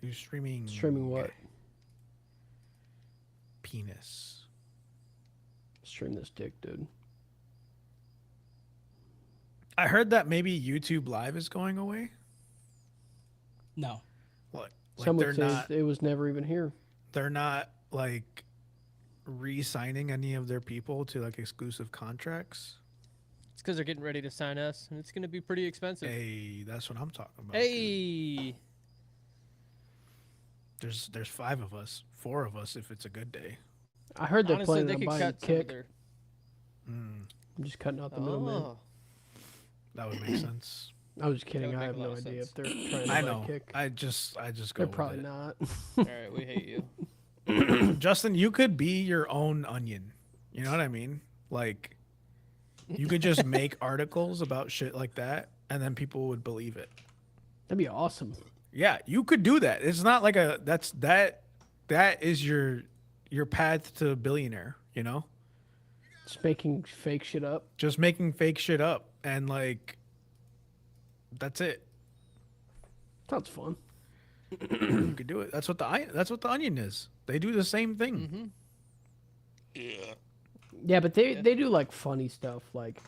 You're streaming. Streaming what? Penis. Stream this dick, dude. I heard that maybe YouTube Live is going away. No. What? Some Like would say it was never even here. they're not like re-signing any of their people to like exclusive contracts. It's because they're getting ready to sign us, and it's going to be pretty expensive. Hey, that's what I'm talking about. Hey. There's 5 of us, 4 of us if it's a good day. I heard they're Honestly, planning they on could buying cut some of Kick. their... Mm, I'm just cutting out the middleman. Oh. that would make sense. I was just kidding. would I make have a lot no of idea sense. if they're trying to I buy know. Kick. I just go They're with probably it. not. All right, we hate you. Justin, you could be your own onion. You know what I mean? Like, you could just make articles about shit like that, and then people would believe it. That'd be awesome. Yeah, you could do that. It's not like that is your path to billionaire, you know? Just making fake shit up. Just making fake shit up and like that's it. Sounds fun. You could do it. That's what the onion is. They do the same thing. Mm-hmm. Yeah, but they do like funny stuff. Like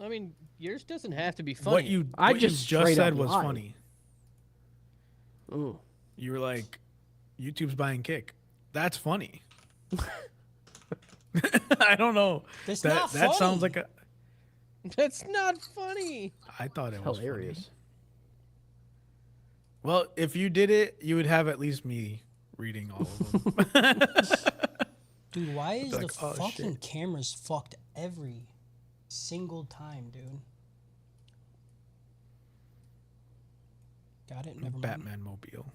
I mean, yours doesn't have to be funny. What you just straight said up was lied. funny. Ooh. You were like, YouTube's buying Kick. That's funny. I don't know. That's that not that sounds funny. like a. That's not funny. I thought it was Hilarious. funny. Well, if you did it, you would have at least me reading all of them. Dude, why is Like, the oh, fucking shit. cameras fucked every single time, dude? Got it? Never mind. Batman Mobile.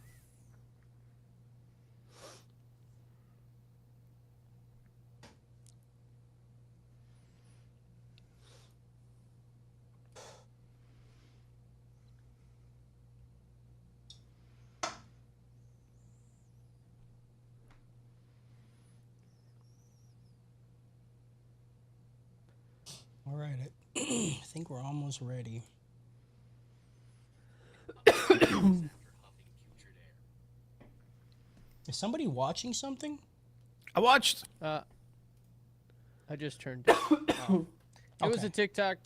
All right, I think we're almost ready. Is somebody watching something? I watched. I just turned it. It was Okay. a TikTok.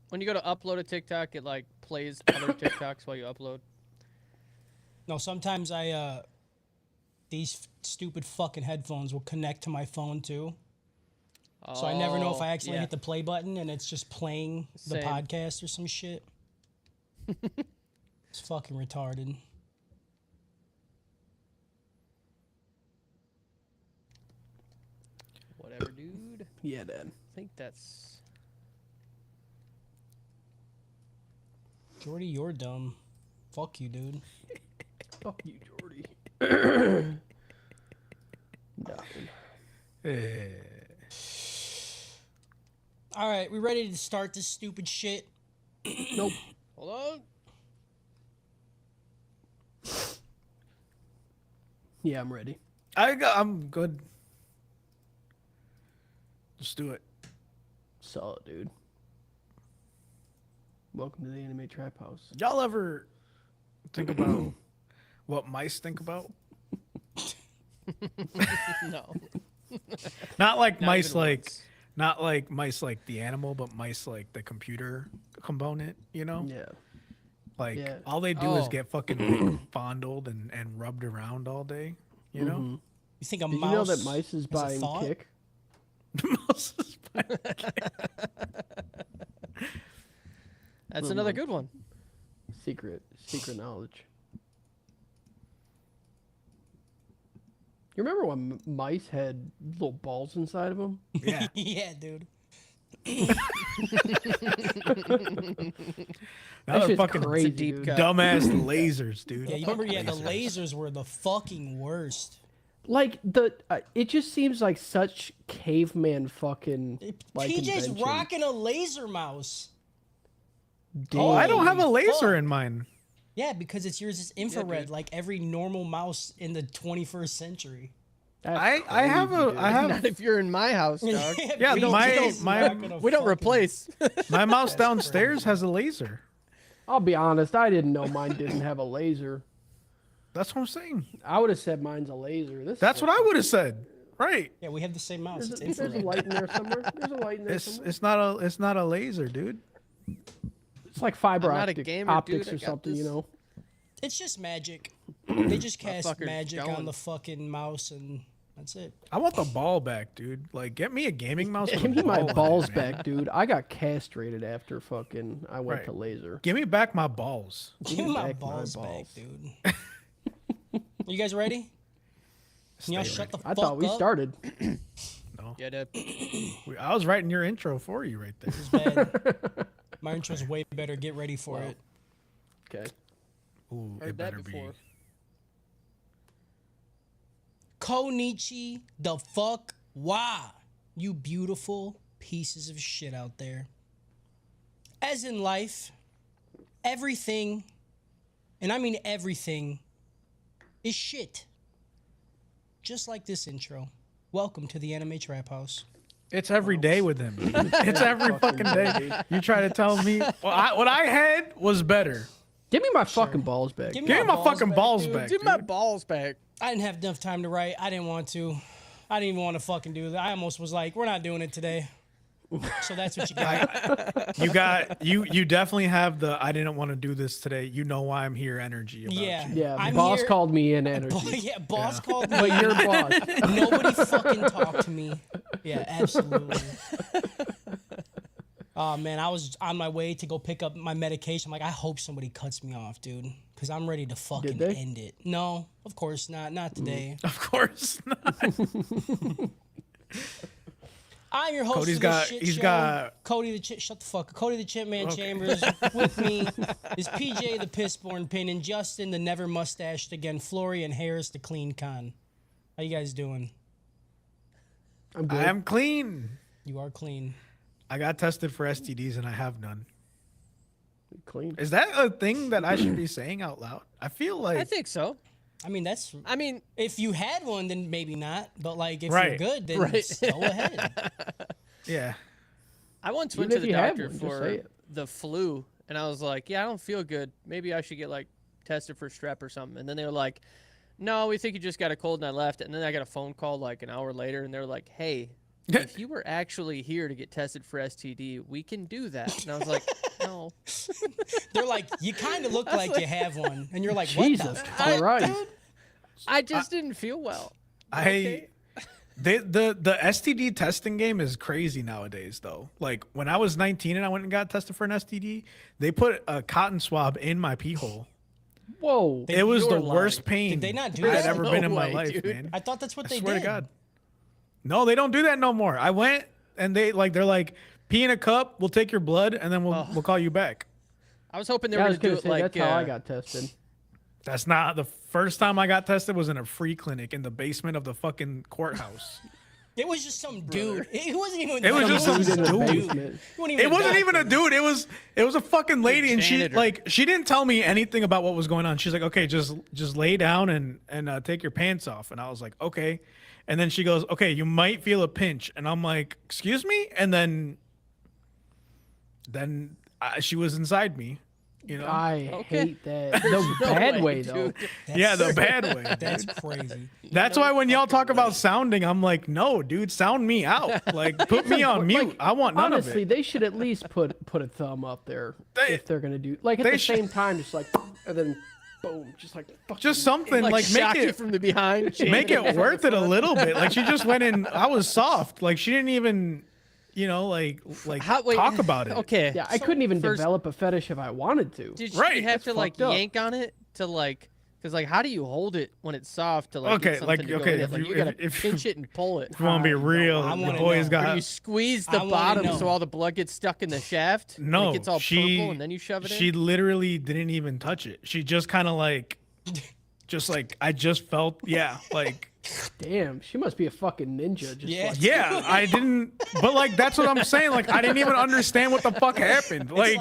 When you go to upload a TikTok, it like plays other TikToks while you upload. No, sometimes these stupid fucking headphones will connect to my phone too. So I never know if I accidentally yeah. hit the play button and it's just playing the Same. podcast or some shit. It's fucking retarded. Whatever, dude. Yeah, Dad. I think that's. Jordy, you're dumb. Fuck you, dude. Fuck you, Jordy. Nothing. All right, we ready to start this stupid shit? Nope. Hold on. Yeah, I'm ready. I'm good. Let's do it. Solid, dude. Welcome to the Anime Trap House. Y'all ever think about what mice think about? No. Not like Not mice even like once. not like mice like the animal, but mice like the computer component, you know? Yeah. Like Yeah. all they do is Oh. get fucking fondled and rubbed around all day, you know? Mhm. You think a Did mouse? you know that mice is a buying thought? Kick? Mouse is fine. That's Little another one. good one. Secret knowledge. You remember when mice had little balls inside of them? Yeah. Yeah, dude. Now That they're shit's fucking crazy, deep dude. cut. dumbass lasers, dude. Yeah, you remember? Yeah, the lasers were the fucking worst. Like it just seems like such caveman fucking like TJ's invention. rocking a laser mouse. Oh, I don't have a Holy laser fuck. in mine. Yeah, because it's yours is infrared, dude. like every normal mouse in the 21st century. That's I have crazy, a dude. I have Not if you're in my house, dog. Yeah, we don't- my- we don't my- rock in a We don't fucking- replace. my mouse downstairs has a laser. I'll be honest, I didn't know mine didn't have a laser. That's what I'm saying. I would have said mine's a laser. That's what I would have said. Right. Yeah, we have the same mouse. It's There's a infrared. light in there somewhere. There's a light in there It's somewhere. it's not a laser, dude. It's like fiber I'm not a optic, gamer, optics dude. I or got something, you this. know. It's just magic. They just cast Motherfucker's magic going. on the fucking mouse, and that's it. I want the ball back, dude. Like, get me a gaming mouse. with Give a me my ball on it, balls man. back, dude. I got castrated after fucking I went Right. to laser. Give me back my balls. Give me my back my balls back, balls. dude. You guys ready? Can y'all Stay shut the I fuck thought we up? started. Yeah, dude. I was writing your intro for you right there. It's bad. My intro's way better. Get ready for it. Okay. Ooh, Heard it that better be. before. Konichi the fuck why? You beautiful pieces of shit out there. As in life, everything, and I mean everything, is shit. Just like this intro. Welcome to the Anime Trap House. It's every day with him. It's every fucking day. You try to tell me what I had was better. Give me my fucking balls back. Give Give me my fucking back, balls dude. back. Give my dude. balls back. I didn't have enough time to write. I didn't want to. I didn't even want to fucking do that. I almost was like, we're not doing it today. So that's what you got. You definitely have the I didn't want to do this today. You know why I'm here energy about Yeah. you. Yeah, I'm boss here- called me in energy. Yeah, boss called me. But you're boss. Nobody fucking talked to me. Yeah, absolutely. Oh man, I was on my way to go pick up my medication. I'm like, I hope somebody cuts me off, dude, because I'm ready to fucking they? end it. No, of course not. Not today. Of course not. I'm your host. Cody's of got- this shit he's show. got- Cody the Chip. Shut the fuck up. Cody the Chipman Chambers. With me is PJ the Pissborn Pin and Justin the Never Mustached Again Flory and Harris the Clean Con. How you guys doing? I'm good. I am clean. You are clean. I got tested for STDs and I have none. Clean. Is that a thing that I should be saying out loud? I feel like I think so. I mean, that's I mean, if you had one, then maybe not. But like, if Right. you're good, then Right. go ahead. yeah. I once went Even to if the you have doctor one, just for say it. the flu, and I was like, "Yeah, I don't feel good. Maybe I should get like tested for strep or something." And then they were like, "No, we think you just got a cold," and I left. And then I got a phone call like an hour later, and they're like, "Hey, if you were actually here to get tested for STD, we can do that." And I was like, "No." They're like, you kind of look like you have one, and you're like, what Jesus the fuck? Christ. I just didn't feel well. The STD testing game is crazy nowadays though. Like when I was 19 and I went and got tested for an STD, they put a cotton swab in my pee hole. Whoa. It was You're the worst lying. pain Did they not do I had that? ever No been in my way, life, dude. man. I thought that's what I they swear did. to God. No, they don't do that no more. I went and they're like, pee in a cup, we'll take your blood, and then we'll call you back. I was hoping they Yeah, I were was going to do gonna it say like that's how I got tested. That's not the first time I got tested was in a free clinic in the basement of the fucking courthouse. It was just some dude. It wasn't even. It was just some Dude in the dude. basement. It wasn't even a dude. It was a fucking lady, and janitor. she didn't tell me anything about what was going on. She's like, okay, just lay down and take your pants off. And I was like, okay. And then she goes, okay, you might feel a pinch. And I'm like, excuse me. And then she was inside me. You know, I Okay. hate that. The bad way, way, though. dude. yeah, the bad way. That's dude. crazy. That's why when y'all talk about sounding, I'm like, no, dude, sound me out. Like, put me on mute. I want none Honestly, of it. they should at least put a thumb up there They- if they're gonna do like at they the should- same time, just like and then boom, just like fucking, Just something Like, like shock make you it from the behind. make it worth it a little bit. Like she just went in. I was soft. Like she didn't even, like Wait, talk about it. Okay. Yeah, I couldn't even first- develop a fetish if I wanted to. Did Right. you have That's to like fucked up. yank on it to like? Because like, how do you hold it when it's soft to like? Okay, get something like, to go okay, in it? if Like you- you gotta if- pinch it and pull it. If you want to be real, I the wanna boys know. Or do you got squeeze I the wanna bottom know. so all the blood gets stuck in the shaft? no. Like, it gets all she purple and then you shove it in. She literally didn't even touch it. She just kind of like, just like I just felt like Damn, she must be a fucking ninja. Just Yeah. like, Yeah, I didn't. But like, that's what I'm saying. Like, I didn't even understand what the fuck happened. Like,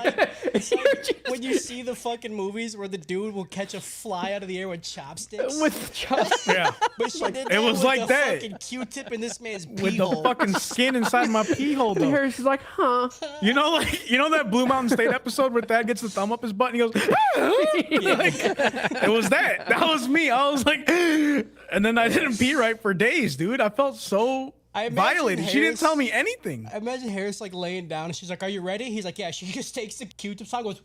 It's like when you see the fucking movies where the dude will catch a fly out of the air with chopsticks. with chopsticks. yeah, But she did it that was with like the that. fucking Q-tip in this man's with pee hole. the fucking skin inside my pee hole, And though. Harris is like, huh? You know, like, you know that Blue Mountain State episode where Thad gets the thumb up his butt and he goes, like, it was that. That was me. I was like, and then I didn't pee right for days, dude. I felt so I imagine violated. She didn't Harris- tell me anything. I imagine Harris like laying down and she's like, "Are you ready?" He's like, "Yeah." She just takes the Q-tip and goes,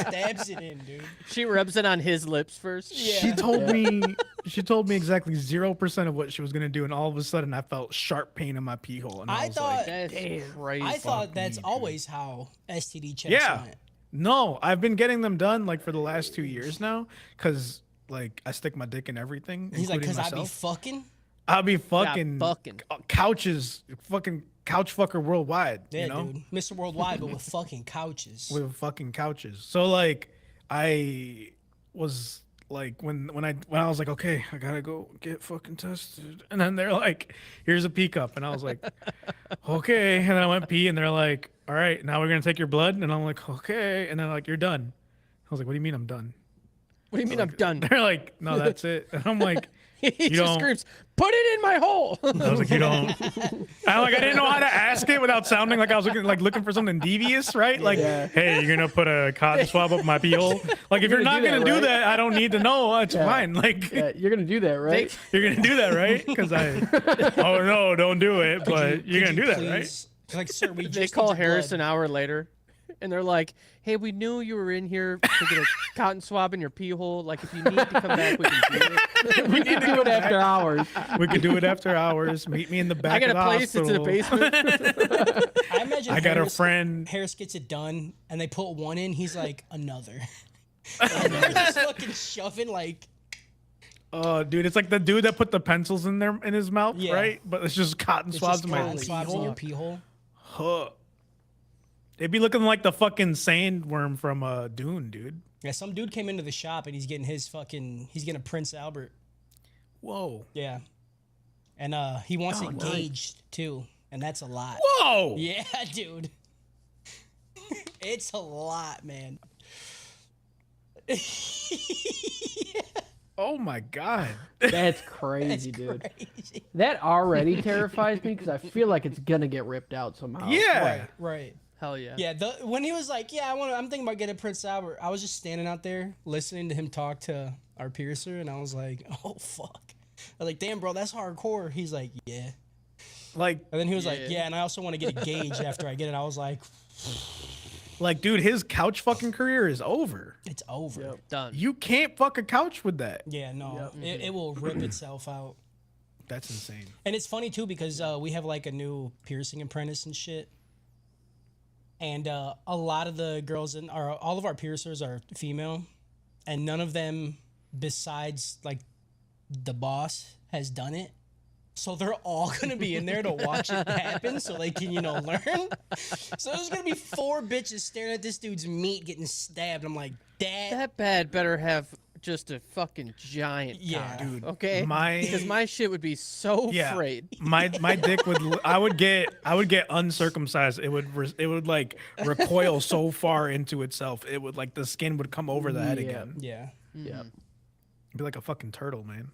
stabs it in, dude. She rubs it on his lips first. Yeah. She told me exactly 0% of what she was gonna do, and all of a sudden I felt sharp pain in my pee hole, and I I was thought- like, That's crazy. I thought that's me, dude. always how STD checks yeah. went. No, I've been getting them done like for the last 2 years now, cause like I stick my dick in everything. He's like, including "Cause I be myself. fucking." I'll be fucking, fucking. couches, fucking couch fucker worldwide. Yeah, you know, dude. Mr. Worldwide, but with fucking couches. with fucking couches. So like, I was like, when I was like, okay, I gotta go get fucking tested, and then they're like, here's a pee cup, and I was like, okay, and then I went pee, and they're like, all right, now we're gonna take your blood, and I'm like, okay, and then like, you're done. I was like, what do you mean I'm done? What do you mean I'm done? They're like, no, that's it, and I'm like. He You just don't- screams, "Put it in my hole!" I was like, you don't. I didn't know how to ask it without sounding like I was looking for something devious, right? Like, Yeah. hey, you're gonna put a cotton swab up my pee hole? Like, if you're gonna not do that, gonna do right? that, I don't need to know. It's Yeah. fine. Like, Yeah, you're gonna do that, right? you're gonna do that, right? Because oh no, don't do it. But you're gonna do that, right? Please? Like, sir, we They just call need your Harris blood. an hour later, and they're like, "Hey, we knew you were in here to get a cotton swab in your pee hole. Like, if you need to come back, we can do it." We need to Do it after hours. We could do it after hours. Meet me in the back. I got of a the place. It's in the hospital. basement. I imagine I got a Harris, friend. Harris gets it done, and they put one in. He's like, another. And they're just fucking shoving like. Oh, dude, it's like the dude that put the pencils in his mouth, Yeah. right? But it's just cotton It's swabs just in my cotton pee swabs in hole. your pee hole. Huh. It'd be looking like the fucking sandworm from Dune, dude. Yeah, some dude came into the shop and he's getting a Prince Albert. Whoa. Yeah. And he wants Oh, it nice. gauged too, and that's a lot. Whoa. Yeah, dude. It's a lot, man. Oh my god. That's crazy, dude. Crazy. That already terrifies me because I feel like it's gonna get ripped out somehow. Yeah. Right. Hell yeah. Yeah, when he was like, "Yeah, I'm thinking about getting Prince Albert," I was just standing out there listening to him talk to our piercer, and I was like, "Oh fuck!" I was like, "Damn, bro, that's hardcore." He's like, "Yeah," Like, and then he was like, Yeah. "Yeah," and I also want to get a gauge after I get it. I was like, dude, his couch fucking career is over. "It's over." Yep. Done. You can't fuck a couch with that. Yeah, no, it will rip itself out. That's insane. And it's funny too because we have like a new piercing apprentice and shit. And a lot of the girls all of our piercers are female, and none of them, besides like the boss, has done it. So they're all gonna be in there to watch it happen, so they can learn. So there's gonna be 4 bitches staring at this dude's meat getting stabbed. I'm like, Dad. That bed better have just a fucking giant Yeah. cock, Dude, okay? Because my shit would be so Yeah. frayed. My dick would I would get uncircumcised. It would like recoil so far into itself. It would like the skin would come over the head Yeah. again. Yeah. Yep. It'd be like a fucking turtle, man.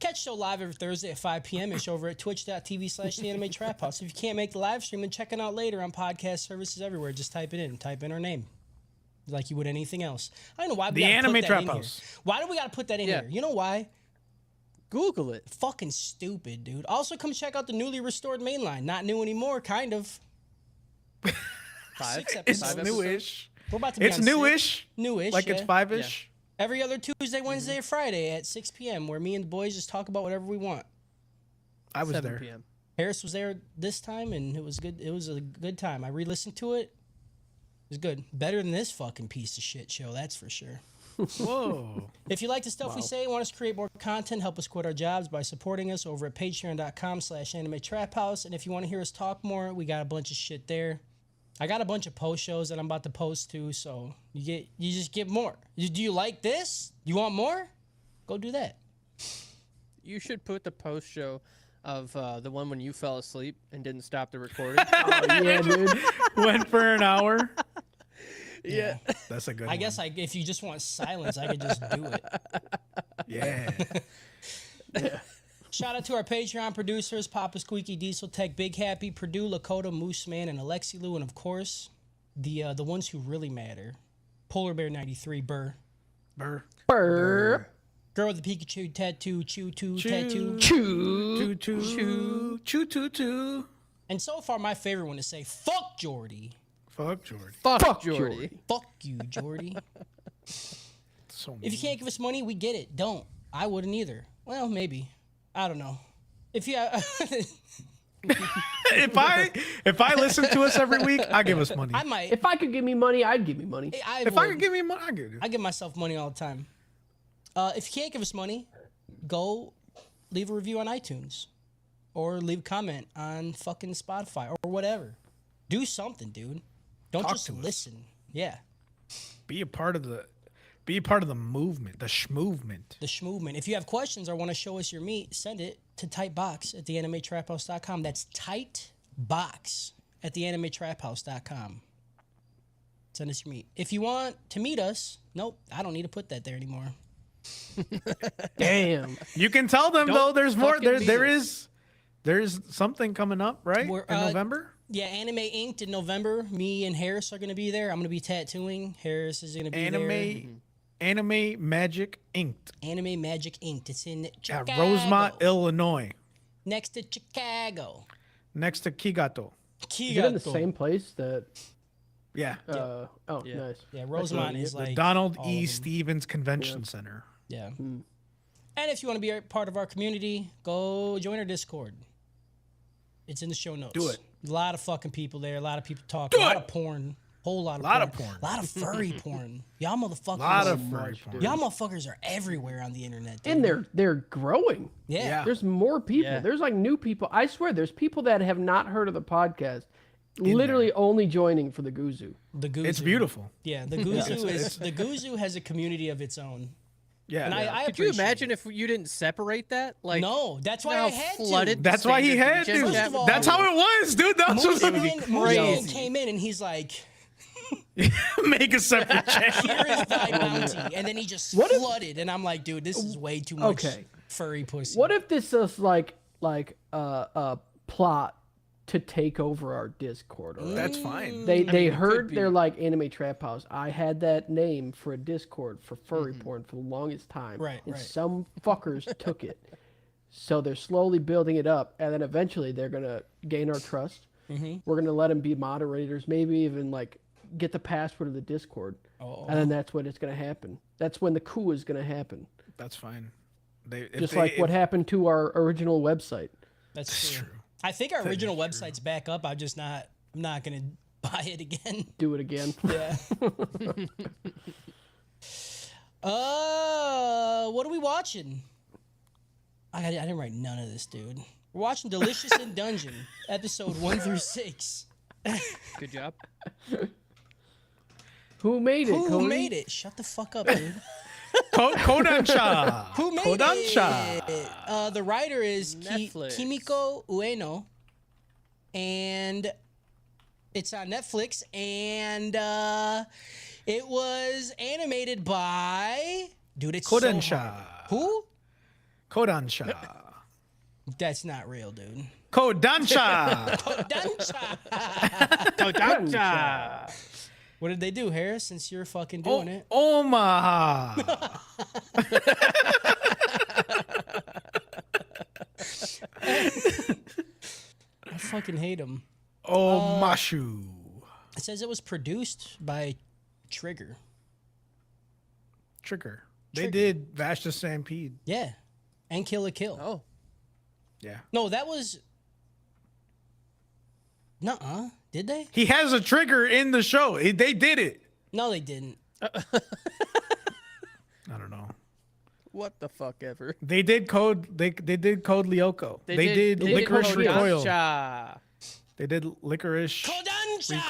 Catch show live every Thursday at 5 p.m. ish over at twitch.tv/the anime trap house. If you can't make the live stream, then check it out later on podcast services everywhere. Just type it in. Type in our name. Like you would anything else. I don't know why we The gotta Anime put that Trap in House. here. Why do we gotta put that in Yeah. here? You know why? Google it. Fucking stupid, dude. Also, come check out the newly restored mainline. Not new anymore, kind of. 5 It's It's episodes. newish. We're about to be It's on 6. newish. Newish, Like yeah. it's 5-ish. Every other Tuesday, Wednesday, or Friday at 6 p.m. where me and the boys just talk about whatever we want. I was 7 there. p.m. Harris was there this time, and it was good. It was a good time. I re-listened to it. It was good. Better than this fucking piece of shit show, that's for sure. Whoa. If you like the stuff we say, want us to create more content, help us quit our jobs by supporting us over at patreon.com/anime trap house. And if you want to hear us talk more, we got a bunch of shit there. I got a bunch of post shows that I'm about to post too, so you just get more. Do you like this? You want more? Go do that. You should put the post show of the one when you fell asleep and didn't stop the recording. Oh, yeah, dude. Went for an hour. Yeah. That's a good I one. guess if you just want silence, I could just do it. Yeah. Shout out to our Patreon producers, Papa Squeaky, Diesel Tech, Big Happy, Purdue, Lakota, Moose Man, and Alexi Lou, and of course, the ones who really matter. Polar Bear 93, Burr. Burr. Burr. Girl with the Pikachu tattoo, Chew Tattoo. Choo. Choo choo. Choo choo choo. And so far, my favorite one to say, fuck Jordy. Fuck Jordy. Fuck Jordy. Jordy. Fuck you, Jordy. So If you can't give us money, we get it. Don't. I wouldn't either. Well, maybe. I don't know. If you if I listen to us every week, I give us money. I might. If I could give me money, I'd give me money. If I could give me money, I give you. I give myself money all the time. If you can't give us money, go leave a review on iTunes or leave a comment on fucking Spotify or whatever. Do something, dude. Don't Talk just to us. listen. Yeah. Be a part of the movement, the schmovement. The schmovement. If you have questions or want to show us your meat, send it to tightbox@theanimetraphouse.com. That's tightbox@theanimetraphouse.com. Send us your meat. If you want to meet us, nope, I don't need to put that there anymore. Damn. You can tell them Don't though. There's more. fucking be There's something coming up, right? We're, in November. Yeah, Anime Inked in November. Me and Harris are going to be there. I'm going to be tattooing. Harris is going to be there. Anime Magic Inked Anime Magic Inked. It's in Chicago. at Rosemont, Illinois, Next to Chicago. next to Kigato. Is it in the same place that? Yeah, Oh, Yeah. nice. Yeah, Rosemont is the like Donald all E. of them. Stevens Convention Center. Yeah. And if you want to be a part of our community, go join our Discord. It's in the show notes. Do it. A lot of fucking people there. A lot of people talking. A lot of porn. Whole lot of porn. A lot of furry porn. Y'all motherfuckers. Lot of furry porn. Y'all motherfuckers are everywhere on the internet. Dude. And they're growing. yeah. Yeah. There's more people. Yeah. There's like new people. I swear, there's people that have not heard of the podcast, literally only joining for the Guzu. The Guzu. It's beautiful. Yeah, the Guzu is the Guzu has a community of its own. Yeah, And I Could you appreciate imagine it. if you didn't separate that? Like, No, that's why how I had flooded to. the that's why he state had of to. First of all, That's how it was, dude. That's what Moosman came in and he's like, make a separate channel. "Here is thy bounty," and then he just What if- flooded, and I'm like, "Dude, this is way too much Okay. furry pussy." What if this is like a plot to take over our Discord? Or That's fine. They it could heard be. they're like Anime Trap House. I had that name for a Discord for furry porn for the longest time. Right, And right. some fuckers took it. So they're slowly building it up, and then eventually they're gonna gain our trust. We're gonna let them be moderators, maybe even like get the password of the Discord, and then that's when it's gonna happen. That's when the coup is gonna happen. That's fine. Just like what happened to our original website. That's true. I think our original website's back up. I'm not gonna buy it again. Do it again. Yeah. What are we watching? I didn't write none of this, dude. We're watching Delicious in Dungeon, episode 1 through 6. Good job. Who made it? Who Cody? made it? Shut the fuck up, dude. Kodansha. Who made Kodansha. it? The writer is Netflix. Kimiko Ueno, and it's on Netflix, and it was animated by dude. It's so hard. Kodansha. Who? Kodansha. That's not real, dude. Kodansha. Kodansha. What did they do, Harris? Since you're fucking doing it, Omaha. I fucking hate them. Omashu. It says it was produced by Trigger. Trigger. They Trigger. did Vash the Stampede. Yeah, and Kill a Kill. Oh, Yeah. No, that was. Nuh-uh. Did they? He has a trigger in the show. They did it. No, they didn't. I don't know. what the fuck ever. They did code. They did code Lyoko. They did they licorice recoil. Kodansha. They did licorice. Kodansha!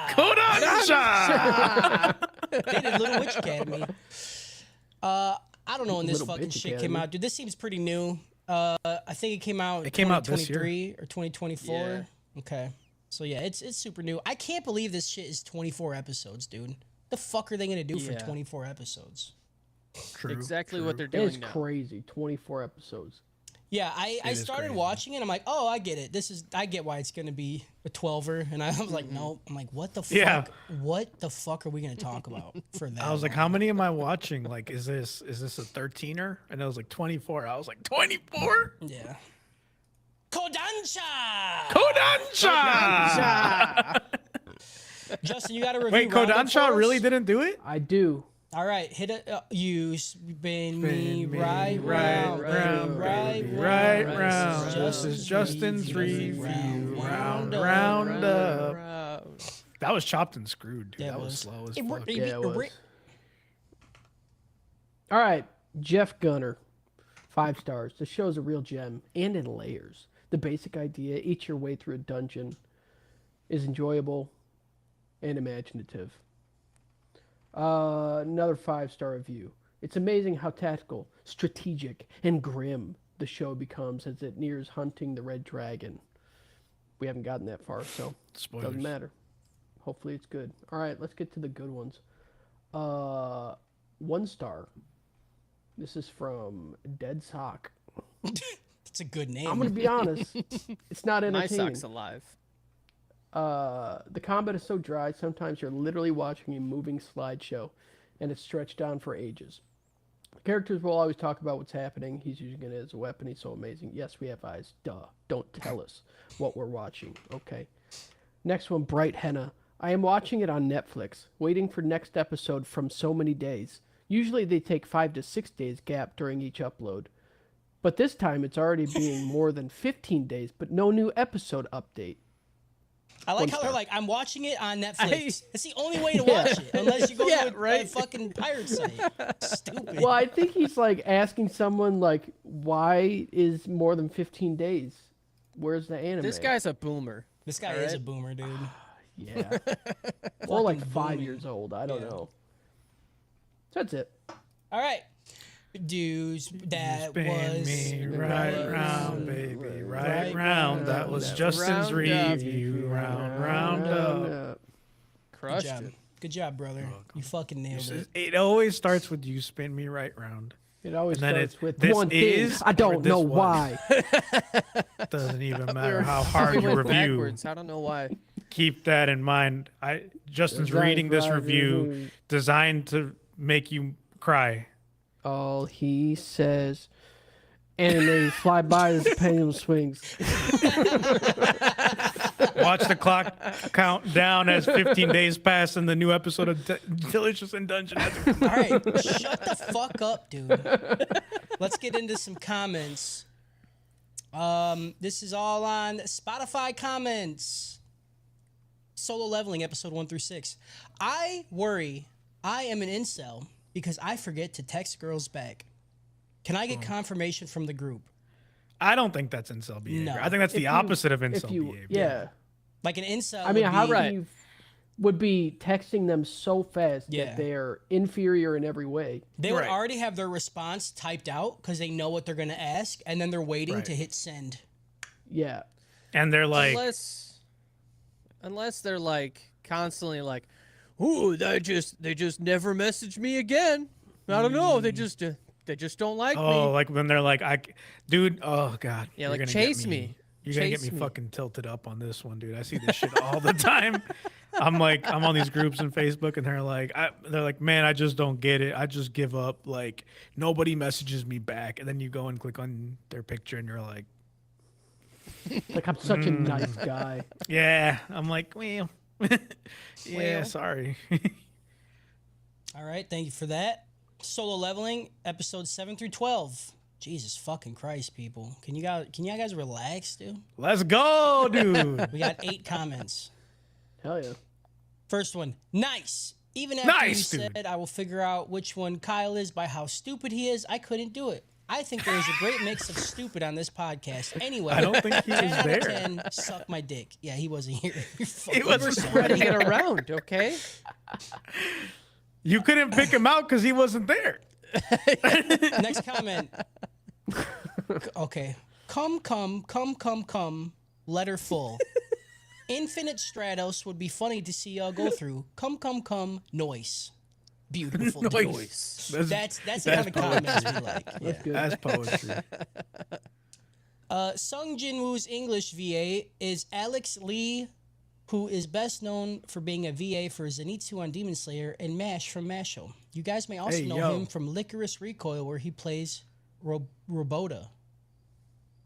Kodansha. They did Little Witch Academy. I I don't know when this Little fucking Bitch shit came Academy. out, dude. This seems pretty new. I think it came out. It came out this year. 2023 or 2024. Okay, so yeah, it's super new. I can't believe this shit is 24 episodes, dude. The fuck are they gonna do for Yeah. 24 episodes? True. Exactly what they're It's doing now. crazy. 24 episodes. Yeah, I is started crazy. watching it. I'm like, oh, I get it. I get why it's gonna be a 12er. And I was like, no. I'm like, what the fuck? Yeah. What the fuck are we gonna talk about for that? I was like, how many am I watching? Like, is this a 13er? And it was like 24. I was like, 24? Yeah. Kodansha. Kodansha! Justin, you got to review. Wait, Roundup for Kodansha us? really didn't do it? I do. All right, hit it. You spin me right right round, round, right baby, round. right round. This is Justin's review. Round up. That was chopped and screwed, dude. Yeah, it That was was. slow as It fuck. Yeah, it was. All right, Jeff Gunner, 5 stars. The show's a real gem and in layers. The basic idea, eat your way through a dungeon, is enjoyable and imaginative. Another 5-star review. It's amazing how tactical, strategic, and grim the show becomes as it nears hunting the red dragon. We haven't gotten that far, so Spoilers. doesn't matter. Hopefully it's good. All right, let's get to the good ones. 1 star. This is from Dead Sock. It's a good name. I'm gonna be honest. It's not My entertaining. sock's alive. The combat is so dry, sometimes you're literally watching a moving slideshow, and it's stretched on for ages. The characters will always talk about what's happening. He's using it as a weapon. He's so amazing. Yes, we have eyes. Duh. Don't tell us what we're watching. Okay. Next one, Bright Henna. I am watching it on Netflix, waiting for next episode from so many days. Usually they take 5 to 6 days gap during each upload. But this time it's already being more than 15 days, but no new episode update. I like 1 how star. they're like, I'm watching it on Netflix. It's the only way to watch it, unless you go Yeah, to a right. fucking pirate site. Stupid. Well, I think he's like asking someone like, why is more than 15 days? Where's the anime? This guy's a boomer. This guy All is right. a boomer, dude. Yeah. Or like Fucking 5 booming. years old. I don't Yeah. know. So that's it. All right. Dudes, that Spin was me right round, baby, right round. That was Justin's Round up. review. Round up. up. good Crushed job. it. Good job, brother. You fucking nailed it. It always starts with you spin me right round. It always And then starts it's, with this one thing. is, I or don't this know was. why. Doesn't even matter how hard We you went review. backwards. I don't know why. Keep that in mind. Justin's reading this review designed to make you cry. All he says, anime fly by as the pendulum swings. Watch the clock count down as 15 days pass and the new episode of Delicious in Dungeon has come. All right, shut the fuck up, dude. Let's get into some comments. This is all on Spotify comments. Solo Leveling, episode 1 through 6. I worry I am an incel because I forget to text girls back. Can I get confirmation from the group? I don't think that's incel behavior. No. I think that's the opposite of If incel you, behavior. yeah. Like an incel. I mean, would how be, can you would be texting them so fast Yeah. that they're inferior in every way. They would Right. already have their response typed out because they know what they're going to ask, and then they're waiting Right. to hit send. Yeah. And they're like, Unless they're like constantly like, ooh, they just never message me again. I don't know. They just don't like oh, me. like when they're like, dude, oh God. Yeah, you're like, gonna chase get me. You're going to get Chase me me. fucking tilted up on this one, dude. I see this shit all the time. I'm on these groups on Facebook and they're like, man, I just don't get it. I just give up. Like nobody messages me back. And then you go and click on their picture and you're like, Like, I'm such a nice guy. yeah. I'm like, well, yeah, Well. sorry. All right, thank you for that. Solo Leveling, episode 7 through 12. Jesus fucking Christ, people. Can you guys relax, dude? Let's go, dude. We got 8 comments. Hell yeah. First one, nice. Even after Nice, you dude. said I will figure out which one Kyle is by how stupid he is, I couldn't do it. I think there is a great mix of stupid on this podcast. Anyway, I don't think he 10 was out there. of 10, suck my dick. Yeah, he wasn't here. wasn't Spreading it around, okay? You couldn't pick him out because he wasn't there. Next comment. Okay. Come. Letter full. Infinite Stratos would be funny to see y'all go through. Come. Noise. Beautiful. Noise. That's the kind of comments we like. Yeah. That's good. That's poetry. Sung Jinwoo's English VA is Alex Lee, who is best known for being a VA for Zenitsu on Demon Slayer and MASH from Masho. You guys may also Hey, know yo. him from Licorice Recoil, where he plays Robota.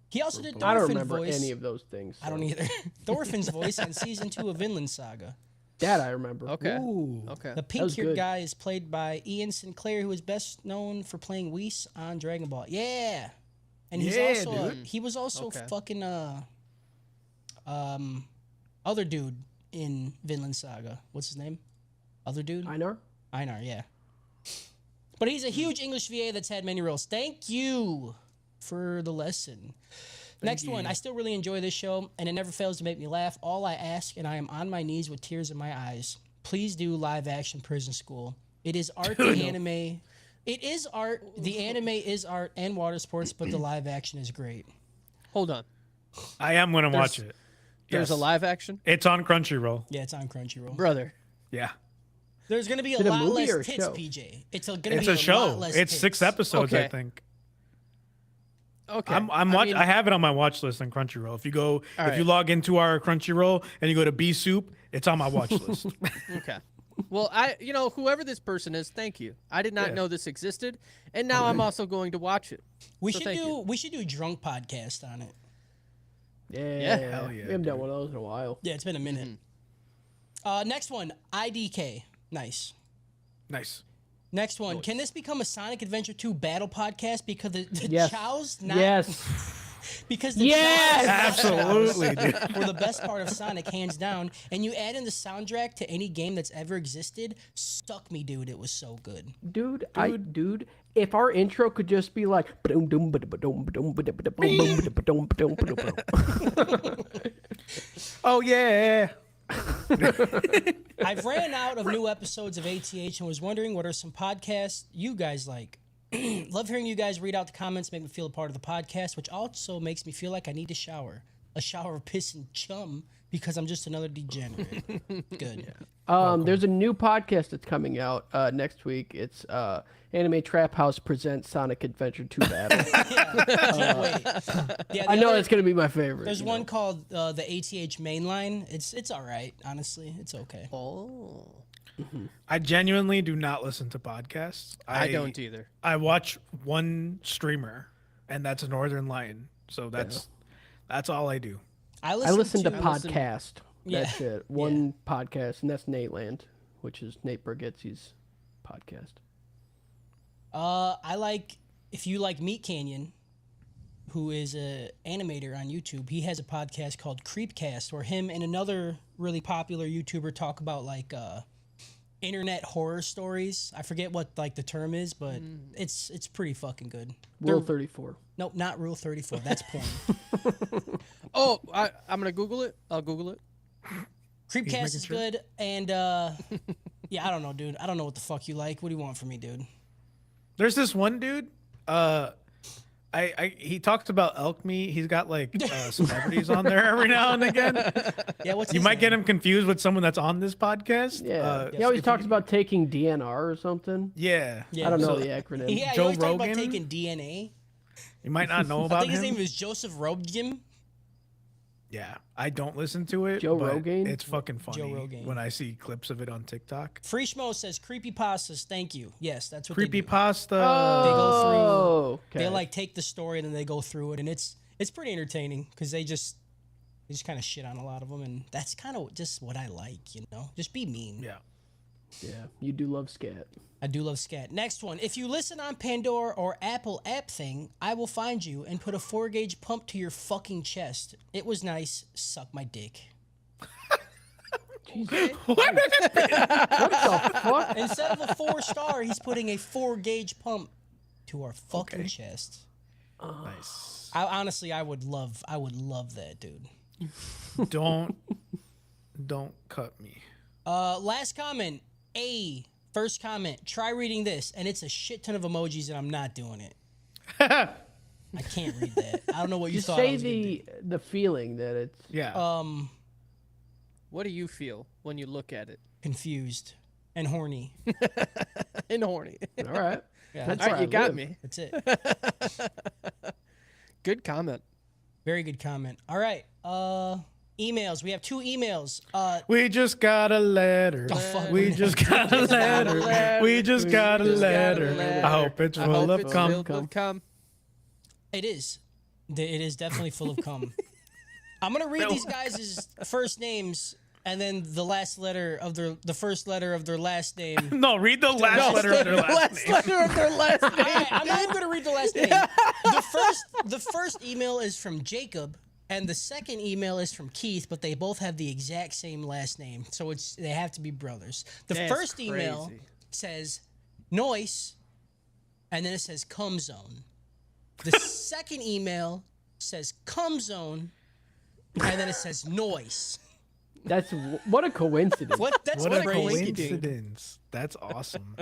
He also did I don't Thorfinn remember voice. any of those things. I don't so. either. Thorfinn's voice on season 2 of Vinland Saga. That I remember. Okay. Ooh. Okay. The was pink-haired good. guy is played by Ian Sinclair, who is best known for playing Whis on Dragon Ball. Yeah, and he's Yeah, also dude. he was also Okay. fucking other dude in Vinland Saga. What's his name? Other dude? Einar? Einar, yeah. But he's a huge English VA that's had many roles. Thank you for the lesson. Next one. I still really enjoy this show, and it never fails to make me laugh. All I ask, and I am on my knees with tears in my eyes, please do live-action Prison School. It is art, the anime. It is art. The anime is art and water sports, but the live action is great. Hold on. I am going to watch it. There's a Yes. live action, It's on Crunchyroll. Yeah, it's on Crunchyroll. brother. Yeah. There's going to be a Is it a lot movie less or a tits, show? PJ. It's going to It's be a show. lot less It's tits. 6 episodes, I Okay. think. Okay. I have it on my watch list on Crunchyroll. If you go, if you log into our Crunchyroll and you go to B Soup, it's on my watch list. Okay. Well, whoever this person is, thank you. I did not Yeah. know this existed, and now I'm also going to watch it. We So should thank do you. we should do a drunk podcast on it. Yeah. hell yeah, We haven't done one of those in a while. Yeah, it's been a minute. Next one, IDK. Nice. Nice. Next one. Can this become a Sonic Adventure 2 battle podcast because the Yes. chows not Yes. because the Yes! chows Absolutely, dude. were the best part of Sonic, hands down. And you add in the soundtrack to any game that's ever existed, suck me, dude. It was so good. Dude, if our intro could just be like Oh yeah. I've ran out of new episodes of ATH and was wondering what are some podcasts you guys like. Love hearing you guys read out the comments, make me feel a part of the podcast, which also makes me feel like I need a shower. A shower of piss and chum because I'm just another degenerate. Good. There's a new podcast that's coming out next week. It's Anime Trap House presents Sonic Adventure 2 Battle. Can't wait. Yeah, I the know other- that's gonna be my favorite. There's you one know. called the ATH Mainline. It's all right, honestly. It's okay. Oh. I genuinely do not listen to podcasts. I don't either. I watch one streamer, and that's Northern Lion. So that's all I do. I listen to to podcast. Yeah. That's it. One podcast, and that's Nateland, which is Nate Bargatze's podcast. I like if you like Meat Canyon, who is a animator on YouTube. He has a podcast called Creepcast, where him and another really popular YouTuber talk about like internet horror stories. I forget what like the term is, but it's pretty fucking good. Rule 34. Nope, not Rule 34. That's porn. Oh, I'm gonna Google it. I'll Google it. Creepcast is good, and yeah, I don't know, dude. I don't know what the fuck you like. What do you want from me, dude? There's this one dude. He talks about elk meat. He's got like celebrities on there every now and again. Yeah, what's You his might name? get him confused with someone that's on this podcast. Yeah. He always talks about taking DNR or something. Yeah. Yeah, I don't know so- the acronym. Yeah, he Joe always talk about Rogan? taking DNA. You might not know I about think his him. name is Joseph Robgim. Yeah, I don't listen to it. Joe but Rogan? It's fucking funny Rogan. when I see clips of it on TikTok. Free Schmo says creepypastas. Thank you. Yes, that's what Creepy they do. pasta. They go through. Oh, okay. They like take the story and then they go through it, and it's pretty entertaining because they just kind of shit on a lot of them, and that's kind of just what I like, you know. Just be mean. Yeah. Yeah, you do love scat. I do love scat. Next one. If you listen on Pandora or Apple app thing, I will find you and put a 4-gauge pump to your fucking chest. It was nice. Suck my dick. What the fuck? Instead of a 4-star, he's putting a 4-gauge pump to our fucking chest. Nice. Honestly, I would love that, dude. Don't cut me. Last comment. First comment, try reading this, and it's a shit ton of emojis, and I'm not doing it. I can't read that. I don't know what you Just thought I say was gonna do. the feeling that it's. Yeah. What do you feel when you look at it? Confused and horny. And horny. All right. Yeah, That's All where right, I you got live. me. that's it. Good comment. Very good comment. All right. Emails. We have 2 emails. We just got a letter. Oh, fuck. We just got a letter. We just got a letter. I hope it's full of cum. Filled with cum. It is. It is definitely full of cum. I'm gonna read these guys' first names and then the first letter of their last name. No, read the last letter of their last name. letter of their last name. All right, I'm not even gonna read the last name. The first email is from Jacob, and the second email is from Keith, but they both have the exact same last name, so they have to be brothers. The That's first email crazy. says noise, and then it says cum zone. The second email says cum zone, and then it says noise. That's what a coincidence. That's What a crazy. coincidence. That's awesome.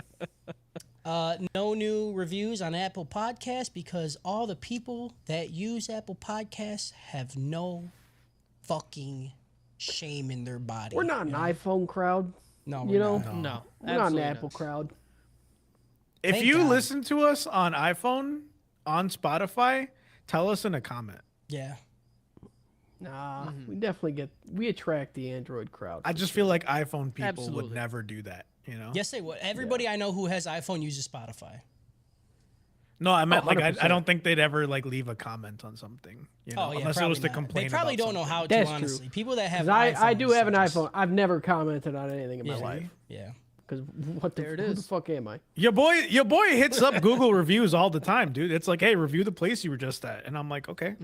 No new reviews on Apple Podcasts because all the people that use Apple Podcasts have no fucking shame in their body. We're not an iPhone crowd. No, you we're know? not. No, We're not an absolutely Apple not. crowd. If Thank you God. listen to us on iPhone, on Spotify, tell us in a comment. Yeah. Nah, we attract the Android crowd. I just feel like iPhone people would Absolutely. never do that, you know? Yes, they would. Everybody I know who has iPhone uses Spotify. No, I meant like I 100%. don't think they'd ever like leave a comment on something, you know, Oh yeah, unless it probably was to not. complain. They probably about don't know something. how to. That's true. Honestly, people that have 'Cause I do iPhones, have an they just- iPhone. I've never commented on anything in my Yeah. life. Yeah. Because who the fuck am I? Your boy hits up Google reviews all the time, dude. It's like, hey, review the place you were just at, and I'm like, okay.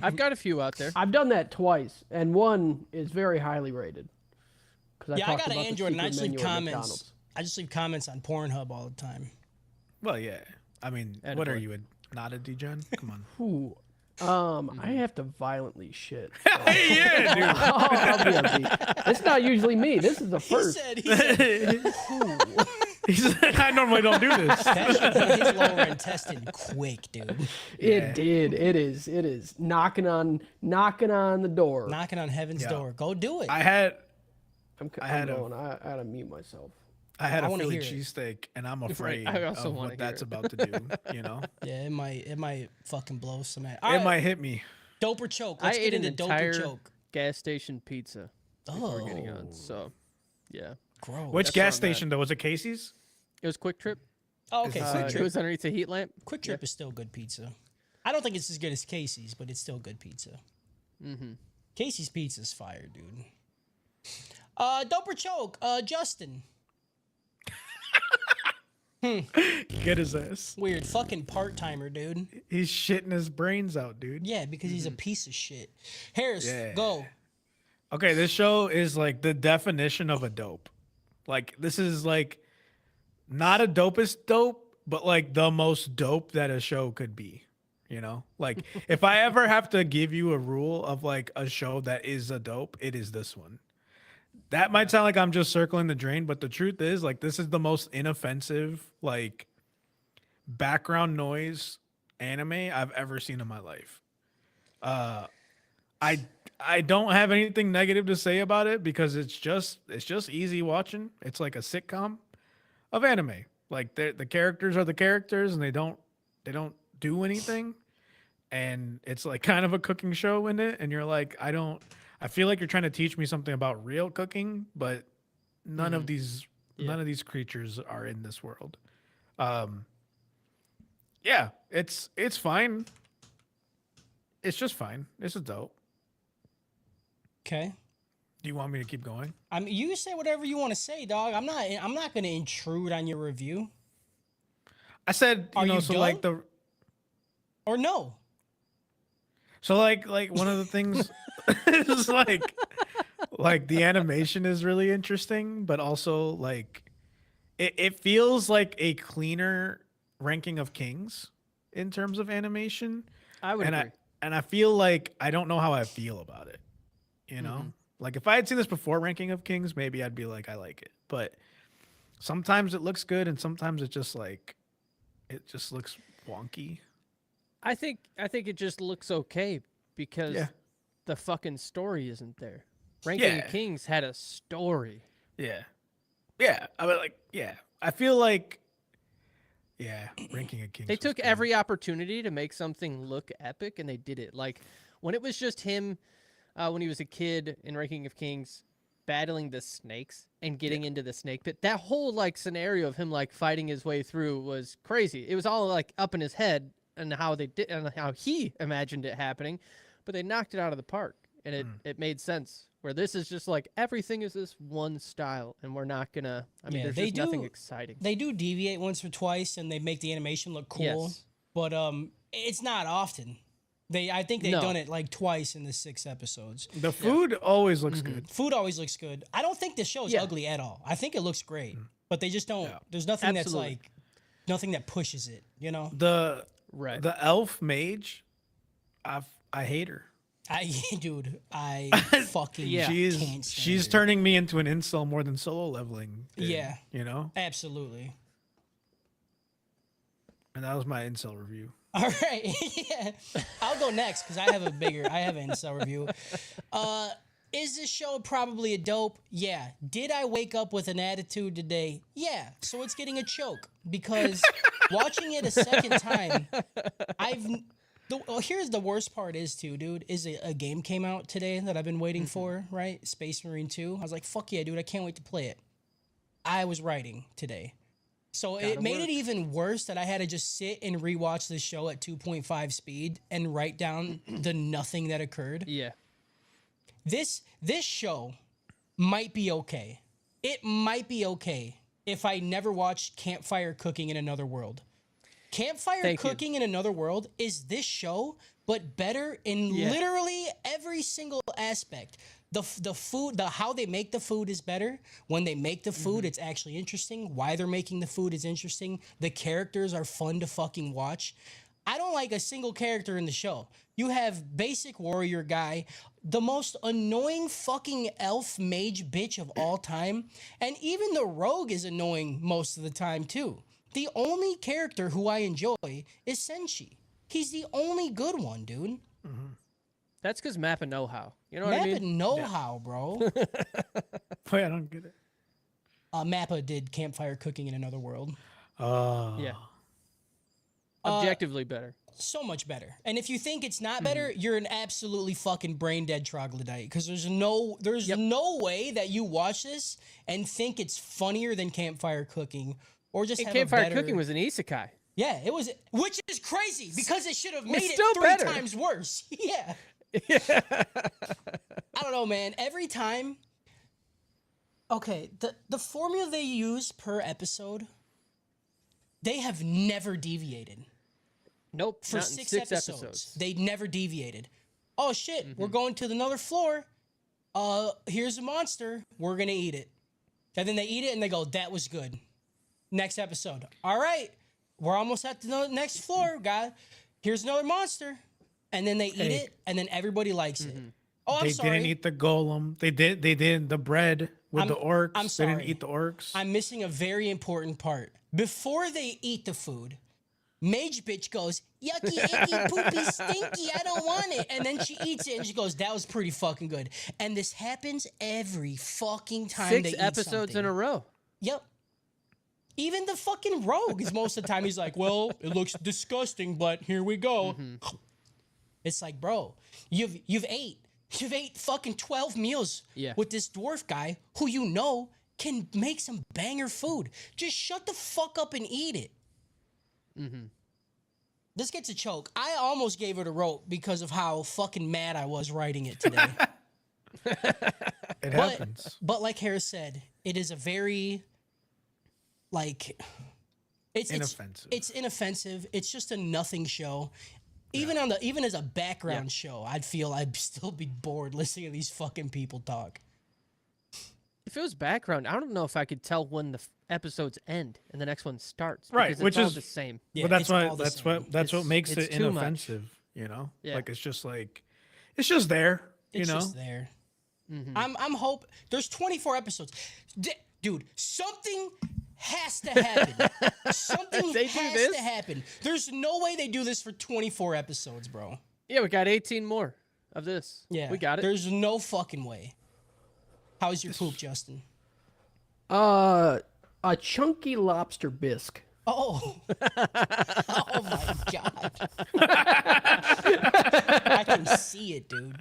I've got a few out there. I've done that twice, and one is very highly rated. Yeah, I got an about the Android and I secret just leave menu at comments. McDonald's. I just leave comments on Pornhub all the time. Well, yeah. I mean, Attaboy. what are you, not a degen? Come on. Ooh. I have to violently shit. Hey, yeah, dude. I'll be a beat. It's not usually me. This is the He first. said He said, I normally don't do this. that should put his lower intestine quick, dude. It did. It is knocking on the door. Knocking on heaven's Yeah. door. Go do it. I had I'm had a- going. I gotta mute myself. I I a wanna Philly hear it. cheesesteak, and I'm afraid I also of wanna what hear that's it. about to do. You know, Yeah, it might fucking blow some ass. it might hit me. Dope or choke. I Let's ate get an into dope or entire choke. gas station pizza before getting Oh, on. So, yeah, gross. Which That's gas where I'm at. station though? Was it Casey's? it was Quick Trip. Oh, okay. Is Quick It Trip. was underneath a heat lamp. Quick Trip is still good pizza. I don't think it's as good as Casey's, but it's still good pizza. Mm-hmm. Casey's pizza's fire, dude. Dope or choke. Justin. Get his ass. Weird fucking part timer, dude. He's shitting his brains out, dude. Yeah, because he's a piece of shit. Harris, Yeah. go. Okay, this show is like the definition of a dope. Like this is like not a dopest dope, but like the most dope that a show could be. You know? Like if I ever have to give you a rule of like a show that is a dope, it is this one. That might sound like I'm just circling the drain, but the truth is like this is the most inoffensive like background noise anime I've ever seen in my life. I don't have anything negative to say about it because it's just easy watching. It's like a sitcom of anime. Like the characters are the characters and they don't do anything. And it's like kind of a cooking show in it. And you're like, I feel like you're trying to teach me something about real cooking, but none of these creatures are in this world. Yeah, it's fine. It's just fine. It's a dope. Okay. Do you want me to keep going? I mean, you say whatever you want to say, dog. I'm not gonna intrude on your review. I said, Are you so like done? Or no. So like one of the things is like the animation is really interesting, but also like it feels like a cleaner ranking of Kings in terms of animation. I would agree. And I feel like I don't know how I feel about it. You know? Like if I had seen this before Ranking of Kings, maybe I'd be like, I like it. But sometimes it looks good, and sometimes it just looks wonky. I think it just looks okay because Yeah. the fucking story isn't there. Ranking Yeah. of Kings had a story. Yeah. Yeah. I mean, like, yeah. I feel like, yeah, Ranking of Kings. They was took good. every opportunity to make something look epic, and they did it. Like when it was just him, when he was a kid in Ranking of Kings, battling the snakes and getting into the snake pit. That whole like scenario of him like fighting his way through was crazy. It was all like up in his head and how they did and how he imagined it happening, but they knocked it out of the park, and it made sense. Where this is just like everything is this one style, and we're not gonna. I mean, Yeah, there's they just nothing do- exciting. They do deviate once or twice, and they make the animation look cool. Yes. But it's not often. I think they've No. done it like twice in the 6 episodes. The food always looks good. Food always looks good. I don't think the show is Yeah. ugly at all. I think it looks great, but they just don't. There's nothing that's Absolutely. like nothing that pushes it. You know, The Right. the elf mage, I hate her. dude, I fucking Yeah. She's can't stand she's her. turning me into an incel more than solo leveling. Did, Yeah. you know. Absolutely. And that was my incel review. All right, yeah. I'll go next because I have an incel review. Is this show probably a dope? Yeah. Did I wake up with an attitude today? Yeah. So it's getting a choke because watching it a second time, here's the worst part is too, dude, is a game came out today that I've been waiting for, right? Space Marine 2. I was like, fuck yeah, dude, I can't wait to play it. I was writing today. So it made it even worse that I had to just sit and rewatch the show at 2.5 speed and write down the nothing that occurred. Yeah. This show might be okay. It might be okay if I never watched Campfire Cooking in Another World. Campfire Thank you. Cooking in Another World is this show, but better in literally every single aspect. The food, how they make the food is better. When they make the food, it's actually interesting. Why they're making the food is interesting. The characters are fun to fucking watch. I don't like a single character in the show. You have basic warrior guy, the most annoying fucking elf mage bitch of all time, and even the rogue is annoying most of the time too. The only character who I enjoy is Senshi. He's the only good one, dude. That's because Mappa know-how. You know what I Mappa mean? know-how, bro. Wait, I don't get it. Mappa did Campfire Cooking in Another World. Yeah. Objectively better. So much better. And if you think it's not better, you're an absolutely fucking brain dead troglodyte. Because there's no way that you watch this and think it's funnier than Campfire Cooking or just And have Campfire a better... Cooking was an isekai. Yeah, it was, which is crazy because it should have made it still 3 better. times worse. Yeah. I don't know, man. Every time. Okay, the formula they use per episode, they have never deviated. Nope. For not in 6 six episodes, they never deviated. Oh shit, we're going to another floor. Here's a monster. We're gonna eat it. And then they eat it and they go, that was good. Next episode. All right, we're almost at the next floor, guy. Here's another monster. And then they eat it, and then everybody likes it. Oh, I'm They sorry. didn't eat the golem. They did the bread with the orcs. I'm They sorry. didn't eat the orcs. I'm missing a very important part. Before they eat the food, Mage bitch goes, yucky, icky, poopy, stinky, I don't want it. And then she eats it and she goes, that was pretty fucking good. And this happens every fucking time they 6 eat episodes in something. a row. Yep. Even the fucking rogue is most of the time he's like, well, it looks disgusting, but here we go. It's like, bro, you've ate fucking 12 meals Yeah. with this dwarf guy who you know can make some banger food. Just shut the fuck up and eat it. This gets a choke. I almost gave it a rope because of how fucking mad I was writing it today. It happens. But like Harris said, it is a very like it's Inoffensive. It's inoffensive. It's just a nothing show. Even as a background show, I'd feel I'd still be bored listening to these fucking people talk. If it was background, I don't know if I could tell when the episodes end and the next one starts. Right, because which it's all is- the same. Yeah, But that's it's why all the that's same. what that's what It's- makes it's it too much. inoffensive, you know? Yeah. Like it's just there, It's you know? just there. I'm hope there's 24 episodes. Dude, something has to happen. Something They do has this? to happen. There's no way they do this for 24 episodes, bro. Yeah, we got 18 more of this. Yeah, we got it. There's no fucking way. How's your poop, Justin? A chunky lobster bisque. Oh. Oh my god. I can see it, dude.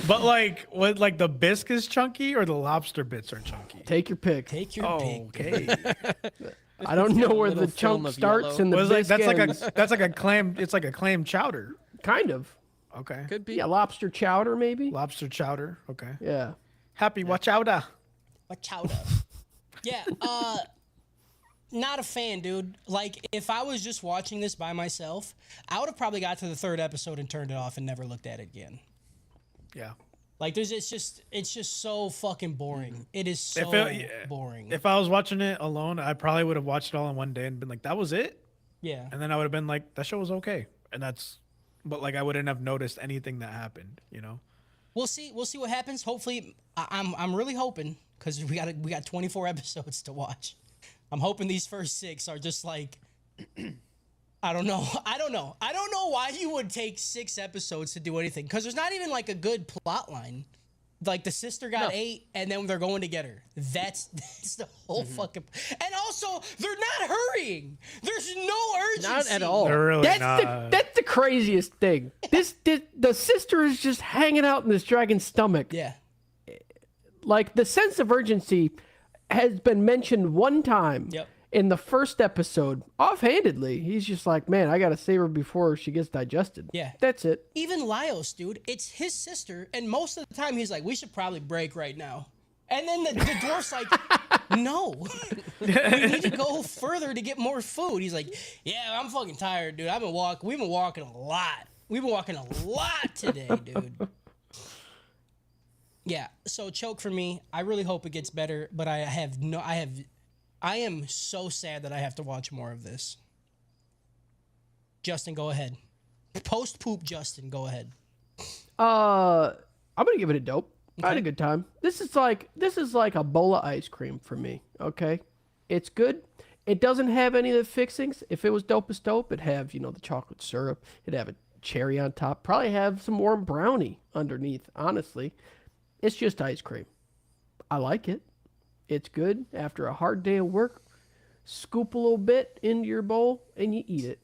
But like, what? Like the bisque is chunky or the lobster bits are chunky? Take your pick. Take your Oh, pick. Dude. okay. I don't know got a where little the film chunk of starts yellow. and the Well, it's like, bisque that's like ends. a clam. It's like a clam chowder. Kind of. Okay. Could be. Yeah, lobster chowder maybe. Lobster chowder. Okay. Yeah. Happy watch chowder. What chowder? Yeah, not a fan, dude. Like, if I was just watching this by myself, I would have probably got to the 3rd episode and turned it off and never looked at it again. Yeah. Like, it's just so fucking boring. It is so boring. If I was watching it alone, I probably would have watched it all in one day and been like, "That was it," Yeah. and then I would have been like, "That show was okay," and but like I wouldn't have noticed anything that happened. You know. We'll see what happens. Hopefully, I'm really hoping, because we got 24 episodes to watch. I'm hoping these first 6 are just like, I don't know why you would take 6 episodes to do anything, because there's not even like a good plot line. Like, the sister got 8 and then they're going to get her. That's the whole fucking. And also, they're not hurrying. There's no urgency. Not at all. They're really not. That's the craziest thing. The sister is just hanging out in this dragon's stomach. Yeah. Like, the sense of urgency has been mentioned one time. Yep. In the first episode, offhandedly, he's just like, "Man, I gotta save her before she gets digested." Yeah. That's it. Even Laios, dude, it's his sister, and most of the time he's like, "We should probably break right now." And then the dwarf's like, "No, we need to go further to get more food." He's like, "Yeah, I'm fucking tired, dude. We've been walking a lot. We've been walking a lot today, dude." Yeah, so choke for me. I really hope it gets better, but I am so sad that I have to watch more of this. Justin, go ahead. Post poop, Justin, go ahead. I'm gonna give it a dope. I had a good time. This is like a bowl of ice cream for me. Okay, it's good. It doesn't have any of the fixings. If it was dope as dope, it'd have the chocolate syrup. It'd have a cherry on top. Probably have some warm brownie underneath. Honestly, it's just ice cream. I like it. It's good. After a hard day of work, scoop a little bit into your bowl and you eat it.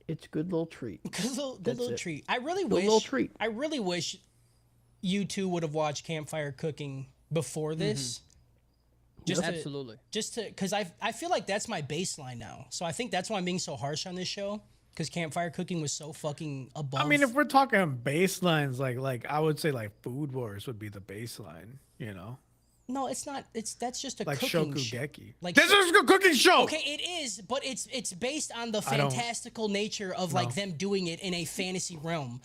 It's a good little treat. Good little it. treat. I really Little treat. I really wish you two would have watched Campfire Cooking before this. Absolutely. Because I feel like that's my baseline now. So I think that's why I'm being so harsh on this show. Because Campfire Cooking was so fucking above. I mean, if we're talking baselines, like I would say like Food Wars would be the baseline. You know. No, it's not. That's just a Like cooking show. Shokugeki. Like This is a cooking show. Okay, it is, but it's based on the fantastical nature of like them doing it in a fantasy realm.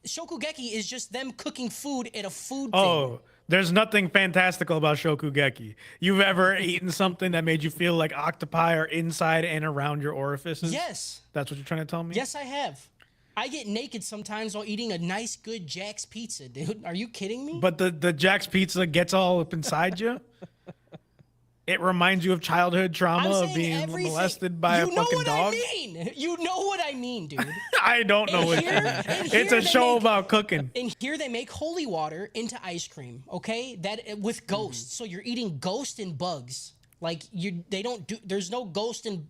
Shokugeki is just them cooking food at a food thing. Oh, there's nothing fantastical about Shokugeki. You've ever eaten something that made you feel like octopi are inside and around your orifices? Yes. That's what you're trying to tell me? Yes, I have. I get naked sometimes while eating a nice, good Jack's pizza, dude. Are you kidding me? But the Jack's Pizza gets all up inside you? It reminds you of childhood trauma of being molested by a fucking dog? You know what I mean, dude. I don't know what you mean. It's a show about cooking. And here they make holy water into ice cream, okay? That with ghosts. So you're eating ghost and bugs. Like there's no ghost and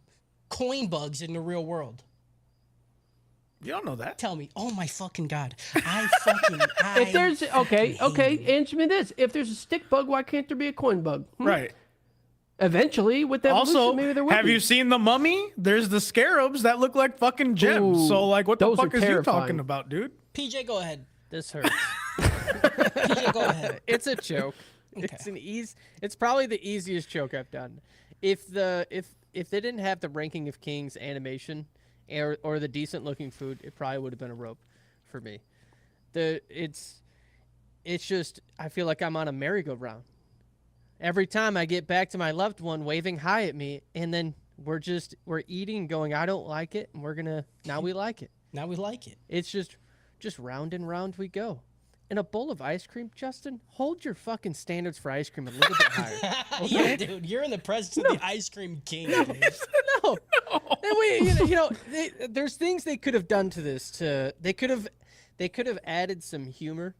coin bugs in the real world. You don't know that. Tell me. Oh my fucking god. If there's okay, answer me this. If there's a stick bug, why can't there be a coin bug? Right. Eventually, with that Also, maybe there would have be. you seen The Mummy? There's the scarabs that look like fucking gems. Ooh, So, like, what the those fuck are is you terrifying. talking about, dude? PJ, go ahead. This hurts. PJ, go ahead. It's a joke. It's probably the easiest joke I've done. If they didn't have the Ranking of Kings animation or the decent looking food, it probably would have been a rope for me. It's just I feel like I'm on a merry-go-round. Every time I get back to my loved one waving hi at me, and then we're eating, going, I don't like it, and now we like it. Now we like it. It's just round and round we go. in a bowl of ice cream, Justin, hold your fucking standards for ice cream a little bit higher. Yeah, dude, you're in the presence of the ice cream king. Dude. No. And there's things they could have done to this. They could have added some humor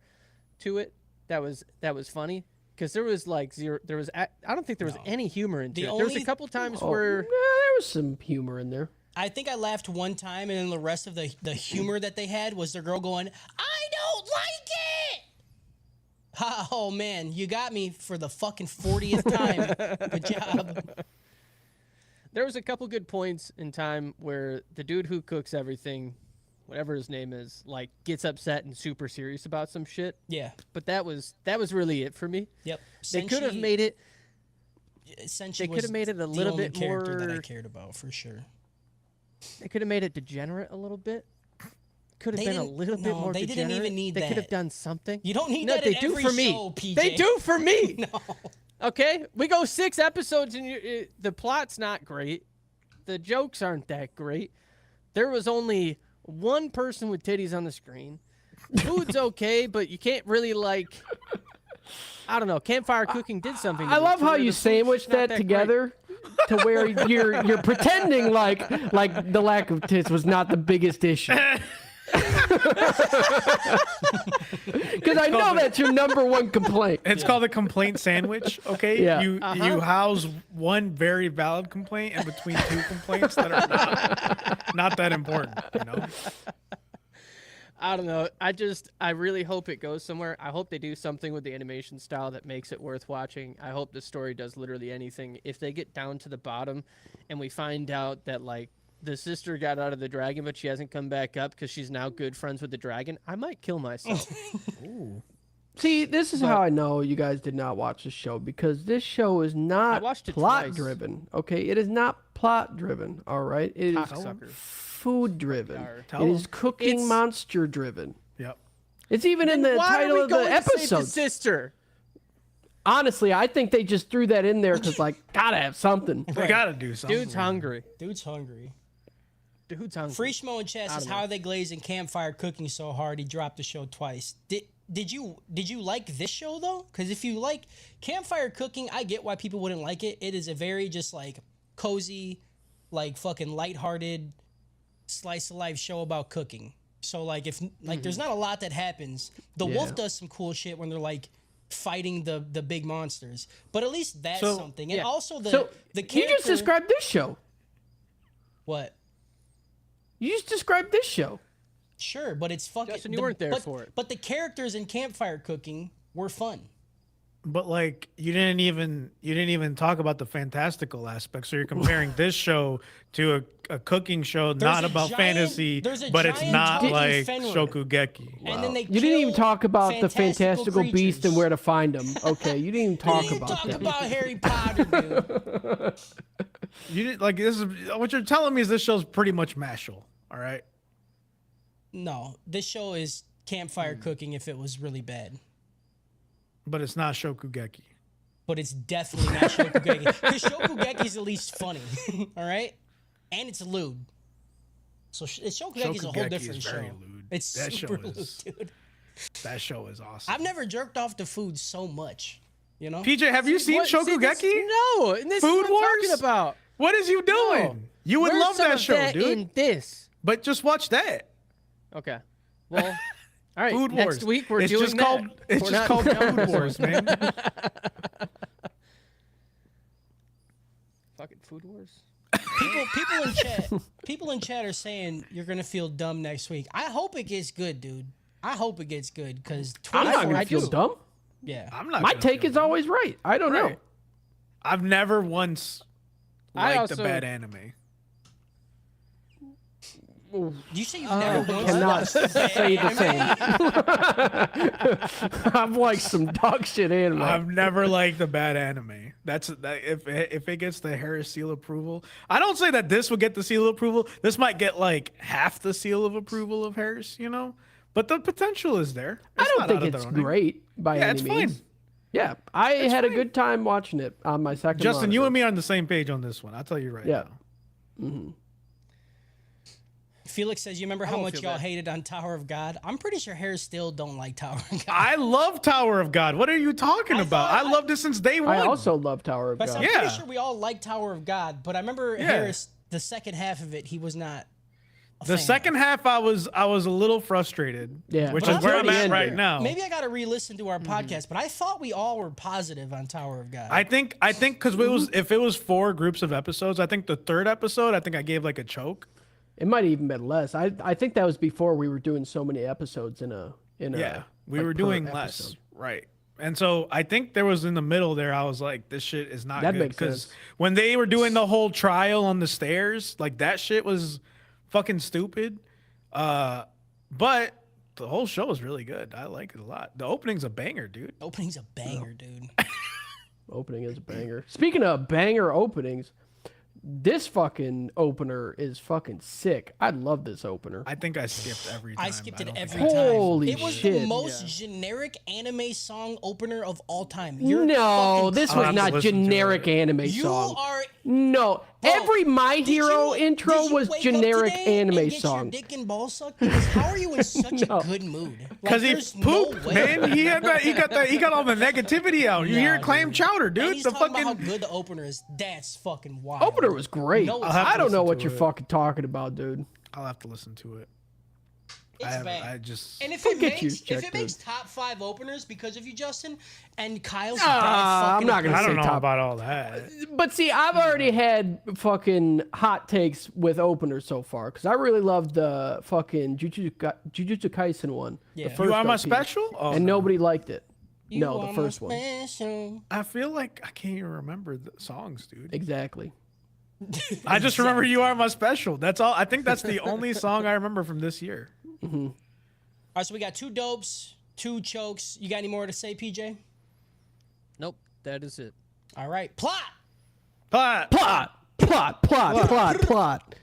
to it. That was funny because there was like zero. There was I don't think there was any humor into it. There was a couple times where there was some humor in there. I think I laughed one time, and then the rest of the humor that they had was the girl going, "I don't like it." Oh man, you got me for the fucking 40th time. Good job. there was a couple good points in time where the dude who cooks everything, whatever his name is, like gets upset and super serious about some shit. Yeah. But that was really it for me. Yep. They could have made it. Senshi They could have made it a little the only bit character more. that I cared about for sure. They could have made it degenerate a little bit. Could have been a little bit more they degenerate. didn't even need They that. could have done something. You don't need No, that they in do every for me. show, PJ. They do for me. No. Okay, we go 6 episodes and the plot's not great. The jokes aren't that great. There was only one person with titties on the screen. Food's okay, but you can't really like. I don't know. Campfire cooking did something. I love how you sandwich that together to where you're pretending like the lack of tits was not the biggest issue. Because I know that's your number one complaint. It's called a complaint sandwich, okay? Yeah. You house one very valid complaint in between two complaints that are not that important, you know? I don't know. I really hope it goes somewhere. I hope they do something with the animation style that makes it worth watching. I hope the story does literally anything. If they get down to the bottom and we find out that, like, the sister got out of the dragon, but she hasn't come back up because she's now good friends with the dragon, I might kill myself. See, this is how I know you guys did not watch the show, because this show is I not watched it plot twice. driven. Okay, it is not plot driven. All right, it is Cocksucker. food driven. Tell It is 'em. cooking It's- monster driven. Yep. It's even in the Why title are we of the going to save the episode. sister? Honestly, I think they just threw that in there because, like, gotta have something. We gotta do something. Dude's hungry. Dude's hungry. Dude's hungry. Free Schmo in chat says, "How are they glazing campfire cooking so hard? He dropped the show twice." Did you like this show though? Because if you like campfire cooking, I get why people wouldn't like it. It is a very just like cozy, like fucking lighthearted slice of life show about cooking. So like if like there's not a lot that happens. The wolf does some cool shit when they're like fighting the big monsters, but at least that's So- something. And yeah. also the So character. you just described this show. What? You just described this show. Sure, but it's fucking. Justin, you weren't there for it. But the characters in campfire cooking were fun. But like you didn't even talk about the fantastical aspect. So you're comparing this show to a cooking show, not a about giant- fantasy, there's a but it's giant not talking like Fenrir. Shokugeki. And then they You didn't even kill talk about the fantastical beast creatures. and where to find them. Okay, you didn't even You talk didn't about talk that. about Harry Potter, dude. You didn't like this is what you're telling me is this show's pretty much Mashal, all right? No, this show is campfire cooking if it was really bad. But it's not Shokugeki. But it's definitely not Shokugeki. Because Shokugeki's at least funny, all right? And it's lewd. So Shokugeki's a whole Shokugeki different is show. very lewd. It's That super show lewd, is- dude. That show is awesome. I've never jerked off to food so much, you know? PJ, have you seen What? See, Shokugeki? no, and this Food is what I'm talking Wars? about. What is you doing? No. You would Where's love some that of show, that dude. in this? But just watch that. Okay. Well, all right. Food next Wars. week we're it's doing just that. called it's We're just not called doing Food this Wars, one. man. Fucking Food Wars. People in chat are saying you're gonna feel dumb next week. I hope it gets good, dude. I hope it gets good because I'm not 24. gonna feel dumb. Yeah, I'm not. My gonna take feel is dumb. always right. I don't know. Right. I've never once I liked a also- bad anime. you say you've never once Cannot watched a bad say the anime? same. I'm like some dog shit anime. I've never liked a bad anime. That's that if it gets the Harris seal approval. I don't say that this would get the seal of approval. This might get like half the seal of approval of Harris, you know. But the potential is there. I It's don't not think out of it's the running. great by Yeah, any it's means. fine. Yeah, I had a fine. good time watching it on my second. Justin, you monitor. and me are on the same page on this one. I'll tell you right Yeah. now. Felix says, "You remember how don't much feel y'all bad. hated on Tower of God?" I'm pretty sure Harris still don't like Tower of God. I love Tower of God. What are you talking I about? thought I loved it since day one. I also love Tower of But God. I'm pretty Yeah. sure we all like Tower of God. But I remember Harris, the second half of it, he was not. The second half, I was a little frustrated. Yeah, which but is where until I'm the at end right there. now. Maybe I got to re-listen to our podcast, but I thought we all were positive on Tower of God. I think because if it was 4 groups of episodes, I think the 3rd episode, I think I gave like a choke. It might have even been less. I think that was before we were doing so many episodes in a Yeah, we like, were per doing less, episode. right? And so I think there was in the middle there. I was like, this shit is not That good makes because sense. when they were doing the whole trial on the stairs, like that shit was fucking stupid. But the whole show is really good. I like it a lot. The opening's a banger, dude. Opening's a banger, dude. opening is a banger. Speaking of banger openings, this fucking opener is fucking sick. I love this opener. I think I skipped every time. I skipped it don't every think I- time. Holy it was shit. the most generic anime song opener of all time. No, fucking this I'll was have to not listen to generic it. anime You song. are. No, Bro, every My did Hero you- intro did you was wake up generic today anime and get song. Your dick and ball sucked? Because how are you in such No. a good mood? Because there's he pooped, no way. man. He had that. He got all the negativity out. You Nah, hear clam dude. chowder, And dude. he's The talking about how fucking good the opener is. That's fucking wild. Opener was great. No, it's have to I don't know listen what to you're it. fucking talking about, dude. I'll have to listen to it. It's bad. I just. And if Go it get you makes checked, makes top 5 openers because of you, Justin, and Kyle's Nah, bad I'm fucking not gonna I say don't know top. about all that. But see, I've already had fucking hot takes with openers so far because I really loved the fucking Jujutsu Kaisen one. Yeah. The first You are my OP, special? Oh, and no. nobody liked it. You No, are the my first one. special. I feel like I can't even remember the songs, dude. Exactly. I just remember "You Are My Special." That's all. I think that's the only song I remember from this year. All right, so we got 2 dopes, 2 chokes. You got any more to say, PJ? Nope, that is it. All right, plot. Plot, Plot. Plot. plot.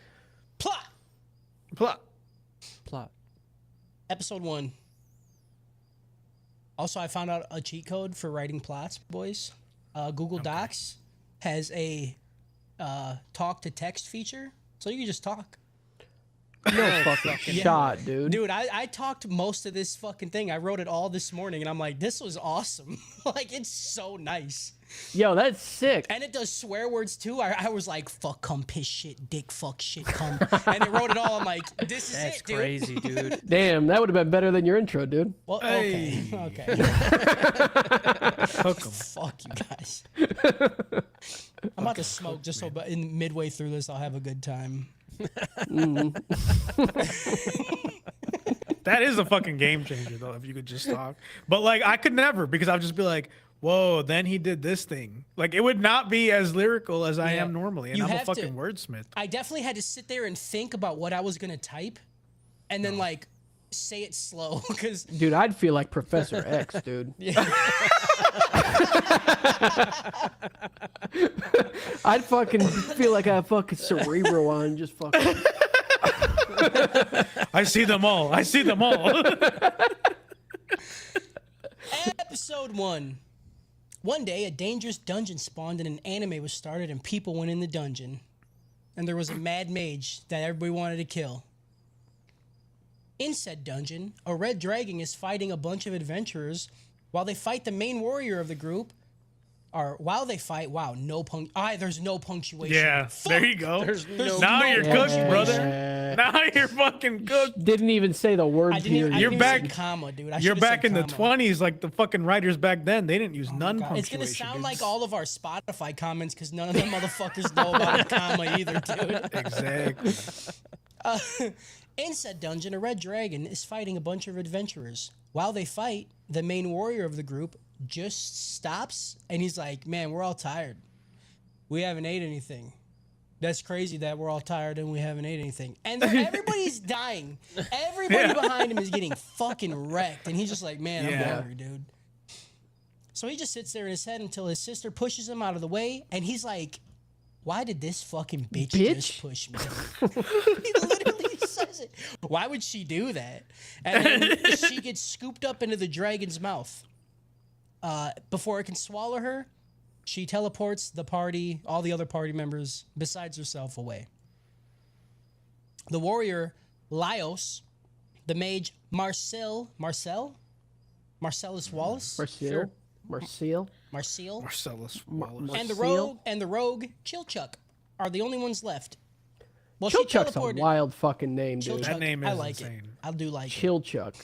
Plot. Episode 1. Also, I found out a cheat code for writing plots, boys. Google Docs has a talk to text feature, so you can just talk. No fucking shot, dude. Dude, I talked most of this fucking thing. I wrote it all this morning, and I'm like, this was awesome. Like, it's so nice. Yo, that's sick. And it does swear words, too. I was like, fuck, cum, piss, shit, dick, fuck, shit, cum. And it wrote it all. I'm like, this is That's it, dude. crazy, dude. Damn, that would have been better than your intro, dude. Well, Hey. okay. Hook 'em. Fuck you guys. I'm about to smoke just so but in midway through this, I'll have a good time. That is a fucking game changer, though, if you could just talk. But, like, I could never because I'd just be like, whoa, then he did this thing. Like, it would not be as lyrical as I Yeah. am normally. And You I'm a have to- fucking wordsmith. I definitely had to sit there and think about what I was gonna type, and then like say it slow because Dude, I'd feel like Professor X, dude. I'd fucking feel like I have fucking Cerebro on, just fucking. I see them all. I see them all. Episode 1. One day, a dangerous dungeon spawned and an anime was started, and people went in the dungeon. And there was a mad mage that everybody wanted to kill. In said dungeon, a red dragon is fighting a bunch of adventurers while they fight the main warrior of the group. Or while they fight, wow, there's no punctuation. Yeah, Fuck. there you go. There's no- now no you're punctuation. cooked, brother. Now you're fucking cooked. Didn't even say the word I didn't even, period. I You're didn't even back- say comma, dude. I You're should've back said in the comma. 20s, like the fucking writers back then. They didn't use none God, punctuation. it's gonna sound dude. like all of our Spotify comments because none of them motherfuckers know about a comma either, dude. Exactly. In said dungeon, a red dragon is fighting a bunch of adventurers. While they fight, the main warrior of the group just stops and he's like, "Man, we're all tired. We haven't ate anything. That's crazy that we're all tired and we haven't ate anything." And everybody's dying. Everybody behind him is getting fucking wrecked, and he's just like, "Man, I'm Yeah. hungry, dude." So he just sits there in his head until his sister pushes him out of the way, and he's like, "Why did this fucking bitch just push me?" He literally says it. Why would she do that? And then she gets scooped up into the dragon's mouth. Before it can swallow her, she teleports the party, all the other party members, besides herself, away. The warrior Laios, the mage Marcellus Wallace, Marcel. Marcel. Marcel, Marcellus Wallace. and the rogue Chilchuck are the only ones left. Well, Chilchuck's she a teleported. wild fucking name, dude. Chilchuck, That name I is like it. insane. I do like it. Chilchuck.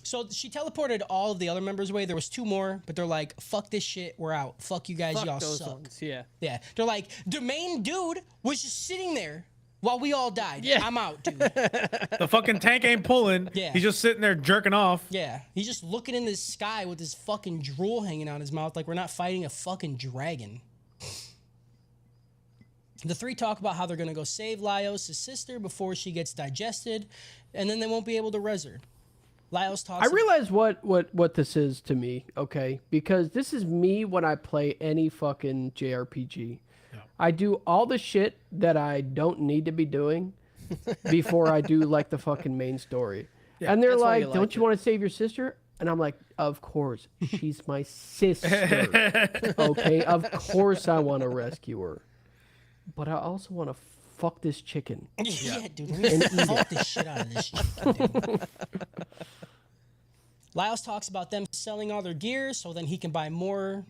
So she teleported all of the other members away. There was 2 more, but they're like, "Fuck this shit, we're out. Fuck you guys, Fuck y'all those suck." ones. Yeah. Yeah, they're like, the main dude was just sitting there while we all died. Yeah. I'm out, dude. The fucking tank ain't pulling. Yeah. He's just sitting there jerking off. Yeah, he's just looking in the sky with his fucking drool hanging out his mouth like we're not fighting a fucking dragon. The 3 talk about how they're gonna go save Laios' sister before she gets digested, and then they won't be able to res her. Laios talks. I realize what this is to me, okay? Because this is me when I play any fucking JRPG. Yeah. I do all the shit that I don't need to be doing before I do like the fucking main story. And they're That's why like, you like "Don't you it." want to save your sister?" And I'm like, "Of course. She's my sister." Okay? Of course I want to rescue her. But I also want to fuck this chicken. Yeah, dude. Let me fuck the shit out of this chicken, dude. Laios talks about them selling all their gear so then he can buy more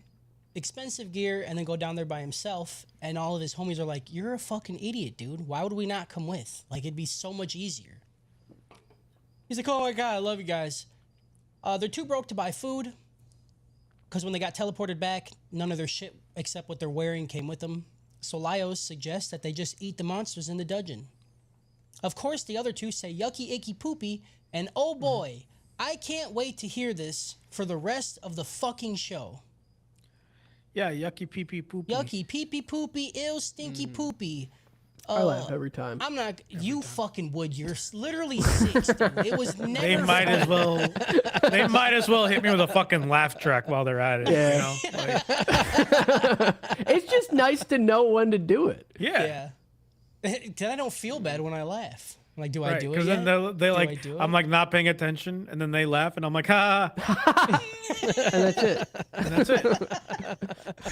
expensive gear and then go down there by himself. And all of his homies are like, "You're a fucking idiot, dude. Why would we not come with? Like, it'd be so much easier." He's like, "Oh my God, I love you guys." They're too broke to buy food because when they got teleported back, none of their shit except what they're wearing came with them. So Laios suggests that they just eat the monsters in the dungeon. Of course, the other 2 say yucky, icky, poopy, and oh boy, I can't wait to hear this for the rest of the fucking show. Yeah, yucky pee pee poopy. Yucky, pee pee, poopy, ill, stinky, poopy. I laugh every time. I'm not. You fucking would. You're literally 6, dude. It was never. They might as well. They might as well hit me with a fucking laugh track while they're at it. Yeah. You know? Like, It's just nice to know when to do it. yeah. Yeah. Then I don't feel bad when I laugh. I'm like, do I Right. do it? Because then Yet? they Do I like, do it? I'm like not paying attention, and then they laugh, and I'm like, ha, And that's it. and that's it.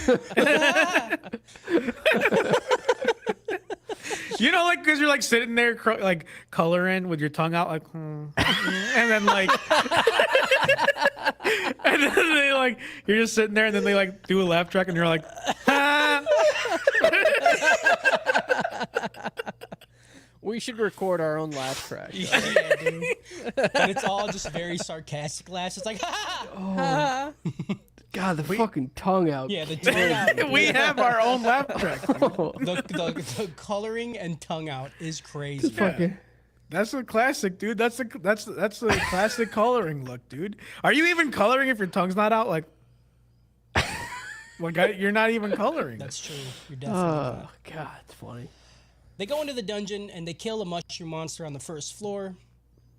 You know, like, because you're like sitting there, like coloring with your tongue out, like, and then like, and then they like, you're just sitting there, and then they like do a laugh track, and you're like, ha. We should record our own laugh track. Yeah, dude. And it's all just very sarcastic laughs. It's like, ha! God, the fucking tongue out. Yeah, the tongue out. We have our own laugh track. The coloring and tongue out is crazy. Fucking. That's a classic, dude. That's a classic coloring look, dude. Are you even coloring if your tongue's not out? Like, you're not even coloring. That's true. You're definitely Oh, not. God, it's funny. They go into the dungeon and they kill a mushroom monster on the first floor.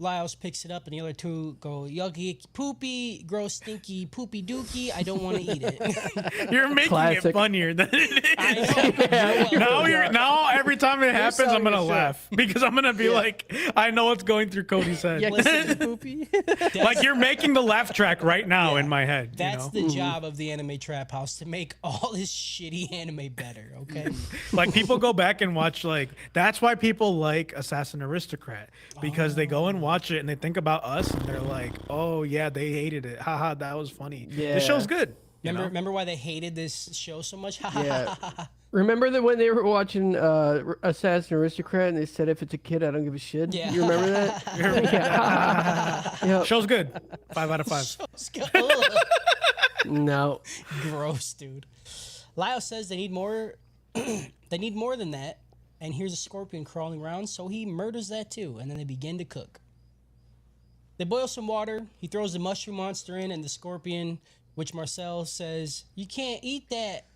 Laios picks it up and the other 2 go, yucky, icky, poopy, gross, stinky, poopy dookie. I don't want to eat it. You're making it Classic. funnier than it is. I know. Now every time it happens, I'm selling gonna the shirt. laugh because I'm gonna be like, I know what's going through Cody's head. Yeah, Listen. poopy. Like you're making the laugh track right now Yeah. in my head. That's you know? the job of the Anime Trap House, to make all this shitty anime better, okay? Like people go back and watch that's why people like Assassin Aristocrat because they go and watch it and they think about us and they're like, oh yeah, they hated it. Haha, that was funny. Yeah. The show's good. you know? Remember why they hated this show so much? Yeah. Remember that when they were watching Assassin Aristocrat and they said, "If it's a kid, I don't give a shit." Yeah. You remember that? Yeah. Show's good. 5 out of 5. No. Gross, dude. Lyle says they need more. They need more than that. And here's a scorpion crawling around, so he murders that too. And then they begin to cook. They boil some water. He throws the mushroom monster in and the scorpion, which Marcel says, "You can't eat that.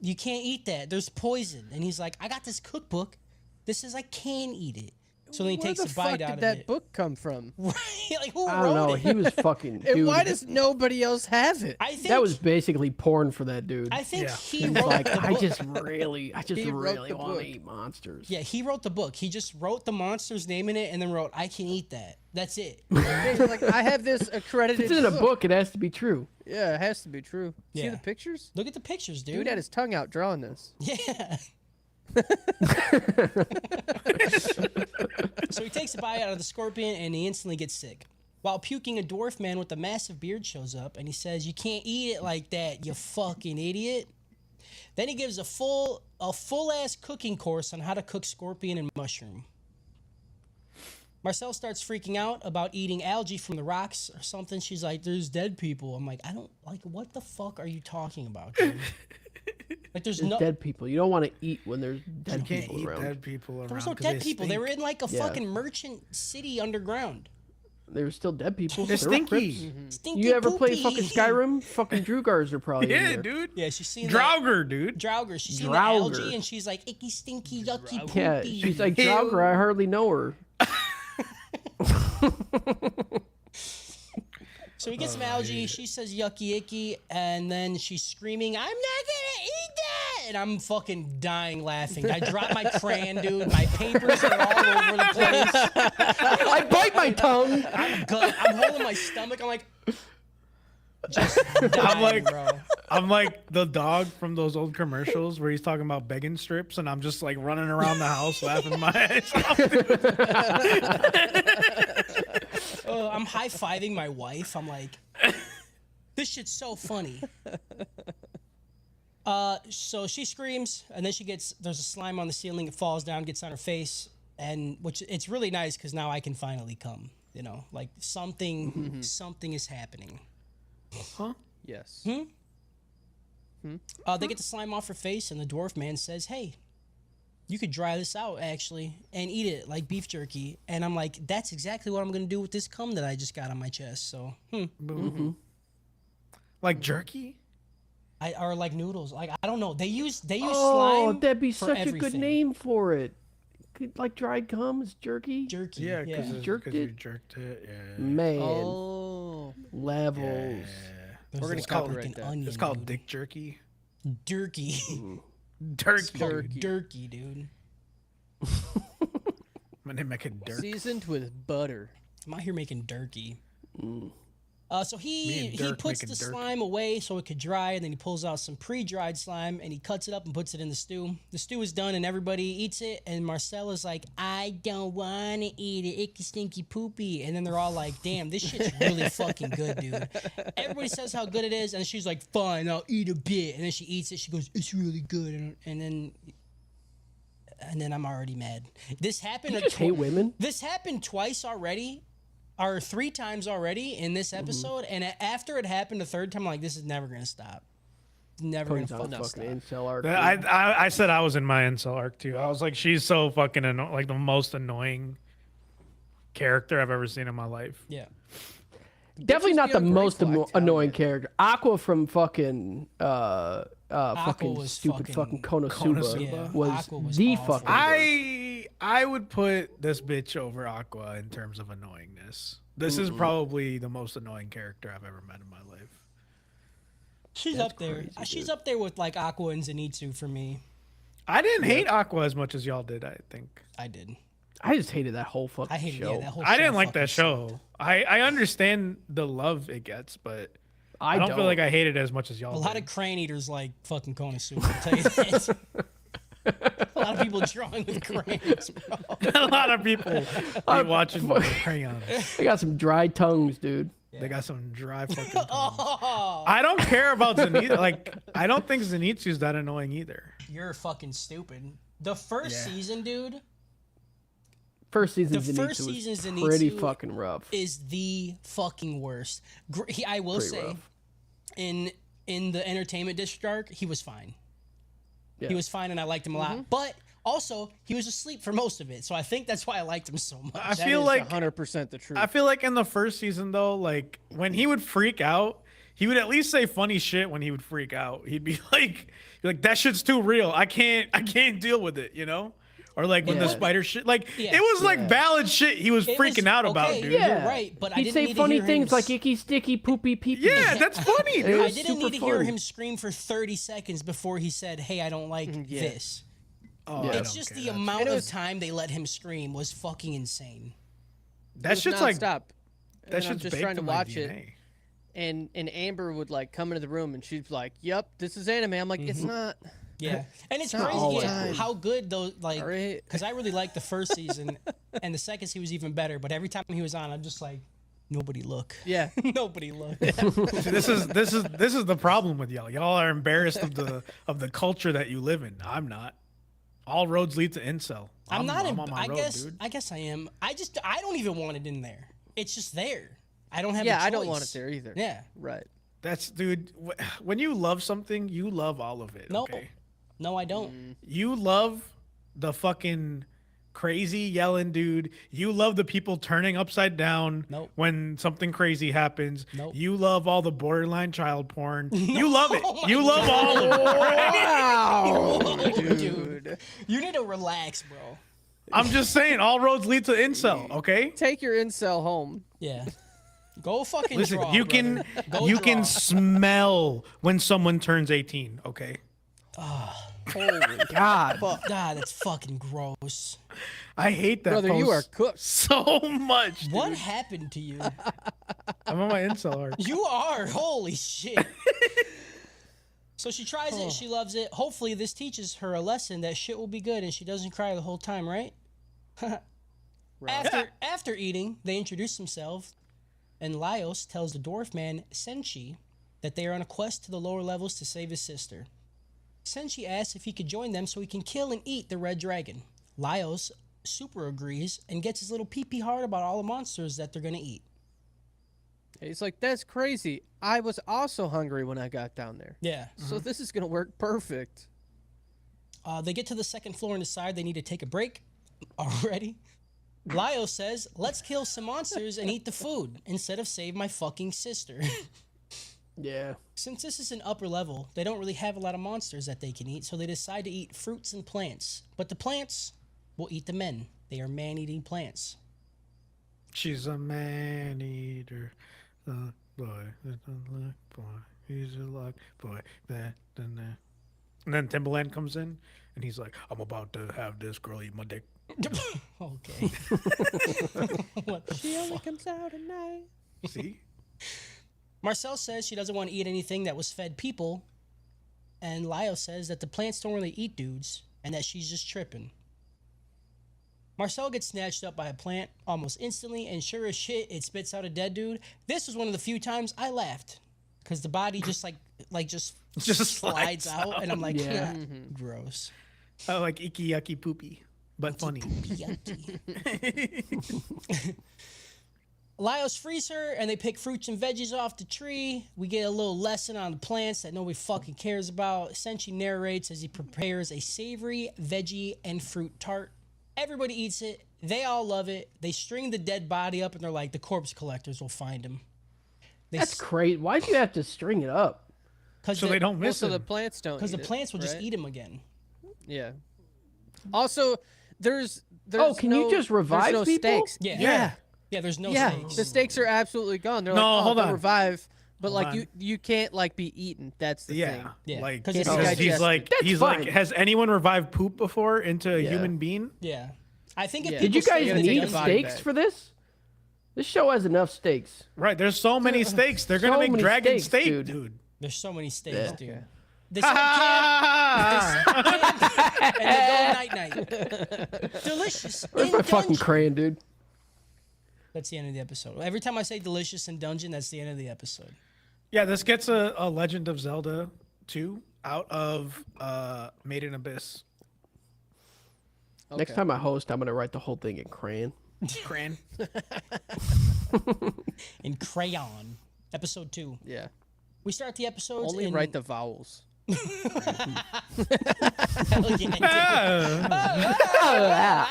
You can't eat that. There's poison." And he's like, "I got this cookbook. This says I can eat it." So then he Where takes the a bite fuck out did of that it. book come from? Right? Like, who I don't wrote know. it? He was fucking. And Dude, why does nobody else have it? I think that was basically porn for that dude. I think Yeah. he He's wrote like, the I book. just really He wrote the want book. to eat monsters. Yeah, he wrote the book. He just wrote the monster's name in it and then wrote, "I can eat that." That's it. He's like, I have this If accredited. it's in a book, it has to be true. Yeah, it has to be true. See Yeah. the pictures? Look at the pictures, dude. Dude had his tongue out drawing this. Yeah. So he takes a bite out of the scorpion and he instantly gets sick. While puking, a dwarf man with a massive beard shows up and he says, "You can't eat it like that, you fucking idiot." Then he gives a full ass cooking course on how to cook scorpion and mushroom. Marcel starts freaking out about eating algae from the rocks or something. She's like, "There's dead people." I'm like, I don't like. What the fuck are you talking about, dude? Like, there's no dead people. You don't want to eat when there's dead You can't people eat around. dead people around. There was no 'cause dead people. They stink. were in like a Yeah. fucking merchant city underground. There were still dead people. They're There were Crips. stinky. Stinky You ever play poopy. fucking Skyrim? Fucking Drugars are probably in Yeah, there. dude. Yeah, she's seen Draugr, dude. Draugr. She's seen the Draugr. algae and she's like, icky, stinky, yucky, poopy. Yeah, she's like, Ew. Draugr, I hardly know her. So he gets some algae. She says yucky, icky, and then she's screaming, "I'm not gonna eat that!" And I'm fucking dying laughing. I dropped my crayon, dude. My papers are all over the place. I bite my tongue. I'm holding my stomach. I'm like, just dying, bro. I'm like the dog from those old commercials where he's talking about begging strips, and I'm just like running around the house laughing my ass off. I'm high-fiving my wife. I'm like, this shit's so funny. So she screams, and then there's a slime on the ceiling. It falls down, gets on her face, and which it's really nice because now I can finally come. You know, like something is happening. Yes. They get the slime off her face, and the dwarf man says, "Hey, you could dry this out actually and eat it like beef jerky." And I'm like, that's exactly what I'm gonna do with this cum that I just got on my chest. So, Like jerky? or like noodles. Like I don't know. They use Oh, slime. that'd be for such a everything. good name for it. Like dried cum is jerky. Jerky. Yeah, because Jerked you it? jerked it. Yeah. Man, Oh. levels. There's We're gonna this copyright fucking that. onion, It's called dude. dick jerky. Durkey. Turkey. Durkey, dude. My name make it dirt. Seasoned with butter. I'm out here making durkey. So Me he and Dirk puts making the Dirk. slime away so it could dry, and then he pulls out some pre-dried slime and he cuts it up and puts it in the stew. The stew is done and everybody eats it, and Marcella's like, "I don't want to eat it, icky stinky poopy." And then they're all like, "Damn, this shit's really fucking good, dude." Everybody says how good it is, and she's like, "Fine, I'll eat a bit." And then she eats it. She goes, "It's really good." And then I'm already mad. This happened. You just hate women. This happened twice already, or 3 times already in this episode. And after it happened the third time, I'm like, this is never gonna stop. Never Cody's gonna on a fucking fucking stop. incel arc. I said I was in my incel arc too. I was like, she's so fucking like the most annoying character I've ever seen in my life. Yeah. Definitely Bitches not be the on most Grey Flag annoying Tower. character. Aqua from fucking fucking was stupid fucking- fucking Konosuba Konosuba? was, Aqua was the awful. fucking worst. I would put this bitch over Aqua in terms of annoyingness. This is probably the most annoying character I've ever met in my life. She's That's up there. crazy, She's dude. up there with like Aqua and Zenitsu for me. I didn't hate Aqua as much as y'all did, I think. I did. I just hated that whole fucking I hated show. yeah, that whole I show didn't like fucking that show. sucked. I understand the love it gets, but I don't feel like I hate it as much as y'all A lot did. of crane eaters like fucking Konosuba, I'll tell you that. A lot of people drawing with cranes, bro. A lot of people be watching with crayons. They got some dry tongues, dude. They got some dry fucking tongues. Oh, I don't care about Zenitsu. Like, I don't think Zenitsu's that annoying either. you're fucking stupid. The first Yeah. season, dude, First season The Zenitsu first was season pretty Zenitsu fucking rough. is the fucking worst. I will Pretty say, rough. in the entertainment district arc, he was fine. Yeah. He was fine, and I liked him a lot. But also, he was asleep for most of it, so I think that's why I liked him so much. I That feel is like 100% the truth. I feel like in the first season though, like when he would freak out, he would at least say funny shit when he would freak out. He'd be like that shit's too real. I can't deal with it, you know? Or like when the Yeah. spider shit, like Yeah. it was like valid shit he was It freaking was- out about, okay, dude. yeah. You're right, but I He'd didn't say need to funny hear him things like s- icky, sticky, poopy, pee pee. Yeah, that's funny, dude. I was didn't super need to hear fun. him scream for 30 seconds before he said, "Hey, I don't like yeah. this." Oh, Yeah. I It's don't just care. the That's- amount And it of was- time they let him scream was fucking insane. That shit's like stop. that I'm shit's just baked trying to in my watch it. DNA. And Amber would like come into the room and she's like, "Yep, this is anime." I'm like, "It's not. Yeah, and it's not all crazy the time. how good those like. Right. Because I really liked the first season, and the second season was even better. But every time he was on, I'm just like, nobody look. Yeah. Nobody look. See, this is the problem with y'all. Y'all are embarrassed of the culture that you live in. I'm not. All roads lead to incel. I'm not. I'm on my I road, guess. dude. I guess I am. I don't even want it in there. It's just there. I don't have. Yeah, a I don't want it choice. there either. Yeah. Right. That's dude. When you love something, you love all of it. No. Okay? No, I don't. You love the fucking crazy yelling dude. You love the people turning upside down Nope. when something crazy happens. Nope. You love all the borderline child porn. You love it. Oh my You love all of it. Wow. Whoa, dude. Dude. You need to relax, bro. I'm just saying, all roads lead to incel. Okay. Take your incel home. Yeah. Go fucking Listen, draw, you brother. can Go you draw. can smell when someone turns 18. Okay. Holy God. fuck. God, that's fucking gross. I hate that. Brother, you post are cooked. so much. Dude. What happened to you? I'm on my incel arc. You are. Holy shit. So she tries it. She loves it. Hopefully, this teaches her a lesson that shit will be good and she doesn't cry the whole time, right? After eating, they introduce themselves, and Laios tells the dwarf man Senshi that they are on a quest to the lower levels to save his sister. Senshi asks if he could join them so he can kill and eat the red dragon. Laios super agrees and gets his little pee-pee hard about all the monsters that they're gonna eat. He's like, that's crazy. I was also hungry when I got down there. Yeah. So this is going to work perfect. They get to the second floor and decide they need to take a break already. Laios says, let's kill some monsters and eat the food instead of save my fucking sister. Yeah. Since this is an upper level, they don't really have a lot of monsters that they can eat, so they decide to eat fruits and plants. But the plants will eat the men. They are man-eating plants. She's a man eater. The boy, the luck boy. He's a luck boy. That. And then Timbaland comes in, and he's like, "I'm about to have this girl eat my dick." Okay. What the She only comes out at night. See? Marcel says she doesn't want to eat anything that was fed people, and Lio says that the plants don't really eat dudes, and that she's just tripping. Marcel gets snatched up by a plant almost instantly, and sure as shit, it spits out a dead dude. This was one of the few times I laughed, because the body just just slides out, and I'm like, Yeah. gross. I like icky yucky poopy, but funny. Yucky. Laios frees her, and they pick fruits and veggies off the tree. We get a little lesson on the plants that nobody fucking cares about. Senshi narrates as he prepares a savory veggie and fruit tart. Everybody eats it. They all love it. They string the dead body up, and they're like, the corpse collectors will find him. That's crazy. Why do you have to string it up? So they don't Well, miss so the him. plants don't. Because the eat it, plants will just right? eat him again. Yeah. Also, there's Oh, can you just revive there's no people? stakes. Yeah. Yeah. Yeah, there's no Yeah, stakes. the stakes are absolutely gone. They're No, like, oh, hold they'll on. revive, but Hold like on. you can't like be eaten. That's the Yeah. thing. Yeah, Like 'cause it's because he's digested. like That's he's fine. like, has anyone revived poop before into a Yeah. human being? Yeah. I think if Yeah. Did you people say guys that take need the body stakes back. for this? This show has enough stakes. Right. There's so many stakes. They're gonna So make many dragon stakes, steak, dude. dude. there's so many stakes, Yeah. dude. They said camp, and they go night-night. Delicious. Where's in my fucking dungeon. crayon, dude? That's the end of the episode. Every time I say delicious in dungeon, that's the end of the episode. Yeah, this gets a Legend of Zelda 2 out of Made in Abyss. Next Okay. time I host, I'm gonna write the whole thing in crayon. Cran. In crayon. Episode 2. Yeah. We start the episodes Only in... write the vowels. Hell yeah,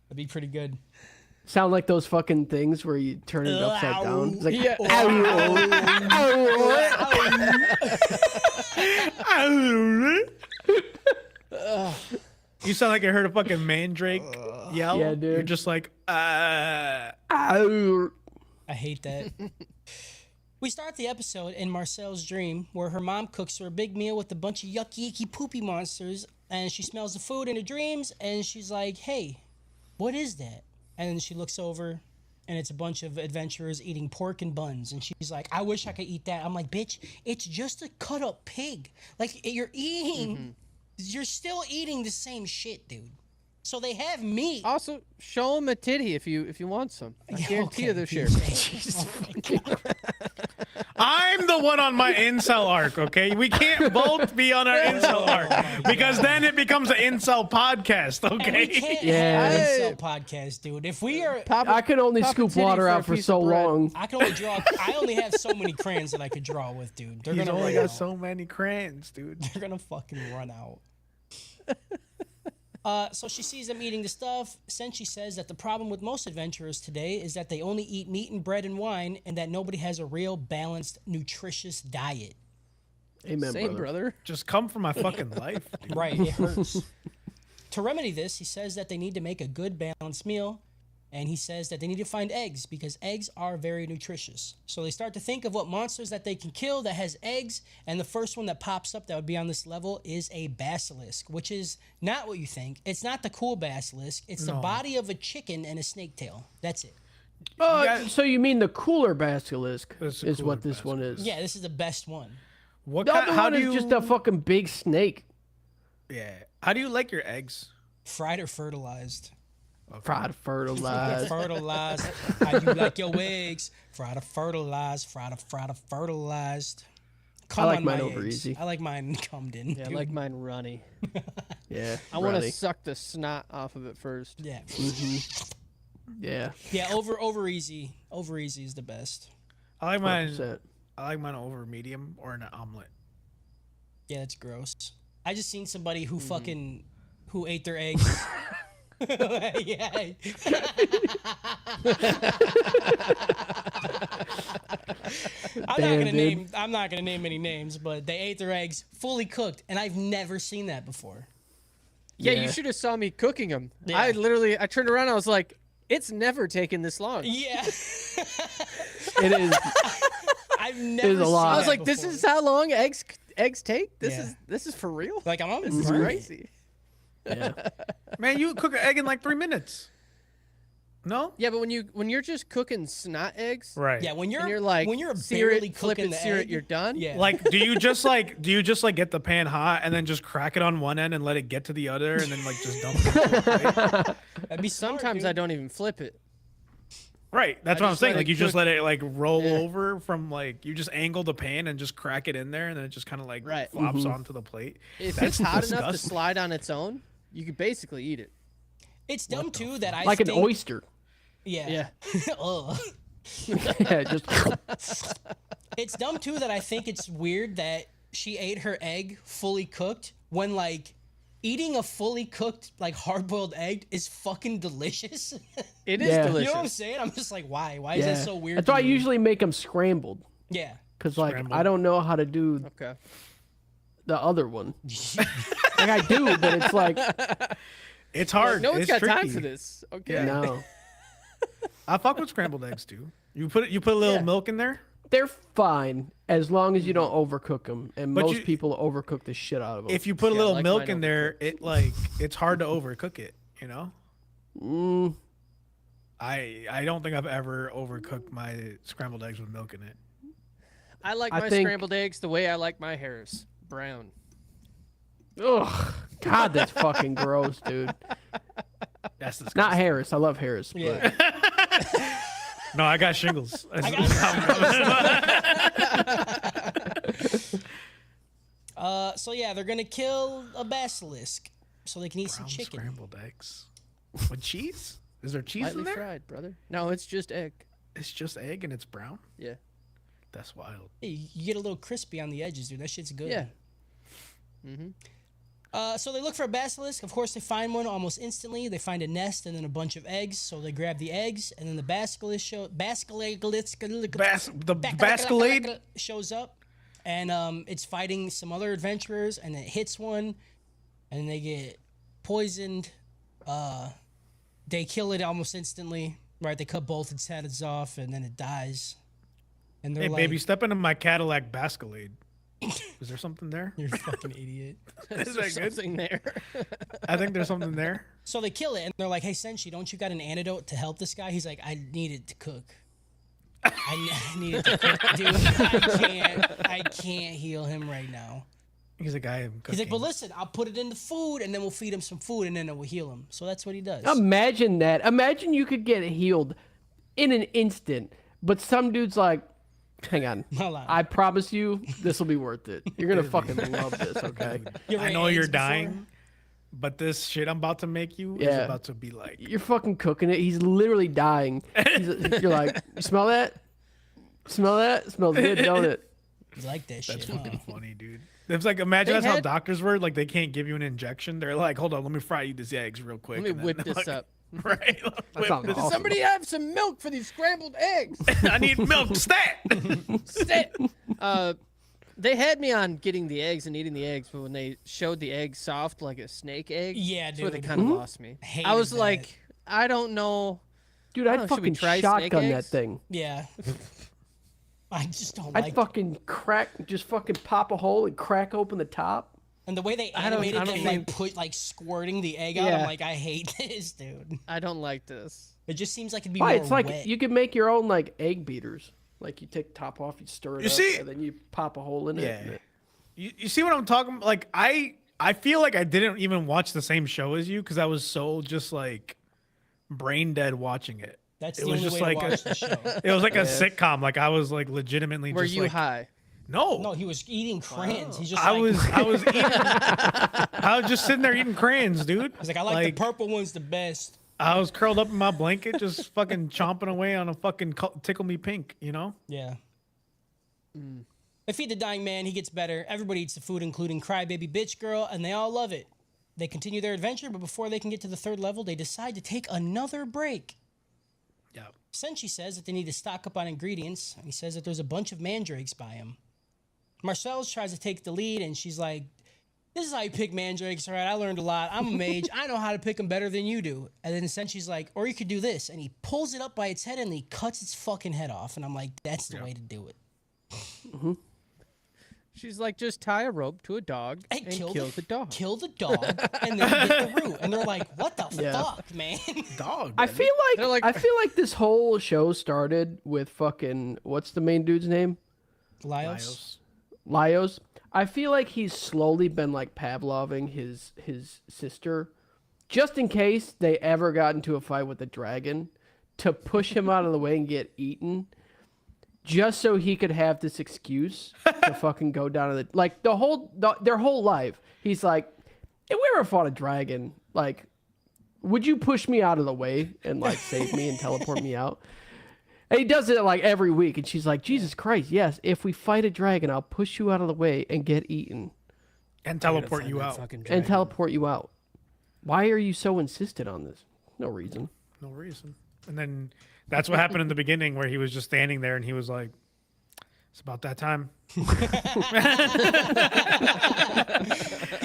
That'd be pretty good. Sound like those fucking things where you turn it upside down. It's like, Yeah. You sound like I heard a fucking mandrake yell. Yeah, dude. You're just like, I hate that. We start the episode in Marcel's dream where her mom cooks her a big meal with a bunch of yucky, icky, poopy monsters, and she smells the food in her dreams, and she's like, hey, what is that? And then she looks over, and it's a bunch of adventurers eating pork and buns. And she's like, I wish I could eat that. I'm like, bitch, it's just a cut up pig. Like, you're eating, you're still eating the same shit, dude. So they have meat. Also, show him a titty if you want some. I guarantee you they'll share. I'm the one on my incel arc, okay? We can't both be on our incel arc because then it becomes an incel podcast, And we okay? can't Yeah. have an incel podcast, dude. If we are, I can only Pop a scoop titty water for a out for piece so of bread. long. I can only draw. I only have so many crayons that I could draw with, dude. They're He's gonna only run got out. so many crayons, dude. They're gonna fucking run out. So she sees them eating the stuff. Senshi says that the problem with most adventurers today is that they only eat meat and bread and wine, and that nobody has a real balanced, nutritious diet. Amen, Same, brother. Just come from my fucking life, dude. Right, it hurts. To remedy this, he says that they need to make a good balanced meal, and he says that they need to find eggs because eggs are very nutritious. So they start to think of what monsters that they can kill that has eggs, and the first one that pops up that would be on this level is a basilisk, which is not what you think. It's not the cool basilisk. It's the body of a chicken and a snake tail. That's it. So you mean the cooler basilisk That's the is cooler what this one is? Yeah, this is the best one. What The kind, other how one do is you just a fucking big snake. Yeah. How do you like your eggs? Fried or fertilized? Fried fertilized. Fertilized. How you like your eggs? Fried or fertilized? Fried or fertilized? Come like on mine my over eggs. easy. I like mine cummed in. Yeah, I dude. like mine runny. Yeah. I want to runny. suck the snot off of it first. Yeah. Yeah. Yeah, over easy. Over easy is the best. I like mine. 100%. I like mine over medium or an omelet. Yeah, that's gross. I just seen somebody who fucking who ate their eggs. Yeah. I'm not gonna name any names, but they ate their eggs fully cooked, and I've never seen that before. Yeah, Yeah. you should have saw me cooking them. Yeah. I turned around, I was like, it's never taken this long. Yeah. It is. I've never a lot. seen I was that like, this before. is how long eggs take? Yeah. This is for real? Like I'm almost This is burning. crazy. Yeah. Man, you cook an egg in like 3 minutes. No? Yeah, but when you're just cooking snot eggs, Right. Yeah, when and you're like when you're sear barely it, flip cooking it, the sear egg, it, you're done. Yeah. Like, do you just like get the pan hot and then just crack it on one end and let it get to the other and then like just dump it? into a plate? That'd be smart, Sometimes dude. I don't even flip it. Right. That's I what I'm just saying. let Like it you just cook. let it like roll Yeah. over from like you just angle the pan and just crack it in there and then it just kind of like Right. flops onto the plate. If That's it's hot enough to disgusting. slide on its own, you could basically eat it. It's dumb too that I Like an think, oyster. Yeah. Yeah. Ugh. Yeah, just It's dumb too that I think it's weird that she ate her egg fully cooked when like eating a fully cooked like hard-boiled egg is fucking delicious. It is Yeah. You know what I'm delicious. saying? I'm just like, why? Why is yeah. that so weird? That's to why I you? usually make them scrambled. Yeah. Cause like Scrambled. I don't know how to do Okay. the other one. Like I do, but it's like It's hard. No one's it's got tricky. time for this. Okay. no. I fuck with scrambled eggs too. You put a little Yeah. milk in there. They're fine as long as you don't overcook them, and But most you- people overcook the shit out of them. If you put a Yeah, little like milk mine in there, it like it's hard to overcook it. You know. Mm, I don't think I've ever overcooked my scrambled eggs with milk in it. I like I my think- scrambled eggs the way I like my hairs, brown. ugh, God, that's fucking gross, dude. That's disgusting. Not Harris. I love Harris. But Yeah. No, I got shingles. So yeah, they're gonna kill a basilisk so they can eat some Brown chicken. scrambled eggs with cheese. Is there cheese Lightly in there? fried, brother. No, it's just egg. It's just egg and it's brown. Yeah. That's wild. Hey, you get a little crispy on the edges, dude. That shit's good. Yeah. Mm-hmm. So they look for a basilisk. Of course, they find one almost instantly. They find a nest and then a bunch of eggs. So they grab the eggs, and then the basilisk Basculade. shows up, and it's fighting some other adventurers, and it hits one, and they get poisoned. They kill it almost instantly. Right? They cut both its heads off, and then it dies. And they're Hey, like, baby, step into my Cadillac Basculade. Is there something there? "You're a fucking idiot." Is that good? Something there. I think there's something there. So they kill it, and they're like, "Hey, Senshi, don't you got an antidote to help this guy?" He's like, "I need it to cook. I need it to cook, dude. I can't heal him right now." He's like, I am cooking. He's like, "But listen, I'll put it in the food, and then we'll feed him some food, and then it will heal him." So that's what he does. Imagine that. Imagine you could get healed in an instant, but some dude's like, hang on. Hold on. I promise you, this will be worth it. You're going to fucking love this, okay? You ever I ate know you're eggs before? dying, but this shit I'm about to make you is Yeah. about to be like. You're fucking cooking it. He's literally dying. You're like, you smell that? Smell that? Smells good, don't it? You like that shit, That's huh? fucking funny, dude. It's like, imagine They that's how had- doctors were. Like, they can't give you an injection. They're like, hold on, let me fry you these eggs real quick. Let me and then, whip this like, up. Right? Whip sounds this- awesome. Somebody have some milk for these scrambled eggs. I need milk, stat. Sit. They had me on getting the eggs and eating the eggs, but when they showed the egg soft like a snake egg, Yeah, that's where they dude. kind of lost me. I Hated was that. like, I don't know. Dude, I I'd don't know, should we fucking try snake shotgun that eggs? thing. Yeah. I just don't I'd like it. fucking just fucking pop a hole and crack open the top. And the way they I don't- animated I don't them, like think- put like squirting the egg out, Yeah. I'm like, I hate this, dude. I don't like this. It just seems like it'd be Why? more It's like wet. you could make your own like egg beaters. Like you take the top off, you stir it You up, see- and then you pop a hole in it. Yeah. You see what I'm talking about? Like, I feel like I didn't even watch the same show as you because I was so just like brain dead watching it. That's it the was only just way like to watch the show. It was like a sitcom. Like, I was like legitimately Were just you like, high? no. No, he was eating crayons. He's just I like, was eating, I was just sitting there eating crayons, dude. he's like, I like the purple one's the best. I was curled up in my blanket, just fucking chomping away on a fucking tickle me pink, you know? Yeah. They feed the dying man. He gets better. Everybody eats the food, including Crybaby Bitch Girl, and they all love it. They continue their adventure, but before they can get to the third level, they decide to take another break. Yeah. Senshi says that they need to stock up on ingredients, and he says that there's a bunch of mandrakes by him. Marcellus tries to take the lead, and she's like, "This is how you pick mandrakes, all right? I learned a lot. I'm a mage. I know how to pick them better than you do." And then Senshi's like, "Or you could do this," and he pulls it up by its head, and he cuts its fucking head off. And I'm like, that's the way to do it. She's like, just tie a rope to a dog And and kill the dog. Kill the dog, and then get the root. And they're like, what the Yeah. fuck, man? Dog. I baby. feel They're like, like- I feel like this whole show started with fucking what's the main dude's name? Laios. Laios. I feel like he's slowly been like Pavloving his sister, just in case they ever got into a fight with a dragon, to push him out of the way and get eaten, just so he could have this excuse to fucking go down to the like their whole life. He's like, if we ever fought a dragon, like, would you push me out of the way and like save me and teleport me out? And he does it like every week, and she's like, Jesus Christ, yes, if we fight a dragon, I'll push you out of the way and get eaten And teleport you out. and teleport you out. Why are you so insistent on this? No reason. No reason. And then that's what happened in the beginning where he was just standing there and he was like, it's about that time. He's like,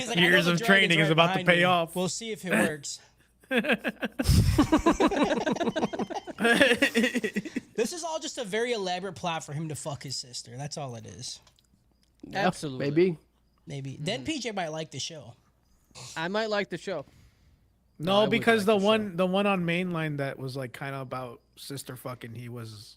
"I know Years the of dragon's training is right about to behind pay me. off." We'll see if it works. This is all just a very elaborate plot for him to fuck his sister. That's all it is. Yeah, Absolutely. Maybe. Maybe. Then PJ might like the show. I might like the show. I No, would because like the one on mainline that was like kind of about sister fucking, he was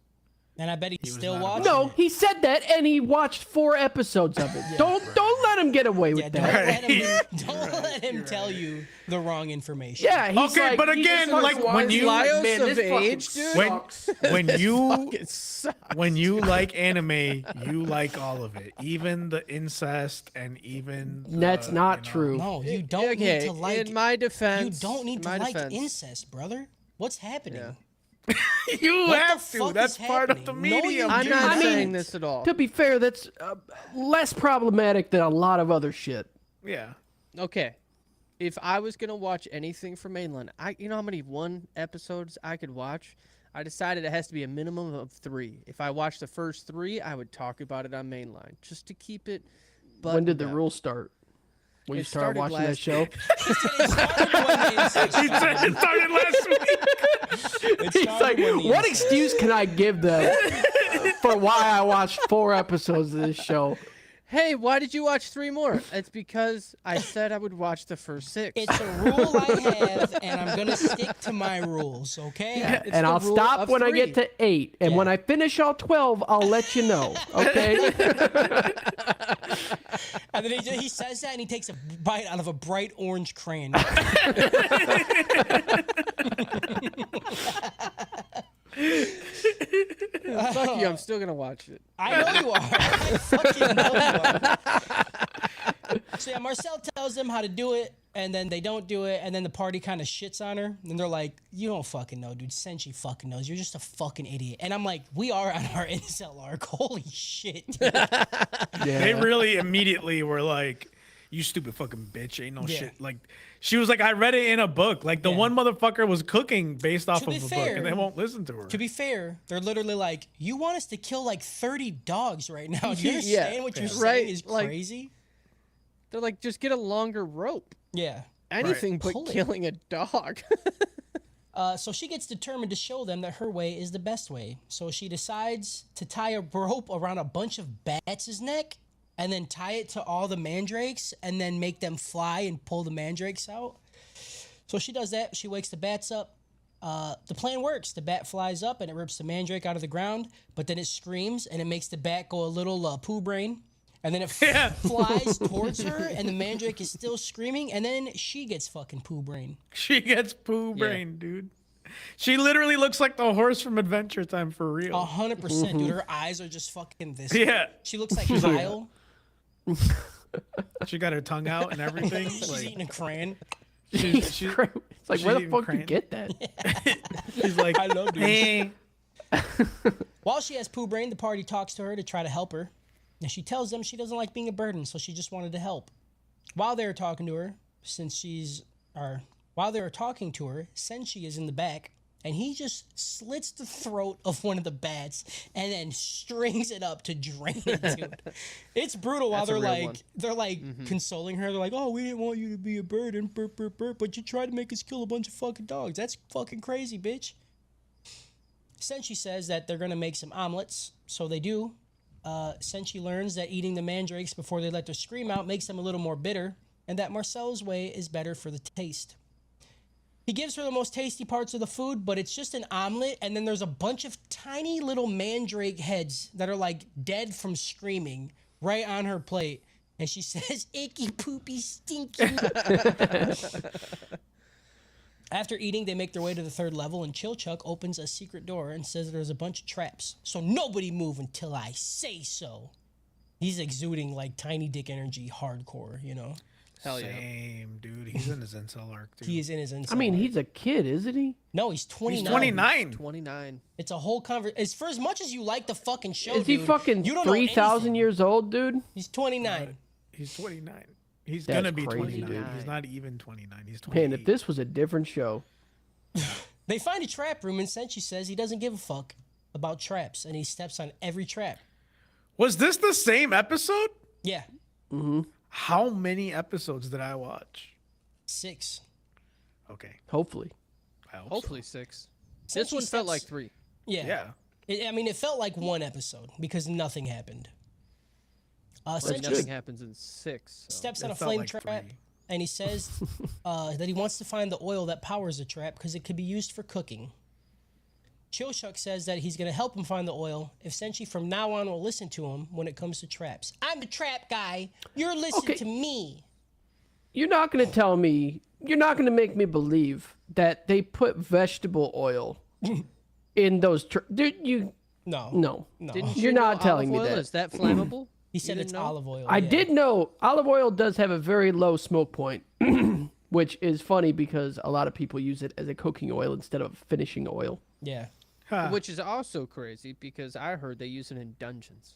And I bet he's was still not watching. No, it. he said that, and he watched 4 episodes of it. Don't let him get away with Yeah, that. don't let him tell you the wrong information. Yeah, he's Okay, like, but he again, just like, watches when it, you- like, Laios man, of this fucking age, dude? sucks. when It sucks. when you like anime, you like all of it, even the incest and even the, That's not you know- true. No, you don't Okay, need to like. in my You defense, don't need to in my like defense, incest, brother. What's happening? Yeah. You What the have to. fuck That's is part of the happening? No, you medium. I'm do not I mean, saying this at all. To be fair, that's less problematic than a lot of other shit. Yeah. Okay. If I was gonna watch anything from mainland, you know how many episodes I could watch? I decided it has to be a minimum of 3. If I watch the first 3, I would talk about it on mainline, just to keep it. When did the buttoned up. rule start? When you It started started watching that last show? It started when the incest He said it started last week. It He's started like, when the what incest- excuse can I give them for why I watched 4 episodes of this show? Hey, why did you watch 3 more? It's because I said I would watch the first 6. It's a rule I have, and I'm gonna stick to my rules. Okay. Yeah, It's and the I'll rule stop of when I 3. get to 8. And when Yeah. I finish all 12, I'll let you know. Okay? And then he says that, and he takes a bite out of a bright orange crayon. Fuck you, I'm still gonna watch it. I know you are. I fucking know you are. So yeah, Marcel tells them how to do it, and then they don't do it, and then the party kind of shits on her, and they're like, "You don't fucking know, dude. Senshi fucking knows. You're just a fucking idiot." And I'm like, "We are on our incel arc. Holy shit." Dude. They really immediately were like, "You stupid fucking bitch, ain't no Yeah. shit." Like, she was like, "I read it in a book." Like, the Yeah. one motherfucker was cooking based off To of be a book, fair- and they won't listen to her. To be fair, they're literally like, "You want us to kill like 30 dogs right now? Do you Yeah. understand what you're Right, saying is like- crazy?" They're like, just get a longer rope. Yeah. Anything Pull but it. killing a dog. So she gets determined to show them that her way is the best way. So she decides to tie a rope around a bunch of bats' neck and then tie it to all the mandrakes and then make them fly and pull the mandrakes out. So she does that. She wakes the bats up. The plan works. The bat flies up and it rips the mandrake out of the ground, but then it screams and it makes the bat go a little poo brain. And then it flies towards her and the mandrake is still screaming and then she gets fucking poo brain. She gets poo brain, dude. She literally looks like the horse from Adventure Time for real. 100%, dude. Her eyes are just fucking this. Yeah. She looks like Kyle. She got her tongue out and everything. She's Like, eating a crayon. it's like, she's where the eating fuck do you crayon. get that? she's like, I love these. hey. While she has poo brain, the party talks to her to try to help her. And she tells them she doesn't like being a burden, so she just wanted to help. While they were talking to her, while they were talking to her, Senshi is in the back, and he just slits the throat of one of the bats and then strings it up to drain it, dude. It's brutal. While That's a they're real like, one. they're like consoling her. They're like, "Oh, we didn't want you to be a burden, burp, burp, burp, but you tried to make us kill a bunch of fucking dogs. That's fucking crazy, bitch." Senshi says that they're gonna make some omelets, so they do. Senshi learns that eating the mandrakes before they let their scream out makes them a little more bitter, and that Marcel's way is better for the taste. He gives her the most tasty parts of the food, but it's just an omelet, and then there's a bunch of tiny little mandrake heads that are like dead from screaming right on her plate. And she says, "Icky, poopy, stinky." After eating, they make their way to the 3rd level, and Chilchuck opens a secret door and says there's a bunch of traps. So nobody move until I say so. He's exuding like tiny dick energy hardcore, you know? Hell yeah. Same, dude. He's in his incel arc, dude. He is in his inside. I mean, he's a kid, isn't he? No, he's 29. He's 29. 29. It's a whole conversation. For as much as you like the fucking show, Is he dude, fucking you don't know 3,000 anything. years old, dude? He's 29. He's 29. He's That's gonna be crazy, 29. dude. He's not even 29. He's 28. Man, if this was a different show. They find a trap room, and Senshi says he doesn't give a fuck about traps, and he steps on every trap. Was this the same episode? Yeah, How many episodes did I watch? 6. Okay. Hopefully. I hope so. Hopefully 6. This Senshi one felt steps- like 3. Yeah. Yeah. I mean, it felt like one episode because nothing happened. But Senshi nothing happens in 6. So. steps on It a felt flame like trap, 3. and he says that he wants to find the oil that powers the trap because it could be used for cooking. Chilchuck says that he's going to help him find the oil if Senshi from now on will listen to him when it comes to traps. I'm the trap guy. You're listening Okay. to me. You're not going to tell me, you're not going to make me believe that they put vegetable oil in those. Dude, No. no. Didn't You're you know not telling me olive oil that. Is that flammable? He said You it's didn't know? olive oil. I yeah. did know olive oil does have a very low smoke point, which is funny because a lot of people use it as a cooking oil instead of finishing oil. Yeah. Huh. Which is also crazy because I heard they use it in dungeons.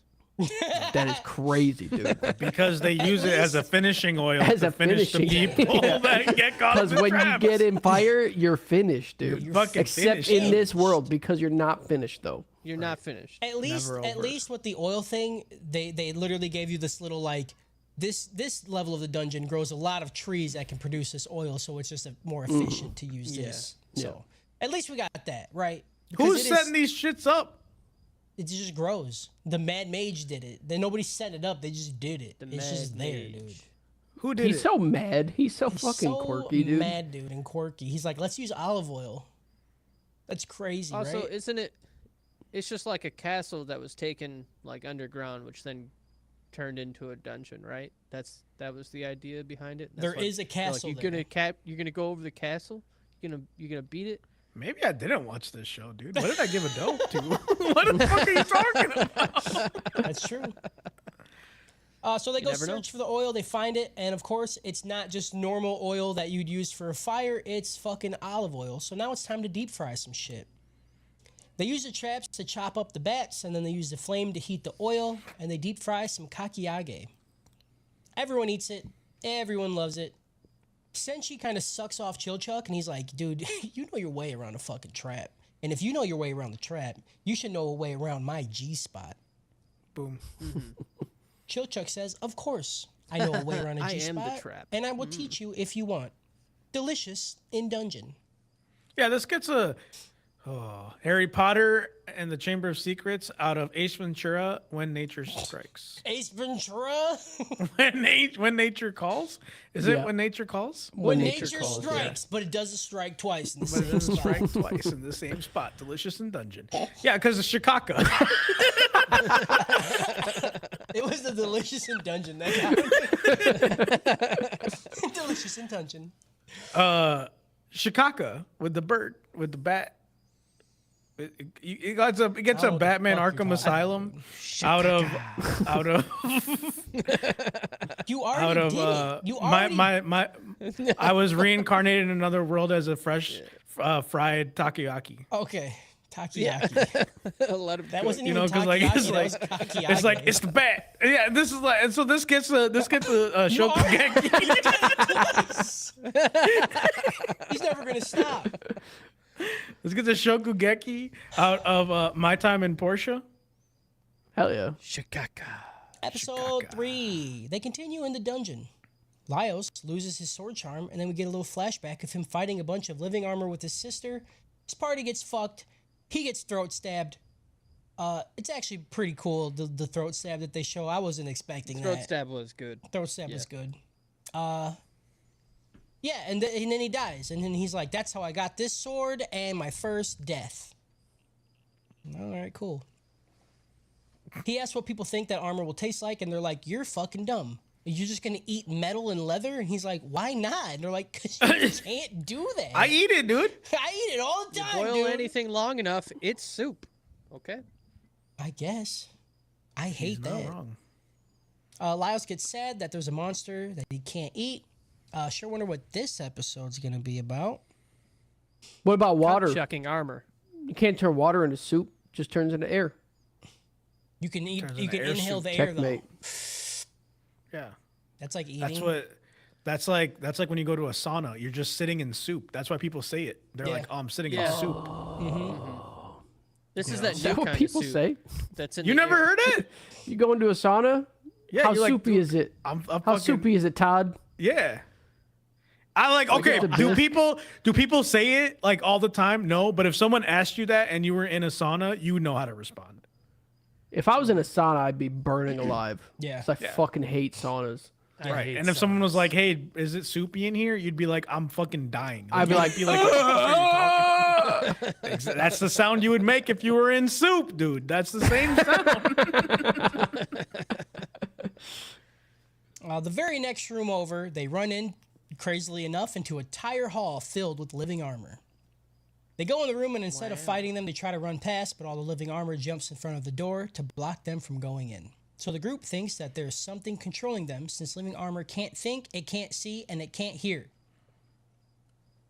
That is crazy, dude. Because they use it as a finishing oil As to a finish the finishing- people that get caught in Because the when traps. you get in fire, you're finished, dude. You're fucking Except finished. in this world, because you're not finished, though. You're not finished. At least over. with the oil thing, they literally gave you this little like this level of the dungeon grows a lot of trees that can produce this oil, so it's just more efficient to use this. So at least we got that right. Because Who's it is- setting these shits up? It just grows. The Mad Mage did it. Then nobody set it up. They just did it. It's just there, dude. Who did He's it? so mad. He's so He's fucking so quirky, dude. mad, dude, and quirky. He's like, let's use olive oil. That's crazy, Also, right? isn't it? It's just like a castle that was taken like underground, which then turned into a dungeon, right? That was the idea behind it. There is a castle Like, there. you're gonna go over the castle. You're gonna beat it. Maybe I didn't watch this show, dude. What did I give a dope to? What the fuck are you talking about? That's true. So they go never know. search for the oil. They find it, and of course, it's not just normal oil that you'd use for a fire. It's fucking olive oil. So now it's time to deep fry some shit. They use the traps to chop up the bats, and then they use the flame to heat the oil, and they deep fry some kakiage. Everyone eats it. Everyone loves it. Senshi kind of sucks off Chilchuck, and he's like, dude, you know your way around a fucking trap. And if you know your way around the trap, you should know a way around my G-spot. Boom. Chilchuck says, of course, I know a way around a I G-spot. am the trap. And I will teach you if you want. Delicious in dungeon. Yeah, this gets a Harry Potter and the Chamber of Secrets out of Ace Ventura: When Nature Strikes. Ace Ventura. when nature calls? Is it Yeah. When Nature Calls? When nature nature calls, strikes, but it doesn't strike twice in the But it same doesn't spot. strike twice in the same spot. Delicious in dungeon. Yeah, because of Shikaka. It was the delicious in dungeon that got it. Delicious in dungeon. Shikaka with the bird, with the bat. It gets a Oh, the Batman fuck you're Arkham talking Asylum out of You already did it. You already my I was reincarnated in another world as a fresh fried takoyaki. Okay. Takoyaki. Let him That wasn't You even know, because like takoyaki, it's that like was kakiyaki. it's like it's the bat. Yeah, this is like, and so this gets a shokugeki. He's never gonna stop. This gets a shokugeki out of My Time in Portia. Hell yeah. Shikaka. Episode 3. They continue in the dungeon. Laios loses his sword charm, and then we get a little flashback of him fighting a bunch of living armor with his sister. His party gets fucked. He gets throat stabbed. It's actually pretty cool, the throat stab that they show. I wasn't expecting Throat that. stab was good. Throat stab was good. Yeah, and then he dies. And then he's like, that's how I got this sword and my first death. All right, cool. He asks what people think that armor will taste like, and they're like, you're fucking dumb. You're just going to eat metal and leather? And he's like, why not? And they're like, because you can't do that. I eat it, dude. I eat it all the time, Boil dude. anything long enough, it's soup. Okay. I guess. I hate Not that. wrong. Laios gets sad that there's a monster that he can't eat. Sure wonder what this episode's going to be about. What about water? Chucking armor. You can't turn water into soup. Just turns into air. You can eat. Turns You into can air inhale soup. the air though. Checkmate. Yeah. That's like eating. That's like when you go to a sauna, you're just sitting in soup. That's why people say it. They're Yeah. like, "Oh, I'm sitting Yeah. in soup." This is that Is new that what kind people of soup say? that's in You the never air. heard it? You go into a sauna? Yeah. How you're like, soupy "Dude, is it? I'm How fucking, soupy is it, Todd? Yeah. I like. Okay. the Do best- people say it like all the time? No. But if someone asked you that and you were in a sauna, you would know how to respond. If I was in a sauna, I'd be burning alive. Yeah. 'Cause I fucking hate saunas. I Right. hate And if someone was saunas. like, "Hey, is it soupy in here?" You'd be like, "I'm fucking dying." I'd be like, "What the fuck are you talking about?" That's the sound you would make if you were in soup, dude. That's the same sound. The very next room over, they run in, crazily enough, into a tire hall filled with living armor. They go in the room, and instead of fighting them, they try to run past, but all the living armor jumps in front of the door to block them from going in. So the group thinks that there's something controlling them, since living armor can't think, it can't see, and it can't hear.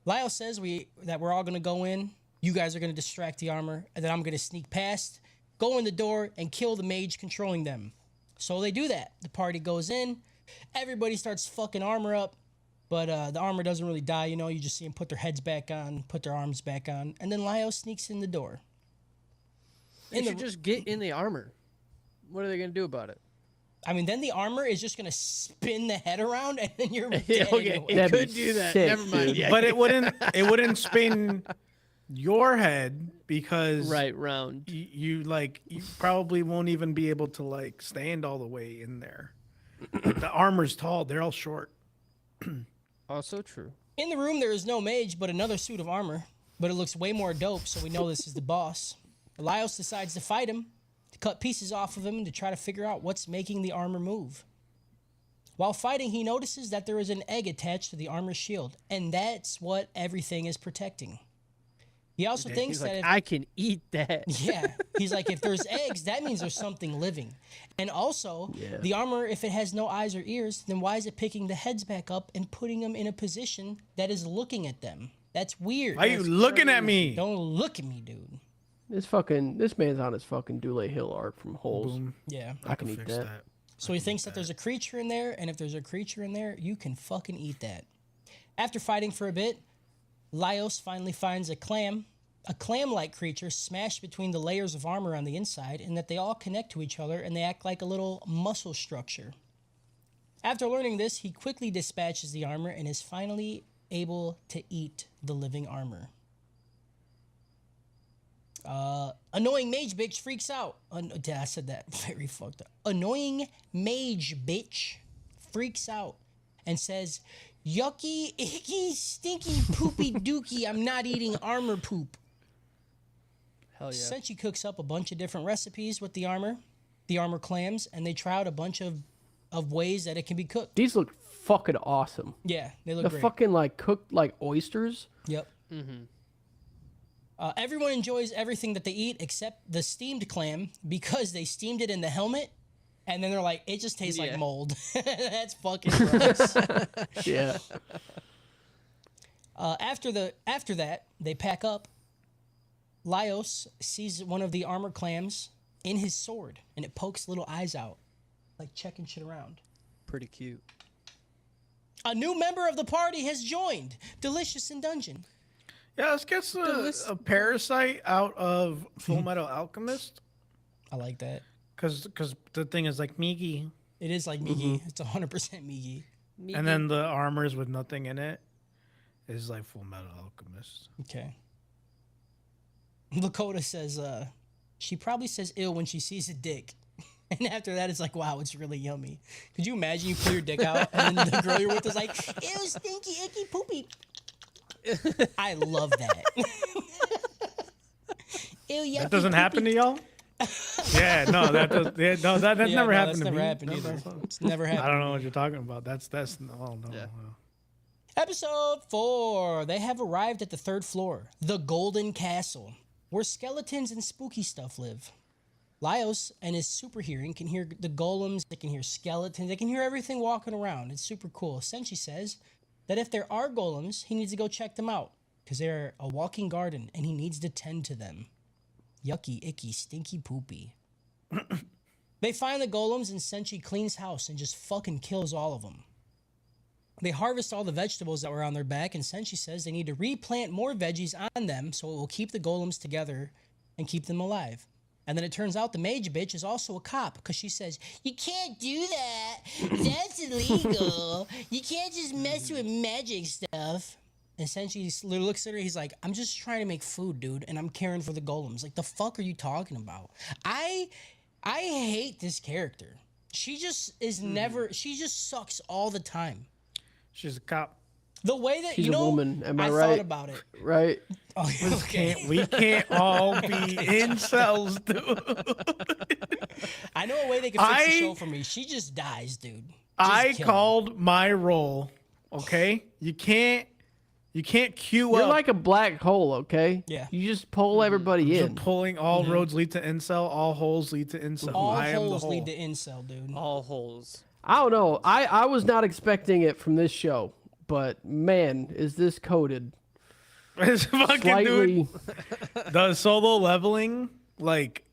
Lyle says that we're all going to go in, you guys are going to distract the armor, and then I'm going to sneak past, go in the door, and kill the mage controlling them. So they do that. The party goes in, everybody starts fucking armor up, but the armor doesn't really die, you know, you just see them put their heads back on, put their arms back on, and then Lyle sneaks in the door. They should just get in the armor. What are they gonna do about it? I mean, then the armor is just gonna spin the head around, and then you're dead Okay. anyway. It That'd could be do that. sick, Never mind. dude. Yeah. But it wouldn't spin your head because Right, round. you probably won't even be able to like stand all the way in there. The armor's tall. They're all short. Also true. In the room, there is no mage, but another suit of armor. But it looks way more dope, so we know this is the boss. Laios decides to fight him, to cut pieces off of him, and to try to figure out what's making the armor move. While fighting, he notices that there is an egg attached to the armor shield, and that's what everything is protecting. He also thinks He's that like, if I can eat that. yeah, he's like, if there's eggs, that means there's something living. And also, the armor, if it has no eyes or ears, then why is it picking the heads back up and putting them in a position that is looking at them? That's weird. Why are you looking at me? Don't look at me, dude. This man's on his fucking Dule Hill arc from Holes. Boom. Yeah. I can eat fix that. that. So he thinks that there's a creature in there, and if there's a creature in there, you can fucking eat that. After fighting for a bit, Laios finally finds a clam-like creature smashed between the layers of armor on the inside, and that they all connect to each other, and they act like a little muscle structure. After learning this, he quickly dispatches the armor and is finally able to eat the living armor. Annoying mage bitch freaks out. I said that very fucked up. Annoying mage bitch freaks out and says, "Yucky, icky, stinky, poopy dookie, I'm not eating armor poop." Hell yeah. Senshi cooks up a bunch of different recipes with the armor clams, and they try out a bunch of ways that it can be cooked. These look fucking awesome. Yeah, they look The great. fucking like cooked like oysters. Yep. Everyone enjoys everything that they eat except the steamed clam because they steamed it in the helmet, and then they're like, it just tastes like Yeah. mold. That's fucking gross. Yeah. After that, they pack up. Laios sees one of the armor clams in his sword, and it pokes little eyes out, like checking shit around. Pretty cute. A new member of the party has joined. Delicious in dungeon. Yeah, let's get a parasite out of Full Metal Alchemist. I like that. Because the thing is like Migi. It is like Migi. It's 100% Migi. And then the armors with nothing in it is like Full Metal Alchemist. Okay. Lakota says, she probably says ill when she sees a dick. And after that, it's like, wow, it's really yummy. Could you imagine you pull your dick out and then the girl you're with is like, ew, stinky, icky, poopy. I love that. Ew, yucky, That doesn't happen to y'all? Yeah, no, that does. Yeah, no, that Yeah, never no, happened that's to never me. happened No, either. that's not- It's never happened. I don't know what you're talking about. That's oh no. Yeah. Episode 4. They have arrived at the 3rd floor, the Golden Castle, where skeletons and spooky stuff live. Laios and his super hearing can hear the golems, they can hear skeletons, they can hear everything walking around. It's super cool. Senshi says that if there are golems, he needs to go check them out because they're a walking garden and he needs to tend to them. Yucky, icky, stinky, poopy. They find the golems and Senshi cleans house and just fucking kills all of them. They harvest all the vegetables that were on their back, and Senshi says they need to replant more veggies on them so it will keep the golems together and keep them alive. And then it turns out the mage bitch is also a cop because she says, you can't do that. That's illegal. You can't just mess with magic stuff. And Senshi looks at her, he's like, I'm just trying to make food, dude, and I'm caring for the golems. Like, the fuck are you talking about? I hate this character. She just is never, she just sucks all the time. She's a cop. The way that She's you a know, woman, am I thought right? about it. Right. Oh, okay. We can't all be incels, dude. I know a way they can fix the show for me. She just dies, dude. Just I kill her. called my role. Okay, you can't queue You're up. like a black hole, okay? Yeah. You just pull everybody So in. pulling all roads lead to incel. All holes lead to incel. All I am the holes hole. lead to incel, dude. All holes. I don't know. I was not expecting it from this show, but man, is this coded It's fucking slightly? dude. The solo leveling like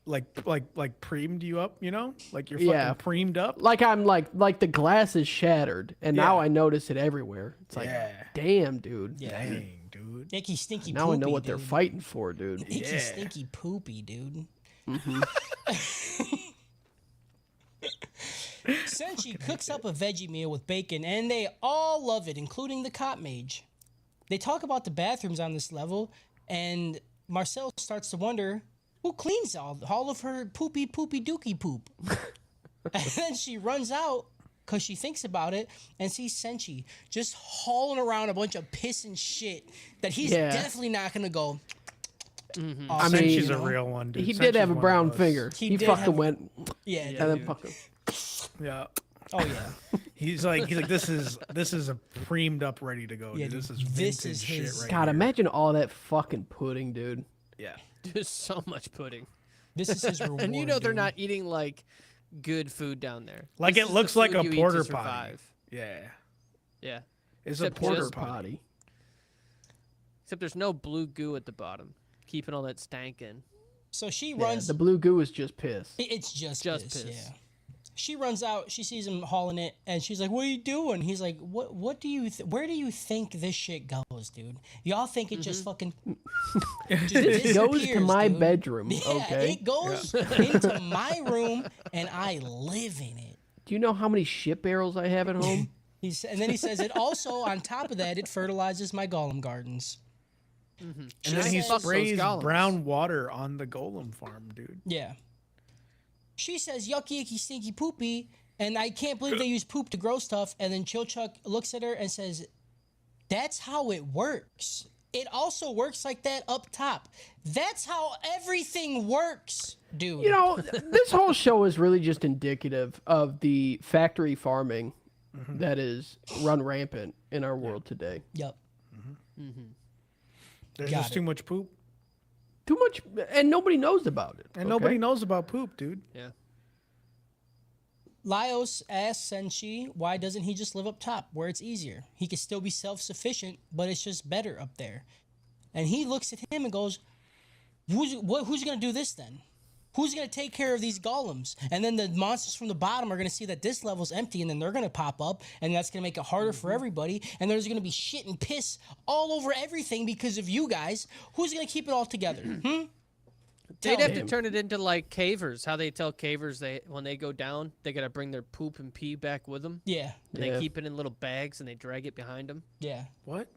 preemed you up, you know? Like you're fucking Yeah. preemed up. Like I'm like the glass is shattered, and now Yeah. I notice it everywhere. It's like, Yeah. damn, dude. Yeah. Dang, dude. Icky, stinky, Now poopy, I know what dude. they're fighting for, dude. Icky, Yeah. stinky, poopy, dude. Senshi cooks up a veggie meal with bacon, and they all love it, including the cop mage. They talk about the bathrooms on this level, and Marcel starts to wonder who cleans all of her poopy dookie poop. And then she runs out because she thinks about it and sees Senshi just hauling around a bunch of piss and shit that he's definitely not going to go. Mm-hmm. I mean, Senchi's a real one, dude. He did have a Senchi's one brown of us. finger. He He did fucking have- went Yeah, and dude. then fucking. Yeah. Oh, yeah. He's like, this is a preamed up, ready to go. Yeah, dude. This dude, is this vintage is shit his- right God, here. imagine all that fucking pudding, dude. Yeah. There's so much pudding. This is his reward. And you know they're dude. not eating like good food down there. Like This it is the looks like food a you eat to porter potty. survive. Yeah. Yeah. It's Except a porter just potty. Except there's no blue goo at the bottom, keeping all that stank in. So she Yeah, runs. the blue goo is just piss. It's just piss, piss. yeah. She runs out. She sees him hauling it, and she's like, "What are you doing?" He's like, "What do you? Where do you think this shit goes, dude? Y'all think it just fucking just It goes to disappears, my dude. bedroom. Yeah, Okay. it goes into my room, and I live in it." Do you know how many shit barrels I have at home? And then he says it also on top of that, it fertilizes my golem gardens. And then he says- Fuck those sprays golems. brown water on the golem farm, dude. Yeah. She says yucky, icky, stinky, poopy, and I can't believe they use poop to grow stuff. And then Chilchuck looks at her and says, "That's how it works. It also works like that up top. That's how everything works, dude." You know, this whole show is really just indicative of the factory farming that is run rampant in our world today. Yep. There's Got just it. too much poop, Too much, and nobody knows about it. and okay? nobody knows about poop, dude. Yeah. Laios asks Senshi, why doesn't he just live up top where it's easier? He could still be self-sufficient, but it's just better up there. And he looks at him and goes, who's going to do this then? Who's going to take care of these golems? And then the monsters from the bottom are going to see that this level's empty, and then they're going to pop up, and that's going to make it harder for everybody. And there's going to be shit and piss all over everything because of you guys. Who's going to keep it all together? They'd Tell have me. to turn it into like cavers. How they tell cavers when they go down, they gotta bring their poop and pee back with them. Yeah, And Yeah. they keep it in little bags and they drag it behind them. yeah. What?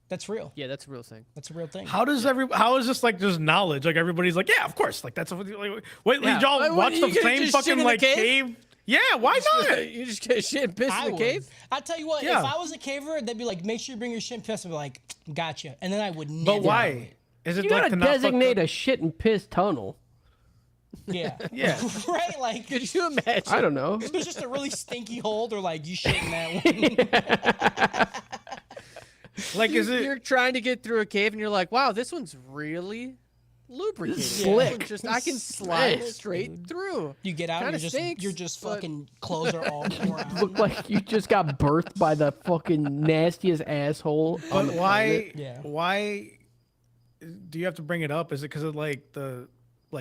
That's real. Yeah, that's a real thing. That's a real thing. How is this like just knowledge? Like everybody's like, yeah, of course. Like that's like, wait, Yeah. did y'all Like, what, watch you the gonna same just shit fucking in the like cave? cave? Yeah, why not? You just get shit and piss I in the would. cave? I tell you what, Yeah. if I was a caver, they'd be like, make sure you bring your shit and piss. I'd be like, gotcha. And then I would never. But why? Is it You like gotta to not fuck designate up? a shit and piss tunnel. Yeah. Yeah. Right? Like, Could you imagine? I don't know. there's just a really stinky hole. They're like, you shit in that one. Like, is it? You're trying to get through a cave and you're like, wow, this one's really lubricated. This Slick. one's Just I can slide Slick, straight through. You get out, Kinda and stinks, you're just but- fucking clothes are all around. Look like you just got birthed by the fucking nastiest asshole on But the why? planet. Yeah. Why do you have to bring it up? Is it because of like the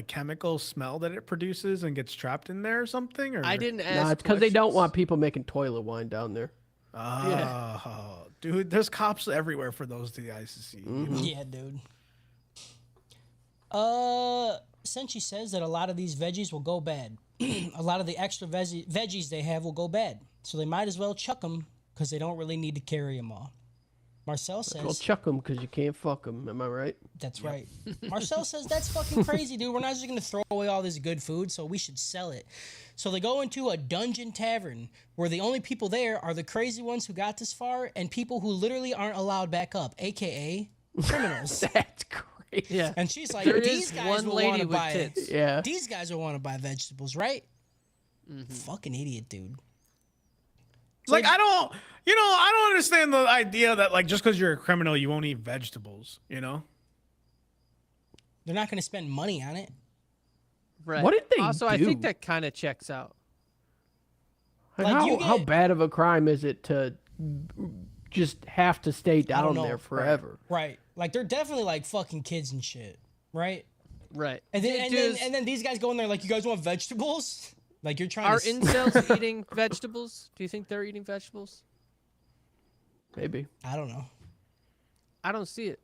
chemical smell that it produces and gets trapped in there or something? Or I didn't ask. Nah, it's because they don't questions. want people making toilet wine down there. Oh, dude, there's cops everywhere for those guys to see. Yeah, dude. Senshi says that a lot of these veggies will go bad. A lot of the extra veggies they have will go bad. So they might as well chuck them because they don't really need to carry them all. Marcel says, Well, chuck them because you can't fuck them. Am I right? that's right. Marcel says, that's fucking crazy, dude. We're not just going to throw away all this good food, so we should sell it. So they go into a dungeon tavern where the only people there are the crazy ones who got this far and people who literally aren't allowed back up, a.k.a. criminals. That's great. Yeah. And she's like, There these is guys one will lady want to with buy it. tits. Yeah. These guys will want to buy vegetables, right? Fucking idiot, dude. Like I don't understand the idea that like just because you're a criminal you won't eat vegetables. You know? They're not going to spend money on it. Right. What did they Also, I think do? that kind of checks out. Like, Like, you how get- bad of a crime is it to just have to stay down know. there forever? Right. Like, they're definitely like fucking kids and shit. Right? Right. And then, Does- and then these guys go in there like, you guys want vegetables? Like, you're trying Are to... incels eating vegetables? Do you think they're eating vegetables? Maybe. I don't know. I don't see it.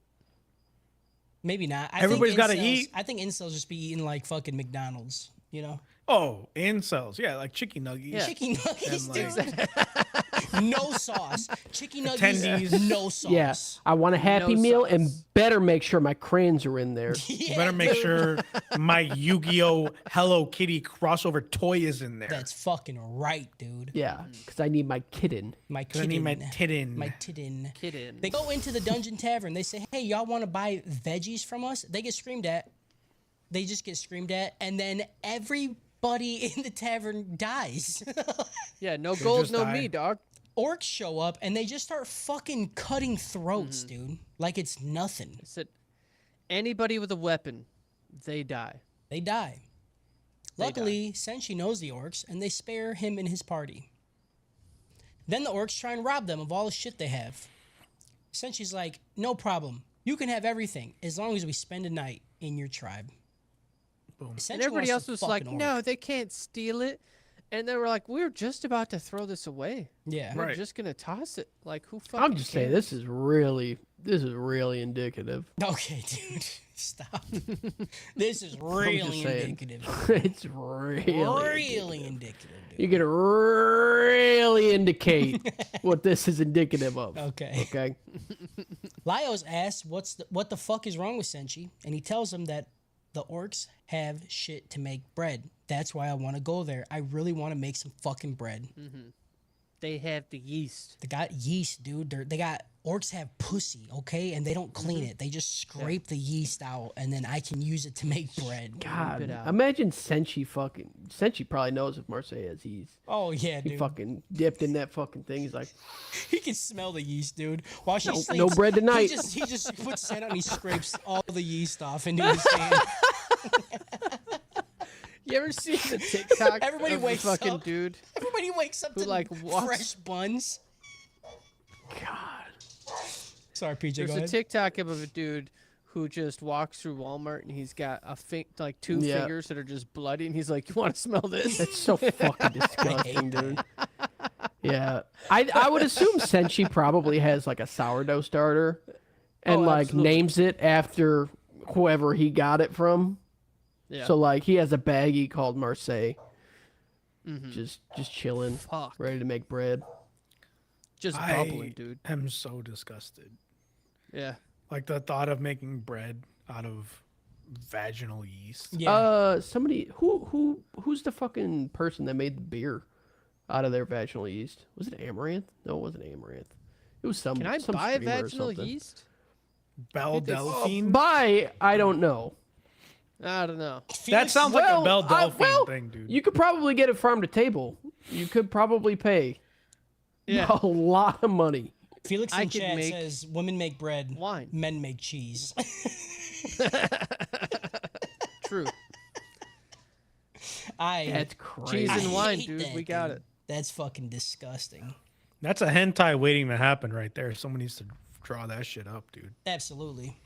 Maybe not. Everybody's gotta incels- eat. I think incels just be eating like fucking McDonald's, you know? Oh, incels. Yeah, like chicken nuggets. Yeah. Chicken nuggets, And, dude. like, No sauce. Chicken nuggets, Attendees. no sauce. Yeah, I want a Happy No Meal and sauce. better make sure my crayons are in there. You Yeah, better make dude. sure my Yu-Gi-Oh! Hello Kitty crossover toy is in there. That's fucking right, dude. Yeah, because I need my kitten. My 'Cause I kitten. need my tittin. My tittin. Kidding. They go into the dungeon tavern. They say, "Hey, y'all want to buy veggies from us?" They get screamed at. They just get screamed at, and then everybody in the tavern dies. Yeah, no gold, just no died. me, dog. Orcs show up and they just start fucking cutting throats, dude. Like it's nothing. I said, anybody with a weapon, they die. They die. Luckily, Senshi knows the orcs and they spare him and his party. Then the orcs try and rob them of all the shit they have. Senshi's like, "No problem. You can have everything as long as we spend a night in your tribe." Boom. Senshi And everybody wants else to was like, fucking no, orc. they can't steal it. And they were like, we're just about to throw this away. Yeah. We're Right. just going to toss it. Like, who fucking I'm just saying, cares? this is really indicative. Okay, dude. Stop. This is really saying. indicative. It's really indicative, dude. You can really indicate what this is indicative of. Okay. Okay. Laios asks what the fuck is wrong with Senshi, and he tells him that the orcs have shit to make bread. That's why I want to go there. I really want to make some fucking bread. They have the yeast. They got yeast, dude. They got orcs have pussy, okay, and they don't clean it. They just scrape the yeast out, and then I can use it to make bread. God, it out. imagine Senshi probably knows if Marseille has yeast. Oh yeah, He dude. fucking dipped in that fucking thing. He's like, He can smell the yeast, dude. While she sleeps, no bread tonight. He just puts his hand out and he scrapes all the yeast off into his hand. You ever seen the TikTok Everybody of the wakes fucking up. dude? Everybody wakes up Who, to like, walks- fresh buns. God. Sorry, PJ. There's Go a ahead. TikTok of a dude who just walks through Walmart and he's got like two Yeah. fingers that are just bloody, and he's like, "You want to smell this?" That's so fucking disgusting, dude. Yeah, I would assume Senshi probably has like a sourdough starter, and Oh, like absolutely. names it after whoever he got it from. Yeah. So like he has a baggie called Marseille, just chilling, Fuck. ready to make bread. Just I bubbling, dude. am so disgusted. Yeah. Like the thought of making bread out of vaginal yeast. Yeah. Somebody who's the fucking person that made the beer out of their vaginal yeast? Was it Amaranth? No, it wasn't Amaranth. It was some. Can I some buy streamer or vaginal something. yeast? Belle Delphine. Buy? I don't know. I don't know. That Felix- sounds like a Belle I- Delphine well, thing, dude. You could probably get it farm to table. You could probably pay Yeah. a lot of money. Felix I in could chat make says women make bread, wine. men make cheese. True. That's crazy. Cheese and wine, hate dude. that, We got dude. it. That's fucking disgusting. That's a hentai waiting to happen right there. Someone needs to draw that shit up, dude. Absolutely.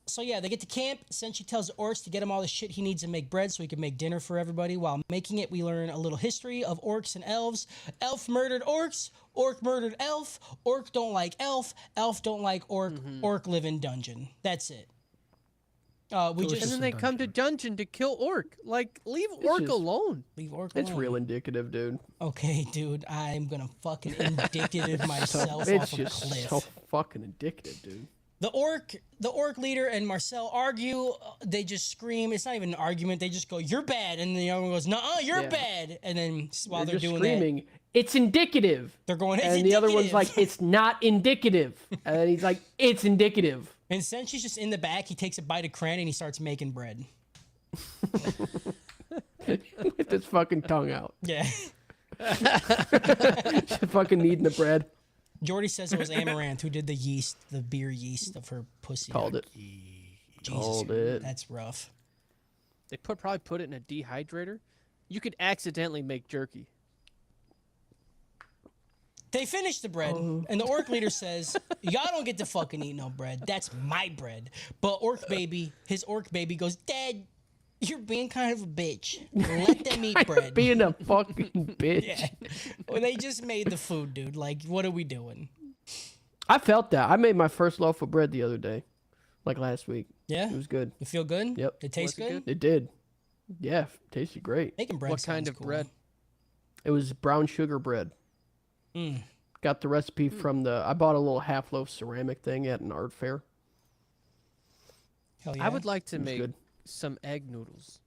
So yeah, they get to camp. Senshi tells the orcs to get him all the shit he needs to make bread so he can make dinner for everybody. While making it, we learn a little history of orcs and elves. Elf murdered orcs. Orc murdered elf. Orc don't like elf. Elf don't like orc. Orc live in dungeon. That's it. We And just then they come to dungeon to kill orc. Like, leave orc just- alone. leave orc It's alone. real indicative, dude. Okay, dude, I'm gonna fucking indicative myself It's off of a just cliff. so fucking indicative, dude. The orc leader and Marcel argue. They just scream. It's not even an argument. They just go, "You're bad," and the other one goes, "Nuh-uh, you're Yeah. bad." And then while They're they're just doing screaming, "It's indicative." that, they're going, "It's And the other one's indicative." like, "It's not indicative." And then he's like, "It's indicative." And Senshi's just in the back. He takes a bite of cran and he starts making bread. With his fucking tongue out. Yeah. Just fucking eating the bread. Jordy says it was Amaranth who did the yeast, the beer yeast of her pussy. Called it. Jesus, Called it. That's rough. They probably put it in a dehydrator. You could accidentally make jerky. They finish the bread, and the orc leader says, "Y'all don't get to fucking eat no bread. That's my bread." But his orc baby goes, "Dad, you're being kind of a bitch. Let them eat bread." Being a fucking bitch. Yeah. Well, they just made the food, dude. Like, what are we doing? I felt that. I made my first loaf of bread the other day, like last week. Yeah? It was good. You feel good? Yep. It tastes Was it good? It did. Yeah, tasted great. Making bread What kind sounds of cool. bread? It was brown sugar bread. Got the recipe from I bought a little half loaf ceramic thing at an art fair. Hell yeah. I would like to was make good. some egg noodles.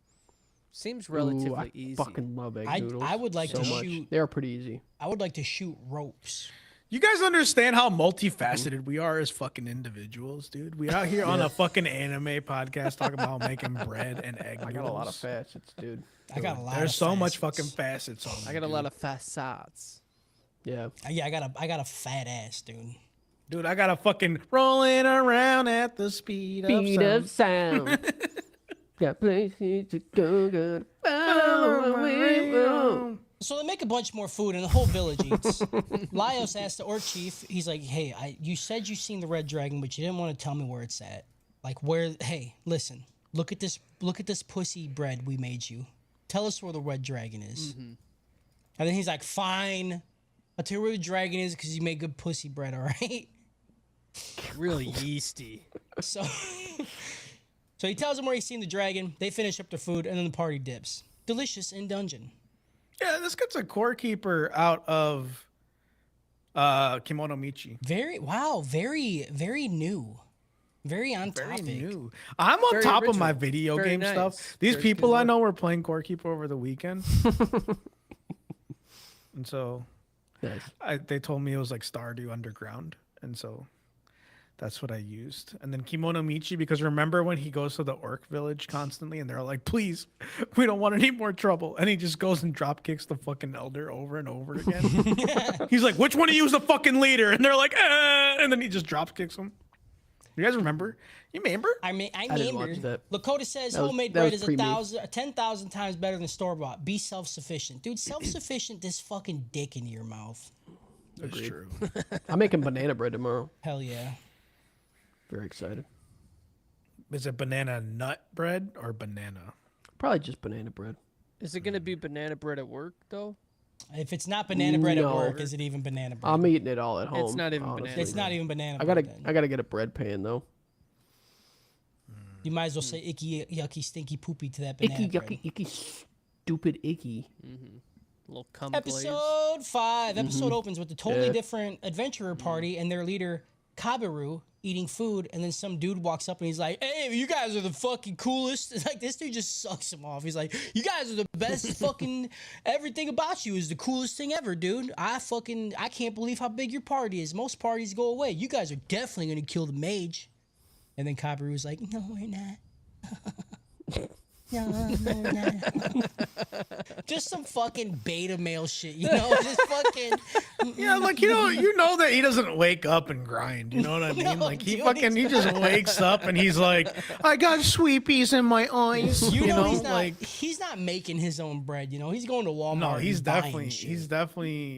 Seems Ooh, relatively I easy. fucking love egg noodles. I would like so to much. shoot- They are pretty easy. I would like to shoot ropes. You guys understand how multifaceted we are as fucking individuals, dude? We out here on a fucking anime podcast talking about making bread and egg I noodles. got a lot of facets, dude. I got a lot. There's of so much facets. fucking facets on I got a lot of facades. Yeah. Yeah, I got a fat ass, dude. Dude, I got a fucking rolling around at the speed Speed of of sound. sound. Got places to go, good. Follow the way. So they make a bunch more food, and the whole village eats. Laios asked the orc chief, he's like, "Hey, you said you seen the red dragon, but you didn't want to tell me where it's at. Like, where? Hey, listen, look at this pussy bread we made you. Tell us where the red dragon is." And then he's like, "Fine, I'll tell you where the dragon is because you made good pussy bread, all right?" Really yeasty. So, so he tells them where he's seen the dragon. They finish up their food, and then the party dips. Delicious in dungeon. Yeah, this gets a core keeper out of Kimono Michi. Very very new. Very on Very topic. new. I'm on Very top of my original. video Very game nice. stuff. These Very people good I work. know were playing core keeper over the weekend. And so Nice. they told me it was like Stardew Underground. And so that's what I used. And then Kimono Michi, because remember when he goes to the orc village constantly and they're like, please, we don't want any more trouble. And he just goes and drop kicks the fucking elder over and over again. He's like, which one of you is the fucking leader? And they're like, and then he just drop kicks them. You guys remember? You remember? I didn't remember. watch that. Lakota says That was- homemade that bread was is pre-made. 10,000 times better than store bought. Be self-sufficient, dude. Self-sufficient. This fucking dick in your mouth. That's true. I'm making banana bread tomorrow. Hell yeah. Very excited. Is it banana nut bread or banana? Probably just banana bread. Is it gonna be banana bread at work though? If it's not banana bread at No. work, is it even banana bread? I'm eating it all at home. not even honestly. banana It's not even banana I bread. gotta, then. I gotta get a bread pan though. You might as well say icky, yucky, stinky, poopy to that banana Icky, bread. yucky, icky, stupid icky. A little cum glaze. Episode 5. Episode opens with a totally Yeah. different adventurer party and their leader, Kabiru, eating food. And then some dude walks up and he's like, hey, you guys are the fucking coolest. It's like, this dude just sucks him off. He's like, you guys are the best fucking, everything about you is the coolest thing ever, dude. I can't believe how big your party is. Most parties go away. You guys are definitely going to kill the mage. And then Kabiru's like, no, we're not. No, we're not. Just some fucking beta male shit, you know? Just fucking. Yeah, like you know that he doesn't wake up and grind. You know what I mean? No, Like he dude, fucking he just wakes up and he's like, I got sweepies in my eyes. You know, he's like not making his own bread. You know, he's going to Walmart. no, he's and buying definitely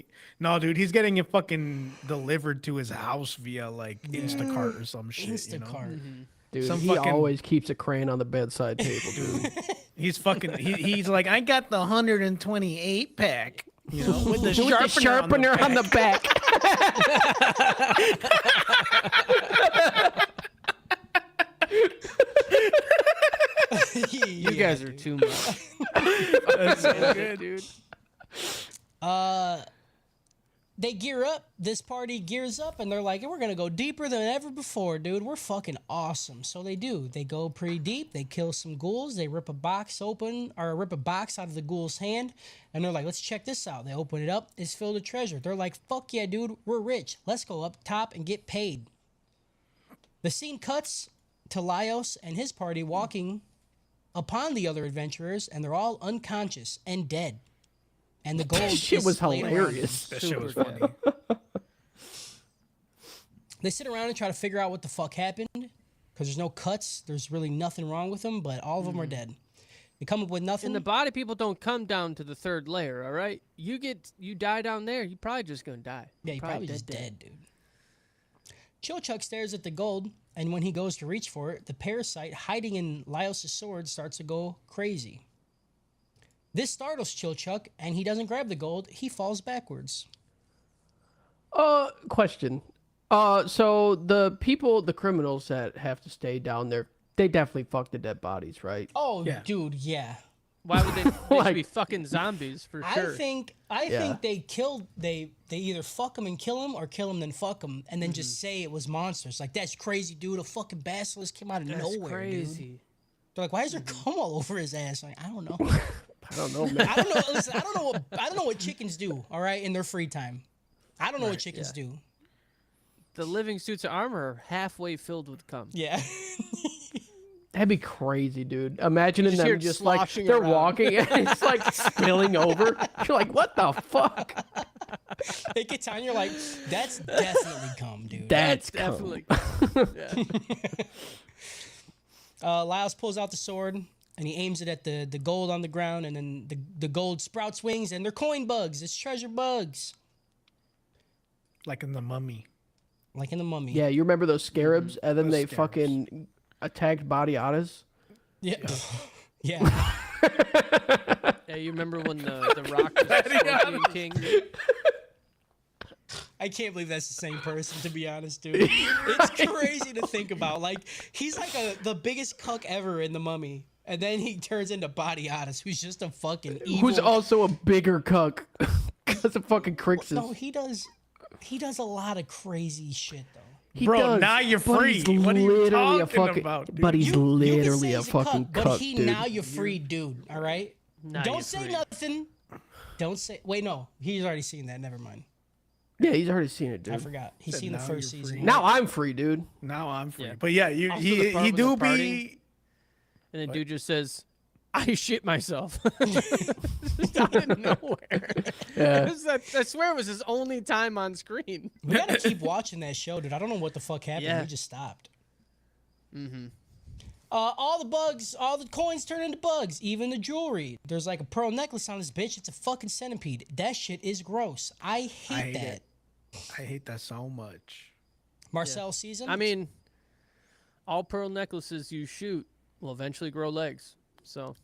shit. no, dude. He's getting it fucking delivered to his house via like Instacart or some shit. Instacart. You know? Dude, Some he fucking- always keeps a crane on the bedside table, dude. He's fucking. He's like, I got the 128 pack. You know, with the With sharpener, the sharpener on the back. You guys are too much. That's so good, dude. They gear up. This party gears up, and they're like, "We're gonna go deeper than ever before, dude. We're fucking awesome." So they do. They go pretty deep. They kill some ghouls. They rip a box open, or rip a box out of the ghoul's hand, and they're like, "Let's check this out." They open it up. It's filled with treasure. They're like, "Fuck yeah, dude. We're rich. Let's go up top and get paid." The scene cuts to Laios and his party walking upon the other adventurers, and they're all unconscious and dead. And the gold Shit is was laying around them. hilarious. That shit was Super funny. They sit around and try to figure out what the fuck happened because there's no cuts. There's really nothing wrong with them, but all of them are dead. They come up with nothing. And the body people don't come down to the third layer, all right? You die down there, you're probably just gonna die. yeah, you're probably just dead, dude. Chilchuck stares at the gold, and when he goes to reach for it, the parasite hiding in Laios' sword starts to go crazy. This startles Chilchuck, and he doesn't grab the gold. He falls backwards. Question. So the criminals that have to stay down there, they definitely fuck the dead bodies, right? Oh, Yeah. dude, yeah. Why would they? They should Like- be fucking zombies for sure. I think they either fuck them and kill them or kill them then fuck them and then just say it was monsters. Like, that's crazy, dude. A fucking basilisk came out of That's nowhere, crazy. dude. They're like, why is there cum all over his ass? Like, I don't know. I don't know, man. I don't know. Listen, I don't know what chickens do. All right, in their free time, I don't know what chickens do. The living suits of armor are halfway filled with cum. Yeah. That'd be crazy, dude. Imagining Just hear them it just like sloshing they're around. walking and it's like spilling over. You're like, what the fuck? It gets on. You're like, that's definitely cum, dude. That's Definitely. Lyles pulls out the sword and he aims it at the gold on the ground, and then the gold sprouts wings, and they're coin bugs. It's treasure bugs, Like in the Mummy. like in the Mummy. Yeah, you remember those scarabs, and then Those they scarabs. fucking attacked Badiatas. Yeah. Yeah. Yeah, you remember when the Rock was the Scorpion King? I can't believe that's the same person, to be honest, dude. It's crazy to think about. Like, he's like the biggest cuck ever in the Mummy, and then he turns into Badiatus, who's just a fucking evil. Who's also a bigger cuck because of fucking Crixus. No, he does a lot of crazy shit though. He Bro, does, now you're but free. he's What are you literally a talking fucking, about, dude? But he's You can literally say a he's fucking cuck, but cuck, dude. now you're free, dude. All right. Now Don't you're say free. nothing. Don't say. Wait, no. He's already seen that. Never mind. Yeah, he's already seen it, dude. I forgot. He's Said seen the now first you're season. free. Now I'm free, dude. Now I'm free. Yeah. But yeah, Also the part he with do the be. party. And the dude just says, I shit myself. Just out of nowhere. Yeah. It was I swear it was his only time on screen. We gotta keep watching that show, dude. I don't know what the fuck happened. Yeah. We just stopped. Mm-hmm. All the coins turn into bugs, even the jewelry. There's like a pearl necklace on this bitch. It's a fucking centipede. That shit is gross. I hate that. it. I hate that so much. Marcel season. I mean, all pearl necklaces you shoot will eventually grow legs. So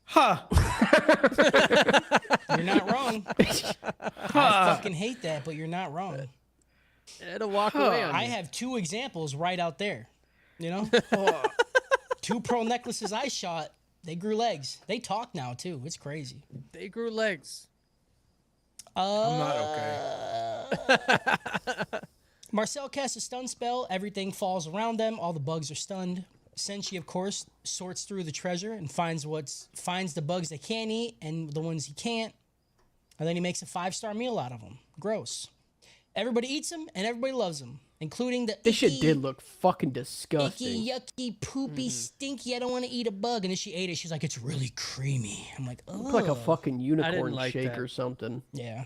Huh. you're not wrong. I fucking hate that, but you're not wrong. it'll walk away on I you. have two examples right out there. You know, two pearl necklaces I shot. They grew legs. They talk now too. It's crazy. They grew legs. I'm not okay. Marcel casts a stun spell. Everything falls around them. All the bugs are stunned. Senshi, of course, sorts through the treasure and finds the bugs they can eat and the ones he can't. And then he makes a 5-star meal out of them. Gross. Everybody eats them and everybody loves them, including the This shit icky, did look fucking icky, disgusting. yucky, poopy, stinky. I don't want to eat a bug. And then she ate it. She's like, it's really creamy. I'm like, oh, Looked like a fucking unicorn like shake that. or something. yeah.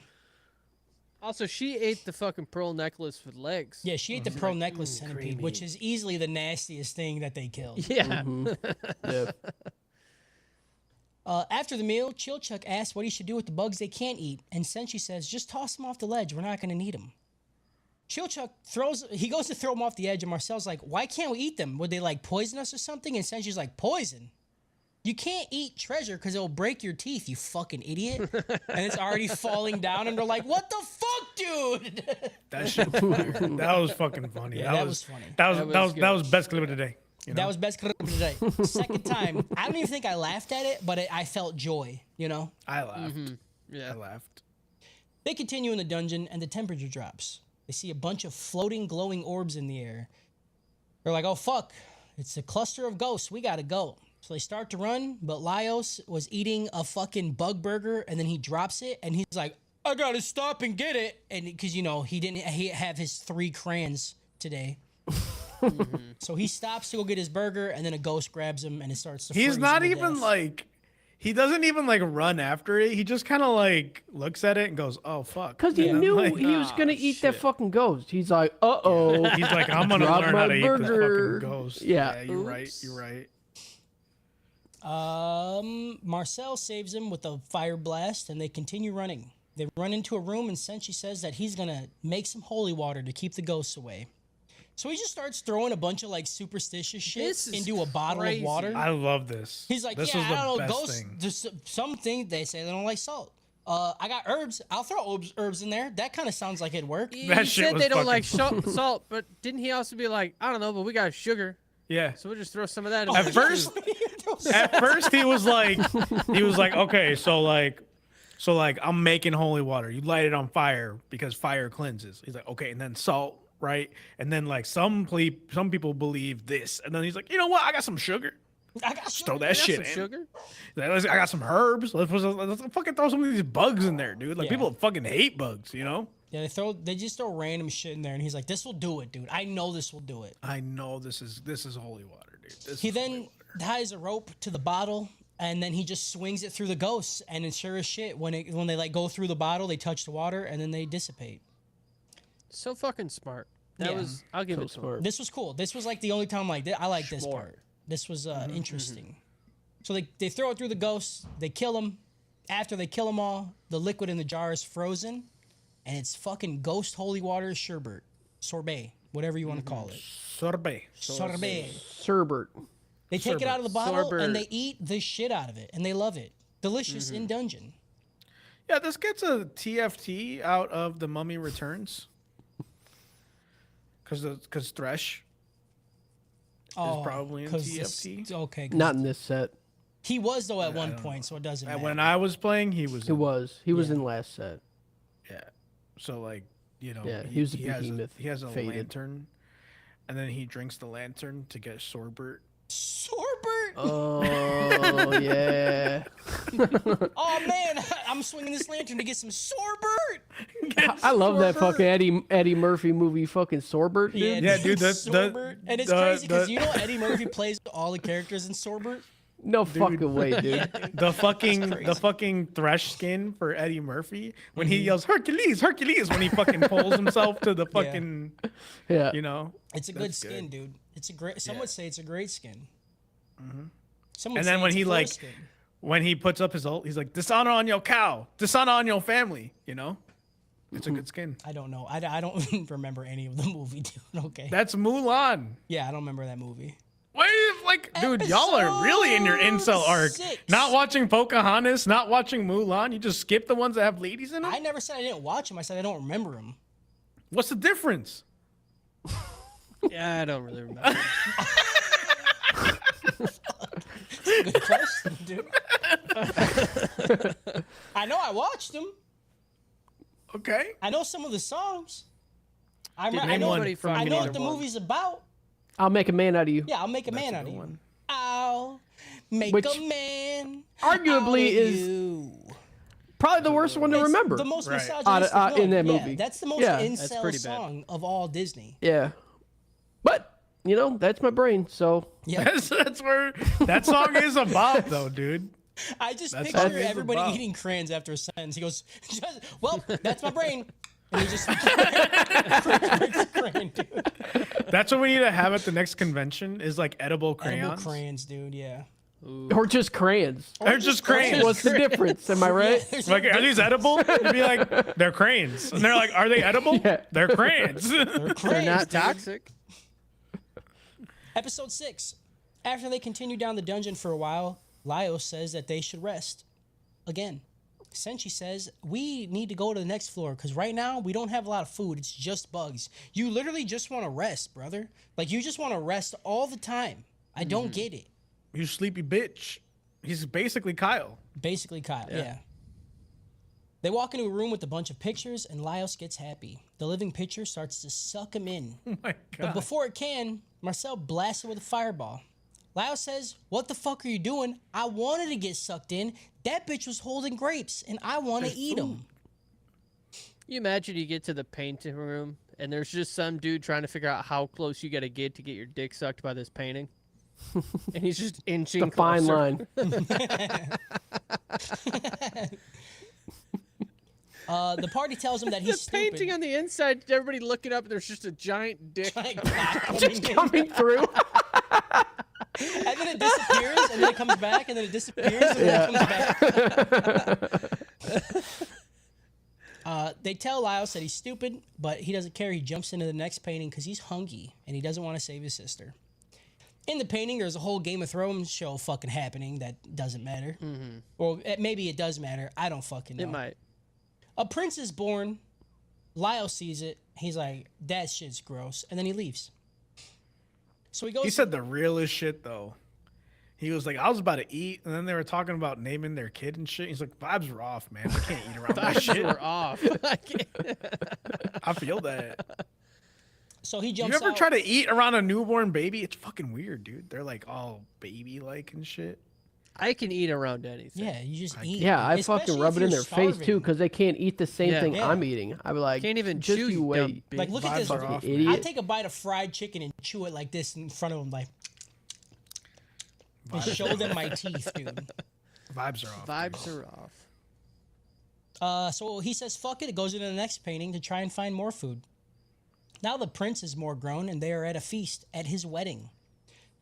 Also, she ate the fucking pearl necklace with legs. Yeah, she ate the pearl necklace centipede, which is easily the nastiest thing that they killed. Yeah. Yeah. After the meal, Chilchuck asks what he should do with the bugs they can't eat, and Senshi says, just toss them off the ledge. We're not going to need them. Chilchuck goes to throw them off the edge, and Marcel's like, why can't we eat them? Would they, like, poison us or something? And Senshi's like, poison? You can't eat treasure because it'll break your teeth, you fucking idiot. And it's already falling down, and they're like, what the fuck, dude? That shit. That was fucking funny. Yeah, that was funny. That was best clip of the day. You know? That was best clip of the day. Second time, I don't even think I laughed at it, but I felt joy, you know? I laughed. Yeah. I laughed. They continue in the dungeon, and the temperature drops. They see a bunch of floating, glowing orbs in the air. They're like, oh, fuck. It's a cluster of ghosts. We gotta go. So they start to run, but Laios was eating a fucking bug burger, and then he drops it, and he's like, I gotta stop and get it. And because, you know, he have his 3 crayons today. So he stops to go get his burger, and then a ghost grabs him, and it starts to He's freeze not him to even death. like. He doesn't even like run after it. He just kind of like looks at it and goes, "Oh fuck," Because he And I'm knew like, he was going to eat that fucking ghost. He's like, uh-oh. He's like, "I'm gonna Drop learn how my to eat this burger." fucking ghost." Yeah. you're right. Oops. You're right. Marcel saves him with a fire blast, and they continue running. They run into a room, and Senshi says that he's gonna make some holy water to keep the ghosts away. So he just starts throwing a bunch of like superstitious shit This is into a bottle crazy. of water. I love this. He's like, this yeah, was the I don't know, best ghosts. thing. There's something they say they don't like salt. I got herbs. I'll throw herbs in there. That kind of sounds like it'd work. He That shit said was they don't fucking like salt, but didn't he also be like, I don't know, but we got sugar, Yeah. so we'll just throw some of that in At there, first- too." At first, he was like, okay, so like I'm making holy water. You light it on fire because fire cleanses. He's like, okay, and then salt, right? And then like some people believe this, and then he's like, you know what? I got some sugar. I got Just throw sugar. that Got shit some in. sugar. I got some herbs. Let's fucking throw some of these bugs in there, dude. Like Yeah. people fucking hate bugs, you know. Yeah, they just throw random shit in there, and he's like, "This will do it, dude. I know this will do it." I know this is holy water, dude. This He is then holy water. ties a rope to the bottle, and then he just swings it through the ghosts. And it's sure as shit, when they like go through the bottle, they touch the water, and then they dissipate. So fucking smart. That Yeah. was. I'll give So it to him. smart. This was cool. This was like the only time like I like this Smart. part. This was interesting. So they throw it through the ghosts. They kill them. After they kill them all, the liquid in the jar is frozen, and it's fucking ghost holy water sherbet, sorbet, whatever you want to call it. Sorbet. Sorbet. Sherbert. They take it out of the bottle Sorbet. and they eat the shit out of it, and they love it. Delicious in dungeon. Yeah, this gets a TFT out of The Mummy Returns. Because Thresh is probably in 'cause this- TFT. okay. 'cause Not in this set. he was though at one point, so it doesn't matter. When I was playing, he was. He was. He was in last set. Yeah. So like, you know, Yeah, he was a has behemoth, he has a faded. lantern, and then he drinks the lantern to get sorbet. Sorbet. Oh yeah. Oh man, I'm swinging this lantern to get some sorbet. I love that fucking Eddie Murphy movie, fucking Sorbert, dude. Yeah, dude, Sorbet. And it's the- crazy because the- you know Eddie Murphy plays all the characters in Sorbet. No fucking way, dude. The fucking Thresh skin for Eddie Murphy when he yells Hercules, Hercules when he fucking pulls himself to the fucking, Yeah. you know. It's a good That's skin, dude. It's a great. Some would say it's a great skin. Some would And say then when it's a he floor like skin. when he puts up his ult, he's like dishonor on your cow, dishonor on your family. You know, it's a good skin. I don't know. I don't remember any of the movie, dude. Okay. That's Mulan. Yeah, I don't remember that movie. Wait, like, dude, y'all are really in your incel arc. Episode 6. Not watching Pocahontas, not watching Mulan. You just skip the ones that have ladies in them. I never said I didn't watch him. I said I don't remember him. What's the difference? Yeah, I don't really remember. Good question, dude. I know I watched him. Okay. I know some of the songs. I name know, one I from know either what the one. movie's about. I'll make a man out of you. Yeah, I'll make a man a out of good you. one. I'll make Which a man arguably out of is you. Probably the worst one to It's remember. the most Right. misogynistic in that one. movie. Yeah, that's the most Yeah. That's incel pretty bad. song of all Disney. Yeah. But, you know, that's my brain, so Yeah, That's where that song is about, though, dude. I just That's picture all it's everybody about. eating crayons after a sentence. He goes, "Well, that's my brain," and he just crayon, dude. That's what we need to have at the next convention is like edible Edible crayons. crayons, dude. Yeah. or just crayons. They're just crayons. What's the difference? Am I right? There's Like, no are these edible? You'd be like, they're crayons. And they're like, are they edible? Yeah. They're crayons. They're crayons, not dude. Toxic. Episode 6. After they continue down the dungeon for a while, Lio says that they should rest. Again. Senshi says, we need to go to the next floor because right now we don't have a lot of food. It's just bugs. You literally just want to rest, brother. Like, you just want to rest all the time. I don't get it. You sleepy bitch. He's basically Kyle. Basically, Kyle, yeah. They walk into a room with a bunch of pictures, and Laios gets happy. The living picture starts to suck him in. Oh my But god. before it can, Marcel blasts it with a fireball. Laios says, what the fuck are you doing? I wanted to get sucked in. That bitch was holding grapes, and I want to eat them. You imagine you get to the painting room and there's just some dude trying to figure out how close you got to get your dick sucked by this painting. And he's just inching the fine closer. line. The party tells him that he's The stupid. painting on the inside, everybody looking up, and there's just a giant dick. Like, coming in. Coming through. And then it disappears, and then it comes back, and then it disappears, and then it comes back. They tell Laios that he's stupid, but he doesn't care. He jumps into the next painting because he's hungry, and he doesn't want to save his sister. In the painting, there's a whole Game of Thrones show fucking happening that doesn't matter. Or maybe it does matter. I don't fucking know. It might. A prince is born. Laios sees it. He's like, that shit's gross. And then he leaves. So he goes... He said the realest shit though. He was like, I was about to eat, and then they were talking about naming their kid and shit. He's like, vibes are off, man. I can't eat around that Vibes shit. were off. I can't- I feel that. So he You jumps ever out. try to eat around a newborn baby? It's fucking weird, dude. They're like all baby-like and shit. I can eat around anything. Yeah, you just eat. Yeah, I Especially fucking if rub it in you're their face too, starving. because they can't eat the same Yeah. thing Yeah. I'm eating. I'd be like, Can't even just chew, you you wait. dumb bitch. Like, look at this. Vibes are off, man. idiot. I take a bite of fried chicken and chew it like this in front of them, like, and show them my teeth, dude. Vibes are off. Vibes are off. So he says, fuck it. It goes into the next painting to try and find more food. Now the prince is more grown, and they are at a feast at his wedding.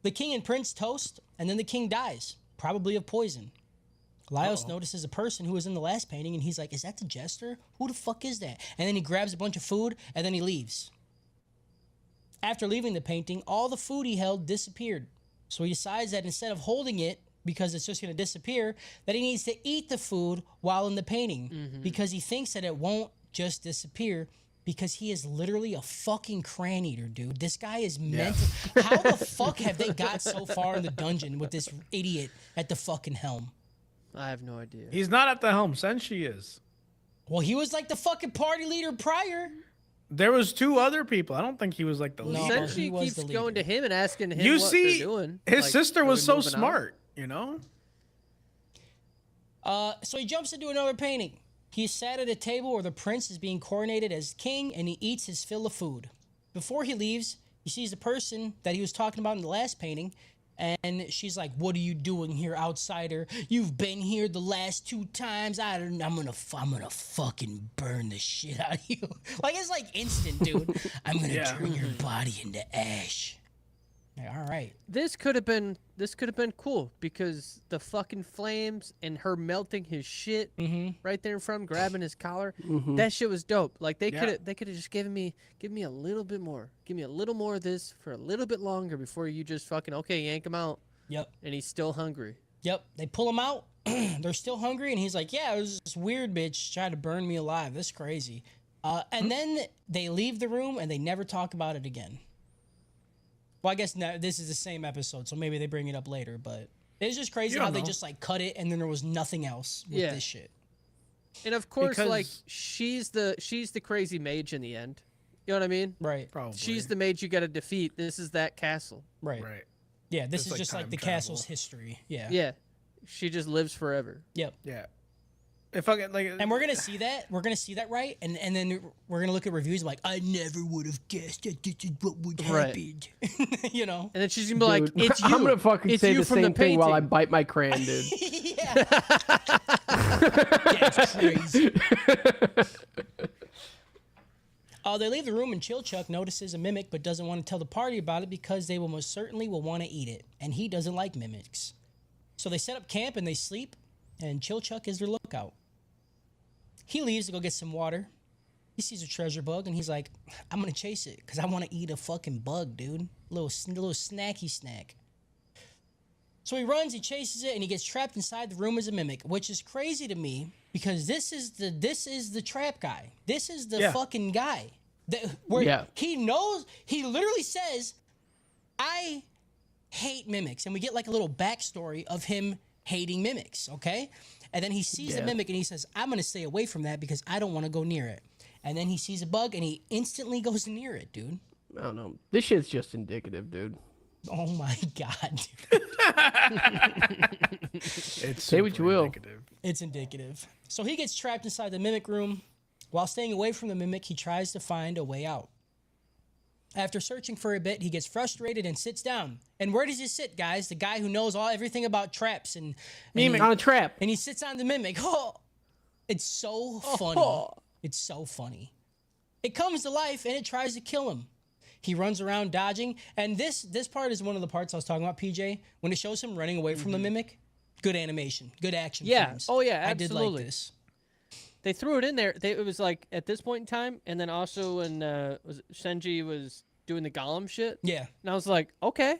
The king and prince toast, and then the king dies, probably of poison. Laios notices a person who was in the last painting, and he's like, is that the jester? Who the fuck is that? And then he grabs a bunch of food, and then he leaves. After leaving the painting, all the food he held disappeared. So he decides that instead of holding it, because it's just going to disappear, that he needs to eat the food while in the painting, because he thinks that it won't just disappear, because he is literally a fucking cran eater, dude. This guy is mental. How the fuck have they got so far in the dungeon with this idiot at the fucking helm? I have no idea. He's not at the helm. Senshi is. Well, he was like the fucking party leader prior. There was 2 other people. I don't think he was like the No. leader. he Essentially was keeps the going to leader. him and asking him You what see, they're doing. his Like, sister are was we so moving out? smart, you know? So he jumps into another painting. He is sat at a table where the prince is being coronated as king, and he eats his fill of food. Before he leaves, he sees the person that he was talking about in the last painting, and she's like, "What are you doing here, outsider? You've been here the last 2 times. I'm gonna fucking burn the shit out of you." Like, it's like instant, dude. I'm gonna Yeah. turn your body into ash. Like, all right. This could have been cool because the fucking flames and her melting his shit right there in front of him, grabbing his collar. That shit was dope. Like they Yeah. could have just give me a little bit more. Give me a little more of this for a little bit longer before you just fucking yank him out. Yep. And he's still hungry. Yep, they pull him out. They're still hungry, and he's like, "Yeah, it was this weird bitch trying to burn me alive. That's crazy." And then they leave the room, and they never talk about it again. Well, I guess this is the same episode, so maybe they bring it up later. But it's just crazy You how don't they know. just like cut it, and then there was nothing else with Yeah. this shit. And of course, like Because- she's the crazy mage in the end. You know what I mean? Right, Probably. She's the mage you got to defeat. This is that castle. right, Right. Yeah, this It's is like just like time the travel. castle's history. Yeah. Yeah. She just lives forever. Yep. Yeah. If I get like, And we're gonna see that. We're gonna see that, right? And then we're gonna look at reviews like, I never would have guessed that this is what would Right. happen. You know? And then she's gonna be like, Dude, "It's you." I'm gonna fucking It's say you the from same thing while I painting." bite my crayon, dude. Yeah. That's crazy. They leave the room, and Chilchuck notices a mimic but doesn't want to tell the party about it because they will most certainly will want to eat it, and he doesn't like mimics. So they set up camp and they sleep, and Chilchuck is their lookout. He leaves to go get some water. He sees a treasure bug, and he's like, I'm going to chase it because I want to eat a fucking bug, dude. Little snacky snack. So he runs, he chases it, and he gets trapped inside the room as a mimic, which is crazy to me because this is the trap guy. This is the Yeah. fucking guy. Where Yeah. he knows, he literally says, I hate mimics. And we get like a little backstory of him hating mimics, okay? And then he sees a Yeah. mimic and he says, I'm going to stay away from that because I don't want to go near it. And then he sees a bug and he instantly goes near it, dude. I don't know. This shit's just indicative, dude. Oh my God, dude. it's Say what you super will. indicative. It's indicative. So he gets trapped inside the mimic room. While staying away from the mimic, he tries to find a way out. After searching for a bit, he gets frustrated and sits down. And where does he sit, guys? The guy who knows everything about traps and On a trap. and he sits on the mimic. Oh, it's so funny. Oh. It's so funny. It comes to life and it tries to kill him. He runs around dodging, and this part is one of the parts I was talking about, PJ. When it shows him running away from the mimic, good animation, good action. Yeah. frames. Oh, yeah, I did absolutely. like this. They threw it in there. It was like at this point in time, and then also when Shenji was doing the golem shit. Yeah. And I was like, okay.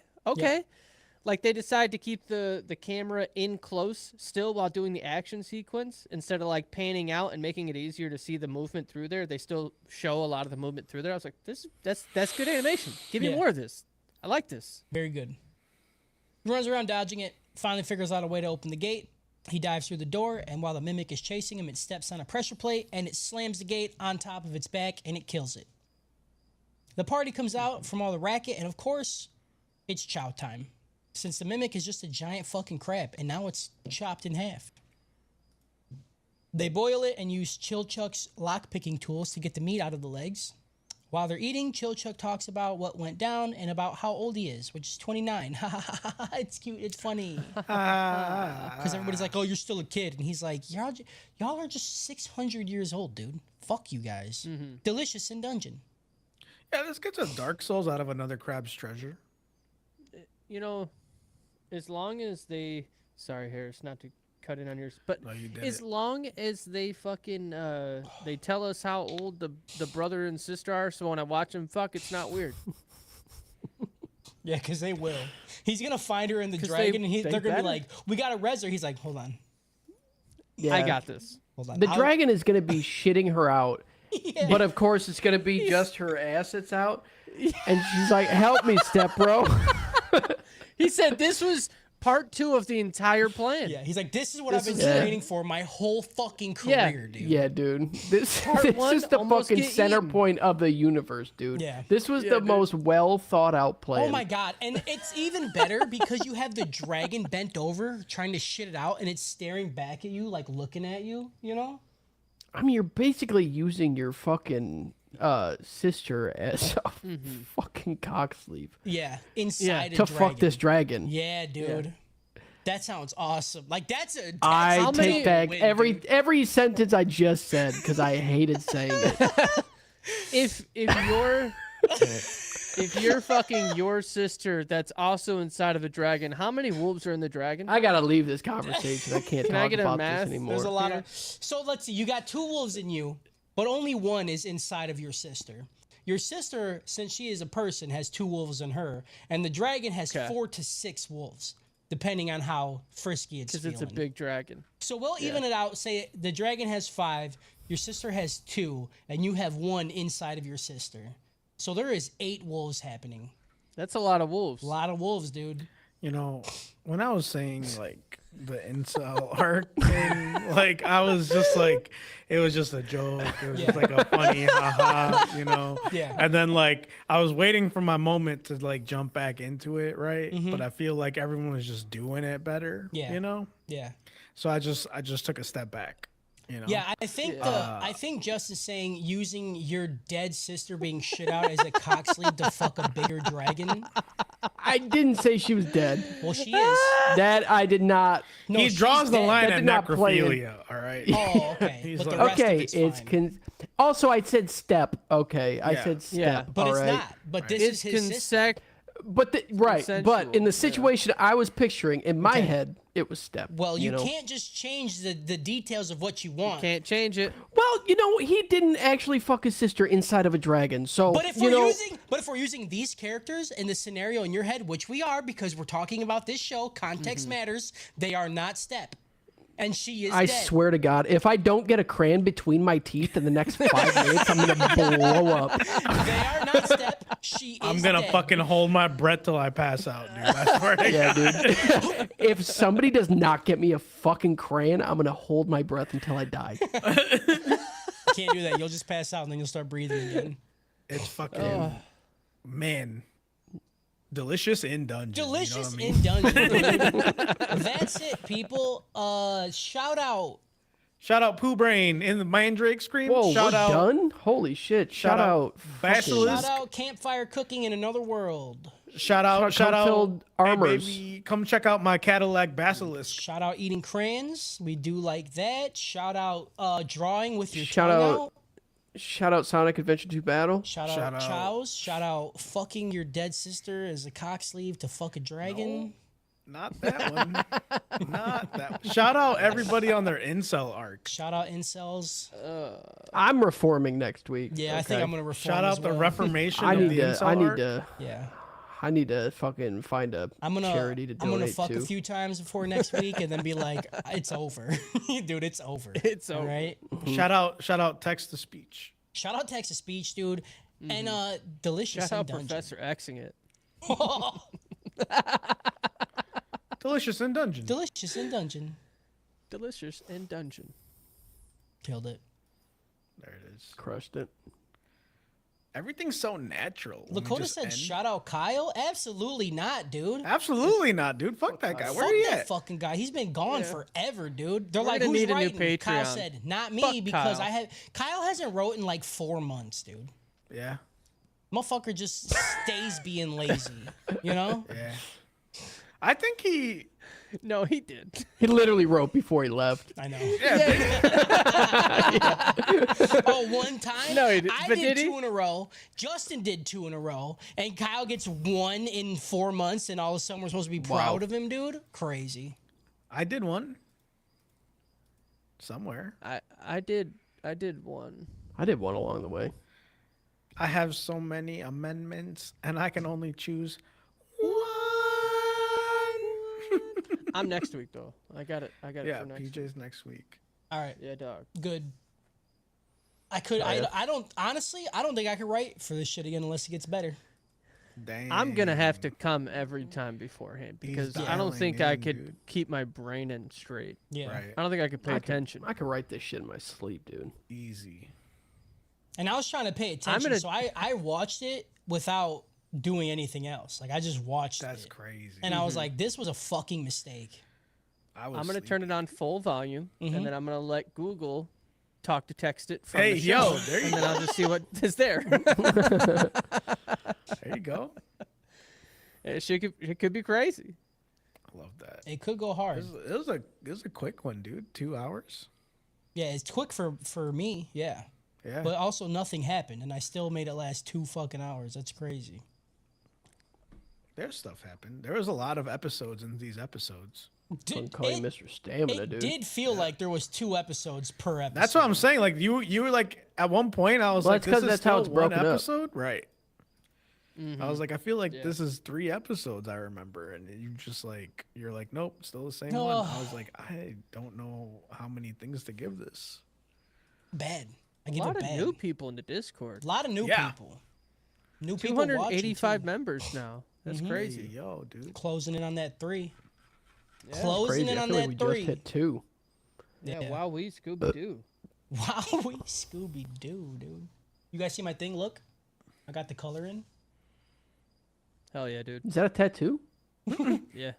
Like they decided to keep the camera in close still while doing the action sequence instead of like panning out and making it easier to see the movement through there. They still show a lot of the movement through there. I was like, that's good animation. Give me Yeah. more of this. I like this. Very good. He runs around dodging it. finally figures out a way to open the gate. He dives through the door, and while the mimic is chasing him, it steps on a pressure plate, and it slams the gate on top of its back, and it kills it. The party comes out from all the racket, and of course, it's chow time. Since the mimic is just a giant fucking crab, and now it's chopped in half. They boil it and use Chilchuck's lock-picking tools to get the meat out of the legs. While they're eating, Chilchuck talks about what went down and about how old he is, which is 29. It's cute. It's funny. Because everybody's like, oh, you're still a kid. And he's like, y'all are just 600 years old, dude. Fuck you guys. Delicious in dungeon. Yeah, this gets a Dark Souls out of another crab's treasure. You know, as long as they... Sorry, Harris, not to cut in on yours, but No, you did as it. long as they fucking they tell us how old the brother and sister are, so when I watch them fuck, it's not weird. Yeah, because they will. He's going to find her in the 'Cause dragon, and they they're going to be better. like, we got to res her. He's like, hold on. Yeah. I got this. Hold on. The I'll- dragon is going to be shitting her out, Yeah. but of course it's going to be just her ass that's out, and she's like, "Help me, step bro." He said this was part 2 of the entire plan. Yeah, he's like, this is what I've been is it. training for my whole fucking Yeah. career, dude. Yeah, dude. This one is the almost fucking get center eaten. point of the universe, dude. Yeah. This was Yeah, the dude. most well thought out plan. Oh my god, and it's even better because you have the dragon bent over trying to shit it out, and it's staring back at you, like looking at you, you know? I mean, you're basically using your fucking sister as a fucking cock sleeve Yeah, inside Yeah, a to dragon. fuck this dragon. Yeah, dude. That sounds awesome. Like that's a. That's I a take back win, every dude. every sentence I just said because I hated saying it. If you're fucking your sister that's also inside of a dragon, how many wolves are in the dragon? I gotta leave this conversation. I can't Can I talk get a about math? this anymore. There's a lot of. So let's see. You got 2 wolves in you, but only one is inside of your sister. Your sister, since she is a person, has 2 wolves in her, and the dragon has Okay. 4 to 6 wolves, depending on how frisky it's Because feeling. it's a big dragon. So we'll even it out. Say the dragon has 5, your sister has 2, and you have 1 inside of your sister. So there is 8 wolves happening. That's a lot of wolves. A lot of wolves, dude. You know, when I was saying like the incel arc thing, like I was just like, it was just a joke. It was just like a funny haha, you know. Yeah. And then like I was waiting for my moment to like jump back into it, right? But I feel like everyone was just doing it better. Yeah. You know. Yeah. So I just took a step back. You know. Yeah, I think I think Justin's saying using your dead sister being shit out as a cock sleeve to fuck a bigger dragon. I didn't say she was dead. Well, she is. That I did not. No, He she's draws the dead. line That at did not play in. necrophilia. All right. Oh, okay. He's But the like- rest of Okay, it's it's fine. also I said step. Okay, I Yeah. said step. Yeah, But it's all right? not. But this It's is his sister. consec. But right, but in Consensual, the yeah. situation I was picturing in my head, it was step. Well, you know? can't just change the details of what you want. Can't change it. Well, you know, he didn't actually fuck his sister inside of a dragon. So, But if you we're know, if we're using these characters in the scenario in your head, which we are because we're talking about this show, context matters. They are not step, and she is I dead. swear to God, if I don't get a crayon between my teeth in the next 5 minutes, I'm gonna blow up. They are not step. She is I'm gonna dead. fucking hold my breath till I pass out, dude. I swear to Yeah, God. dude. If somebody does not get me a fucking crayon, I'm gonna hold my breath until I die. Can't do that. You'll just pass out and then you'll start breathing again. It's fucking man. Delicious in dungeon. Delicious you know what I mean? in dungeon. Dude. That's it, people. Shout out. Shout out Pooh Brain in the Mandrake Scream. Whoa, shout we're out done? Holy shit! Shout out, Basilisk. Shout out campfire cooking in another world. Shout out Coat-filled Hey, armors. baby, come check out my Cadillac Basilisk. Shout out eating crayons. We do like that. Shout out drawing with your Shout tongue out out. Shout out Sonic Adventure 2 Battle. Shout Shout out out- chows. Shout out fucking your dead sister as a cock sleeve to fuck a dragon. Not that one. Not that one. Shout out everybody on their incel arc. Shout out incels. I'm reforming next week. Yeah, I think okay? I'm gonna reform. Shout as out the well. Reformation I of need the to. incel I need arc. to. Yeah. I need to fucking find a I'm gonna charity to I'm gonna donate fuck to. a few times before next week and then be like, it's over. Dude, it's over. It's All over. right. Shout out text to speech. Shout out text to speech, dude. And delicious Shout out in dungeon. Professor Xing it. Delicious Delicious in dungeon. Delicious in dungeon. Delicious in dungeon. Killed it. There it is. Crushed it. Everything's so natural. when we Lakota just said, end. "Shout out Kyle." Absolutely not, dude. Absolutely not, dude. Fuck that guy. Where Fuck he that at? fucking guy. He's been gone Yeah. forever, dude. They're We're like, gonna who's need a new writing? Kyle Patreon. said, not me, Fuck because Kyle. Kyle hasn't wrote in like 4 months, dude. Yeah. Motherfucker just stays being lazy, you know? Yeah. I think he. No, he did. He literally wrote before he left. I know. Yeah. Oh, one time? No, he did- I but did did he? 2 in a row. Justin did 2 in a row. And Kyle gets 1 in 4 months, and all of a sudden we're supposed to be proud of him, dude? Crazy. I did one. Somewhere. I did one. I did one along the way. I have so many amendments, and I can only choose one. I'm next week though. I got it Yeah, for next week. PJ's next week. All right. Yeah, dog. Good. I could. I don't. Honestly, I don't think I could write for this shit again unless it gets better. Dang. I'm gonna have to come every time beforehand because I don't dialing think I in, could dude. keep my brain in straight. Yeah. Right. I don't think I could pay attention. I could write this shit in my sleep, dude. Easy. And I was trying to pay attention, gonna- so I watched it without doing anything else. Like I just watched That's it, crazy. and I was like, this was a fucking mistake. I was I'm gonna turn it on full volume Mm-hmm. and then I'm gonna let Google talk to text it from Hey, the yo, show, there you and then I'll just see what is there. There you go. It could be crazy. I love that. It could go hard. It was a quick one, dude. 2 hours. Yeah, it's quick for me. Yeah, Yeah. but also nothing happened, and I still made it last 2 fucking hours. That's crazy. There's stuff happened. There was a lot of episodes in these episodes. I'm calling Mr. Stamina, It dude. did feel like there was 2 episodes per episode. That's what I'm saying. Like you were like at one point I was Well, like, that's 'cause this is that's how still it's broken one up. episode, right? I was like, I feel like Yeah. this is 3 episodes. I remember, and you just like you're like, nope, still the same one. I was like, I don't know how many things to give this. Bad. I A give lot it of bad. new people in the Discord. A lot of new Yeah. people. New people watching 285 too. members now. That's Hey, crazy. yo, dude. Closing in on that 3. Yeah. Closing Crazy. in I on feel like that we 3. just hit 2. Yeah, wow, we Scooby Doo. Wow, we Scooby Doo, dude. You guys see my thing? Look, I got the color in. Hell yeah, dude. Is that a tattoo? Yeah.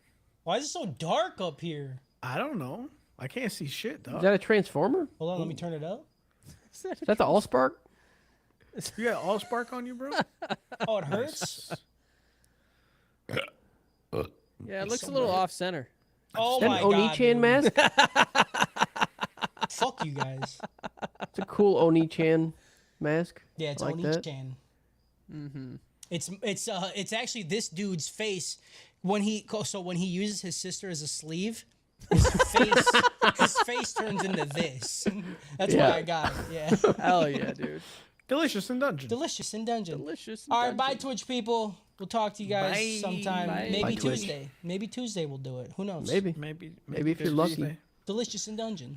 Why is it so dark up here? I don't know. I can't see shit, Is dog. that a transformer? Hold on, let me turn it up. Is that the Allspark? You got all spark on you, bro? Oh, it hurts. Yeah, it looks a little off center. Oh Is that my an god. Oni-chan dude. mask? Fuck you guys. It's a cool Oni-chan mask. Yeah, it's I like that. Oni-chan. Mm-hmm. It's actually this dude's face when he uses his sister as a sleeve. His face turns into this. That's Yeah. why I got it. Yeah. Hell yeah, dude. Delicious in dungeon. Delicious in dungeon. Delicious. All right, bye Twitch people. We'll talk to you guys Bye. sometime. Bye. Maybe Bye, Twitch. Tuesday. Maybe Tuesday we'll do it. Who knows? Maybe. Maybe Maybe if you're this lucky. Tuesday. Delicious in dungeon.